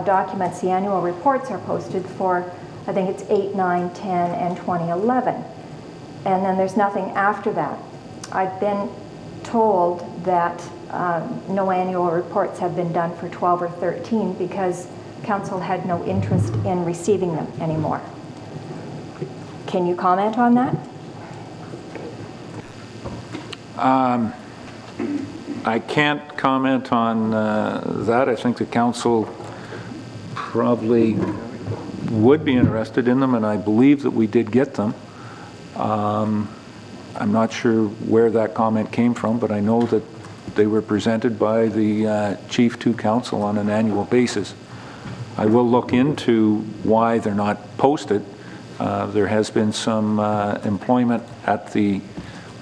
documents, the annual reports are posted for, I think it's 8, 9, 10, and 2011. And then there's nothing after that. I've been told that no annual reports have been done for 12 or 13 because council had no interest in receiving them anymore. Can you comment on that? I can't comment on that. I think the council probably would be interested in them, and I believe that we did get them. I'm not sure where that comment came from, but I know that they were presented by the chief to council on an annual basis. I will look into why they're not posted. There has been some employment at the,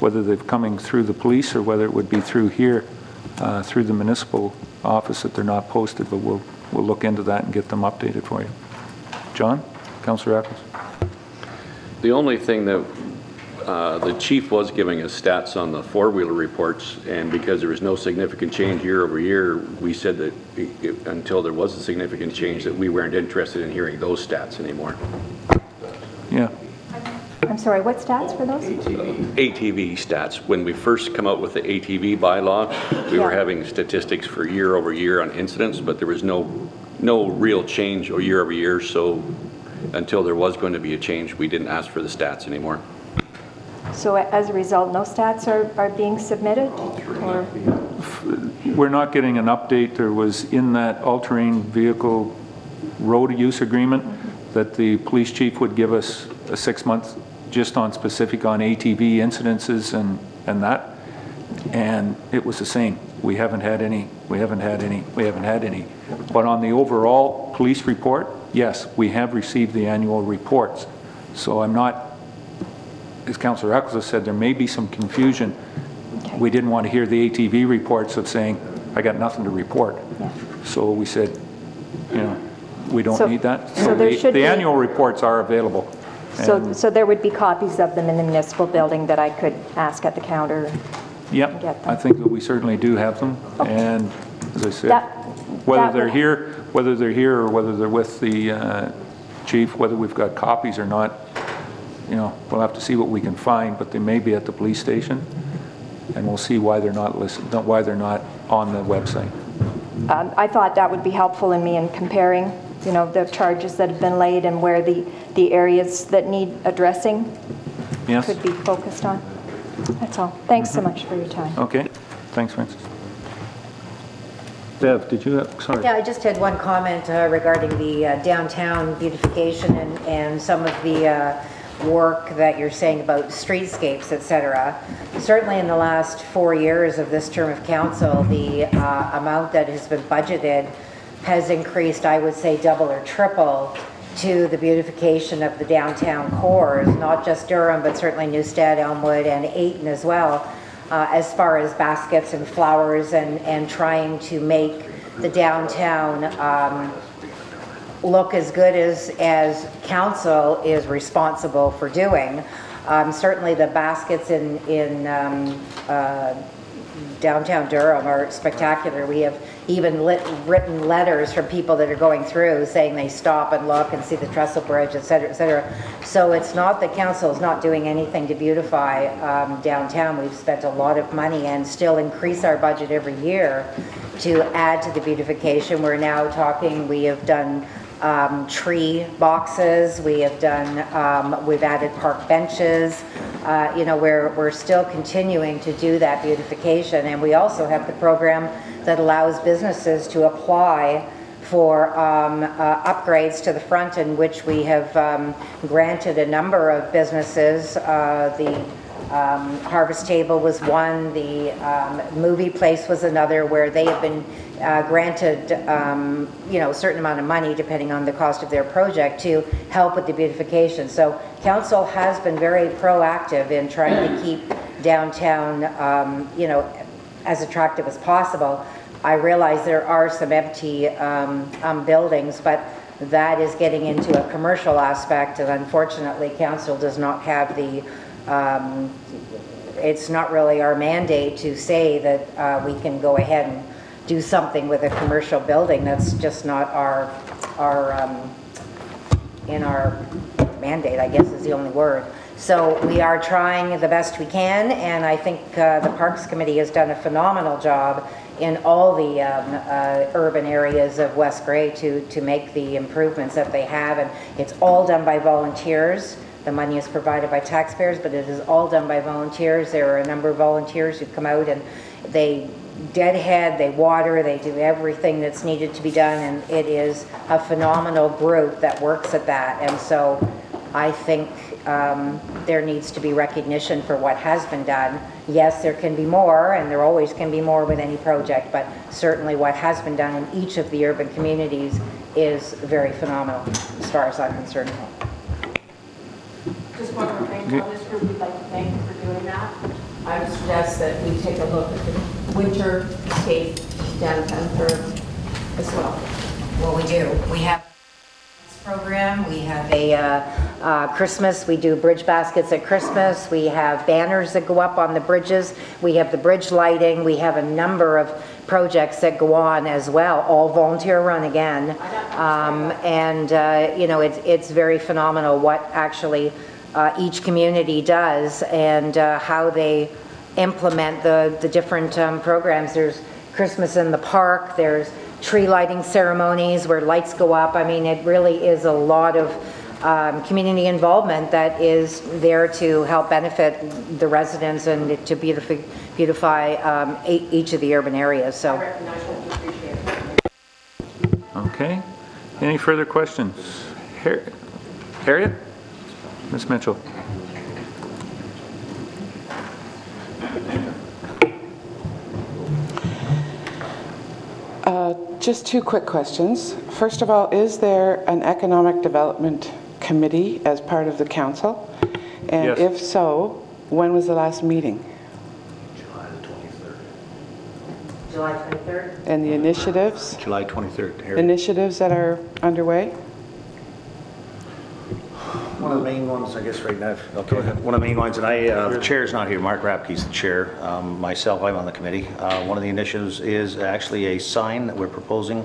whether they're coming through the police or whether it would be through here, through the municipal office, that they're not posted, but we'll look into that and get them updated for you. John? Councillor Eccles? The only thing that the chief was giving us stats on the four-wheeler reports, and because there was no significant change year over year, we said that until there was a significant change that we weren't interested in hearing those stats anymore. Yeah. I'm sorry, what stats for those? ATV stats. When we first come out with the ATV bylaw, we were having statistics for year over year on incidents, but there was no real change or year over year, so until there was going to be a change, we didn't ask for the stats anymore. So as a result, no stats are being submitted? Or? We're not getting an update. There was in that all-terrain vehicle road use agreement that the police chief would give us a 6-month just on specific on ATV incidences and that, and it was the same. We haven't had any. But on the overall police report, yes, we have received the annual reports. So I'm not, as Councillor Eccles has said, there may be some confusion. Okay. We didn't want to hear the ATV reports of saying, I got nothing to report. Yeah. So we said, you know, we don't need that. So the annual reports are available. So there would be copies of them in the municipal building that I could ask at the counter. Yep, I think that we certainly do have them. Okay. And as I said, whether they're here or whether they're with the chief, whether we've got copies or not, you know, we'll have to see what we can find. But they may be at the police station, and we'll see why they're not why they're not on the website. I thought that would be helpful in me in comparing, you know, the charges that have been laid and where the areas that need addressing could be focused on. That's all. Thanks so much for your time. Okay. Thanks, Francis. Bev, did you have, sorry. Yeah, I just had one comment regarding the downtown beautification and some of the work that you're saying about streetscapes, etc. Certainly in the last 4 years of this term of council, the amount that has been budgeted has increased, I would say, double or triple to the beautification of the downtown cores, not just Durham, but certainly Newstead, Elmwood, and Ayton as well, as far as baskets and flowers and trying to make the downtown look as good as council is responsible for doing. Certainly the baskets in downtown Durham are spectacular. We have even written letters from people that are going through saying they stop and look and see the trestle bridge, et cetera, et cetera. So it's not that council is not doing anything to beautify downtown. We've spent a lot of money and still increase our budget every year to add to the beautification. We're now talking, we have done tree boxes, we have done, we've added park benches, you know, we're still continuing to do that beautification. And we also have the program that allows businesses to apply for upgrades to the front, in which we have granted a number of businesses. The Harvest Table was one, the movie place was another, where they have been granted you know, a certain amount of money depending on the cost of their project to help with the beautification. So council has been very proactive in trying to keep downtown you know, as attractive as possible. I realize there are some empty buildings, but that is getting into a commercial aspect, and unfortunately council does not have the it's not really our mandate to say that we can go ahead and do something with a commercial building. That's just not our in our mandate, I guess is the only word. So we are trying the best we can, and I think the Parks Committee has done a phenomenal job in all the urban areas of West Grey to make the improvements that they have, and it's all done by volunteers. The money is provided by taxpayers, but it is all done by volunteers. There are a number of volunteers who come out and they deadhead, they water, they do everything that's needed to be done, and it is a phenomenal group that works at that. And so I think there needs to be recognition for what has been done. Yes, there can be more, and there always can be more with any project, but certainly what has been done in each of the urban communities is very phenomenal as far as I'm concerned. Just one more thing, on this group, we'd like to thank you for doing that. I would suggest that we take a look at the winter skate downtown Durham as well. Well, we do. We have this program. We have a Christmas. We do bridge baskets at Christmas. We have banners that go up on the bridges. We have the bridge lighting. We have a number of projects that go on as well, all volunteer run again. You know, it's very phenomenal what actually each community does and how they implement the different programs. There's Christmas in the park, there's tree lighting ceremonies where lights go up. I mean, it really is a lot of community involvement that is there to help benefit the residents and to beautify each of the urban areas. So. Okay. Any further questions? Harriet? Ms. Mitchell. Just two quick questions. First of all, is there an economic development committee as part of the council? And yes. If so, when was the last meeting? July the 23rd. July 23rd? And the initiatives? July 23rd. Harry. Initiatives that are underway? One of the main ones, I guess, right now. Okay. One of the main ones, and the chair's not here. Mark Rapke's the chair. Myself, I'm on the committee. One of the initiatives is actually a sign that we're proposing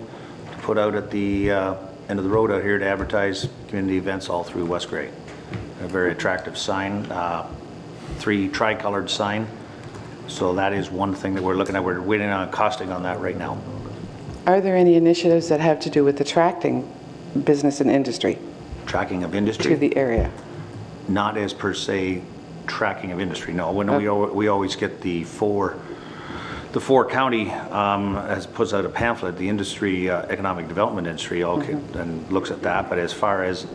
to put out at the end of the road out here to advertise community events all through West Grey. A very attractive sign, 3 tri-colored sign. So that is one thing that we're looking at. We're waiting on costing on that right now. Are there any initiatives that have to do with attracting business and industry? Tracking of industry? To the area? Not as per se tracking of industry, no. When we always get the four county as puts out a pamphlet, the industry, economic development industry, and looks at that. But as far as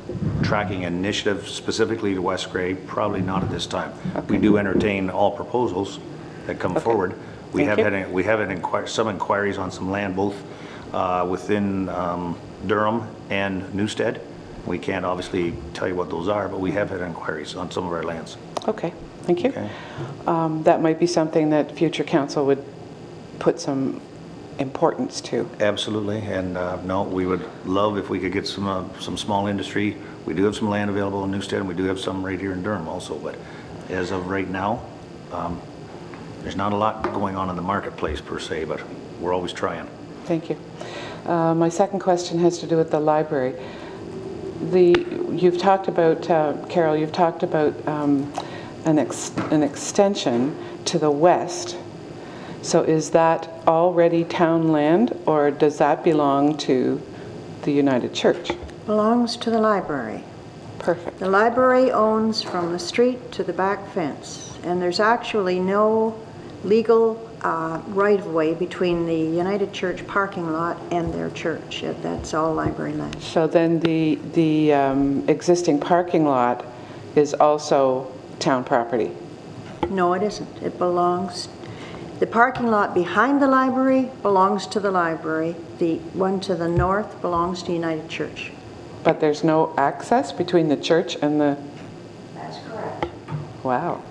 tracking initiatives specifically to West Grey, probably not at this time. Okay. We do entertain all proposals that come forward. We have had some inquiries on some land, both within Durham and Newstead. We can't obviously tell you what those are, but we have had inquiries on some of our lands. Okay, thank you. Okay. That might be something that future council would put some importance to. Absolutely, and no, we would love if we could get some small industry. We do have some land available in Newstead, and we do have some right here in Durham also, but as of right now, there's not a lot going on in the marketplace per se, but we're always trying. Thank you. My second question has to do with the library. You've talked about, Carol, you've talked about an extension to the west. So is that already town land, or does that belong to the United Church? Belongs to the library. Perfect. The library owns from the street to the back fence, and there's actually no legal right-of-way between the United Church parking lot and their church. That's all library land. So then the existing parking lot is also town property? No, it isn't. It belongs, the parking lot behind the library belongs to the library. The one to the north belongs to United Church. But there's no access between the church and the... That's correct. Wow.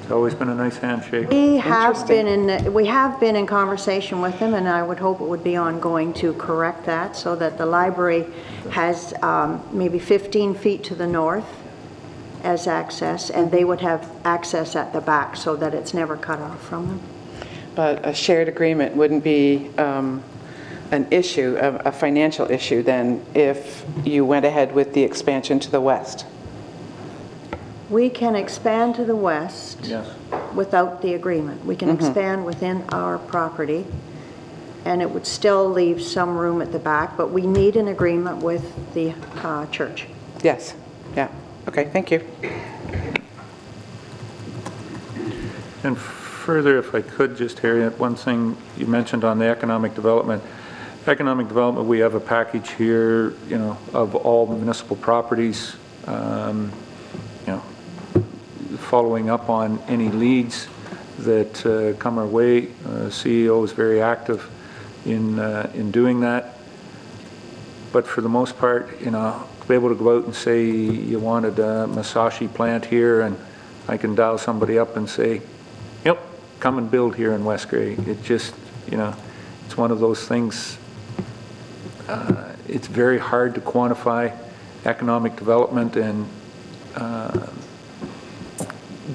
It's always been a nice handshake. We have been in conversation with them, and I would hope it would be ongoing to correct that so that the library has maybe 15 feet to the north as access, and they would have access at the back so that it's never cut off from them. But a shared agreement wouldn't be an issue, a financial issue then, if you went ahead with the expansion to the west? We can expand to the west without the agreement. We can expand within our property, and it would still leave some room at the back, but we need an agreement with the church. Yes. Yeah. Okay, thank you. And further, if I could just, Harriet, one thing you mentioned on the economic development. Economic development, we have a package here, you know, of all the municipal properties, you know, following up on any leads that come our way. CEO is very active in doing that. But for the most part, you know, to be able to go out and say you wanted a Musashi plant here, and I can dial somebody up and say, yep, come and build here in West Grey. It just, you know, it's one of those things. It's very hard to quantify economic development and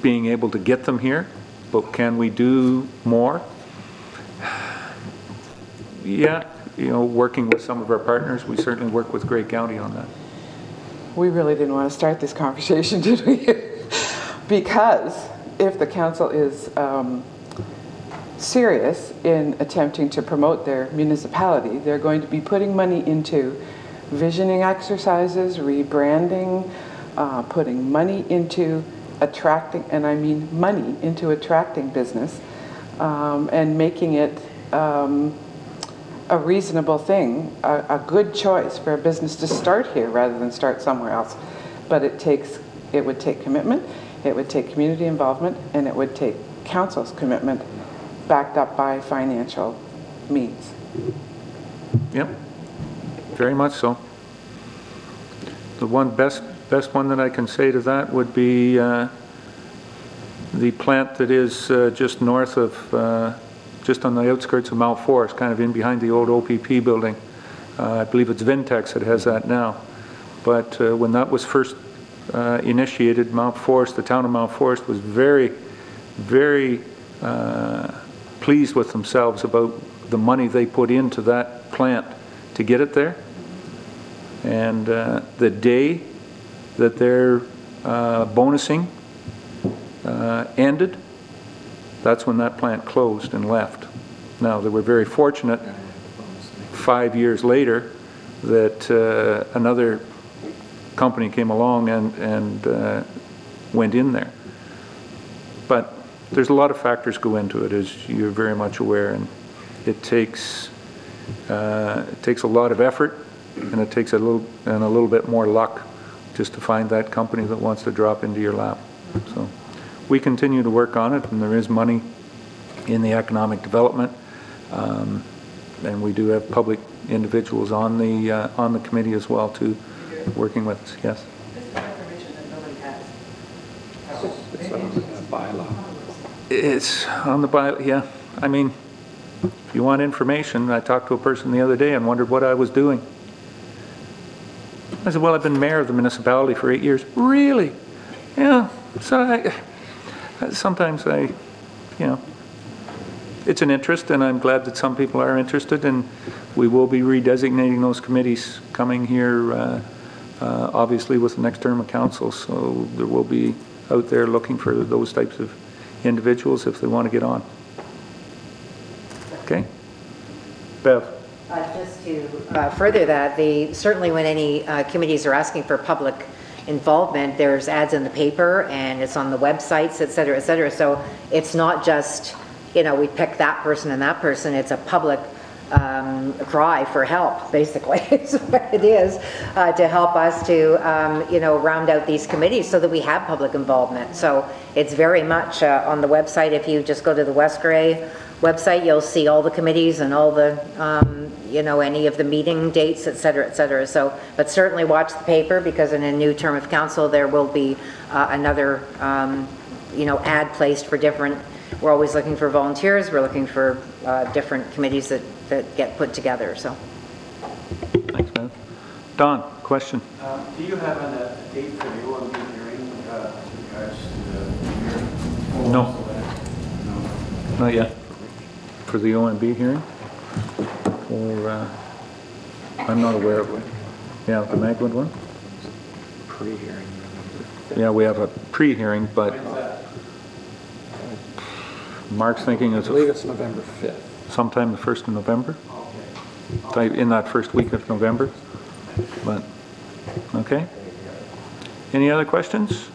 being able to get them here, but can we do more? Yeah, you know, working with some of our partners, we certainly work with Grey County on that. We really didn't want to start this conversation, did we? Because if the council is serious in attempting to promote their municipality, they're going to be putting money into visioning exercises, rebranding, putting money into attracting, and I mean money, into attracting business and making it a reasonable thing, a good choice for a business to start here rather than start somewhere else. But it would take commitment, it would take community involvement, and it would take council's commitment backed up by financial means. Yep, very much so. The one best one that I can say to that would be the plant that is just north of, just on the outskirts of Mount Forest, kind of in behind the old OPP building. I believe it's Vintex that has that now. But when that was first initiated, Mount Forest, the town of Mount Forest was very, very pleased with themselves about the money they put into that plant to get it there. And the day that their bonusing ended, that's when that plant closed and left. Now, they were very fortunate 5 years later that another company came along and went in there. But there's a lot of factors go into it, as you're very much aware, and it takes a lot of effort, and it takes a little bit more luck just to find that company that wants to drop into your lap. So we continue to work on it, and there is money in the economic development, and we do have public individuals on the committee as well too, working with us. Yes. This is information that nobody has. It's on the bylaw. It's on the bylaw. Yeah, I mean, if you want information, I talked to a person the other day and wondered what I was doing. I said, well, I've been mayor of the municipality for 8 years. Really? Yeah. So sometimes I, you know, it's an interest, and I'm glad that some people are interested, and we will be redesignating those committees coming here, obviously with the next term of council, so there will be out there looking for those types of individuals if they want to get on. Okay? Bev? Just to further that, certainly when any committees are asking for public involvement, there's ads in the paper and it's on the websites, et cetera, et cetera. So it's not just, you know, we pick that person and that person. It's a public cry for help, basically. It's what it is, to help us to, you know, round out these committees so that we have public involvement. So it's very much on the website. If you just go to the West Grey website, you'll see all the committees and all the, you know, any of the meeting dates, et cetera, et cetera. So, but certainly watch the paper, because in a new term of council, there will be another, you know, ad placed for different, we're always looking for volunteers, we're looking for different committees that get put together, so. Thanks, Bev. Don, question? Do you have a date for the OMB hearing with regards to the... No. Not yet. For the OMB hearing? Or, I'm not aware of it. Yeah, the Magwood one? Pre-hearing. Yeah, we have a pre-hearing, but Mark's thinking it's... I believe it's November 5th. Sometime the 1st of November? Okay. In that first week of November? But, okay. Any other questions?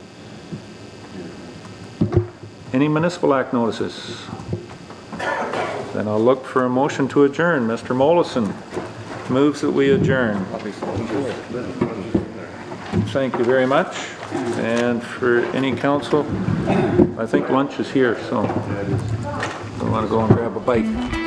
Any municipal act notices? Then I'll look for a motion to adjourn. Mr. Mollison moves that we adjourn. Thank you very much. And for any council, I think lunch is here, so I want to go and grab a bite.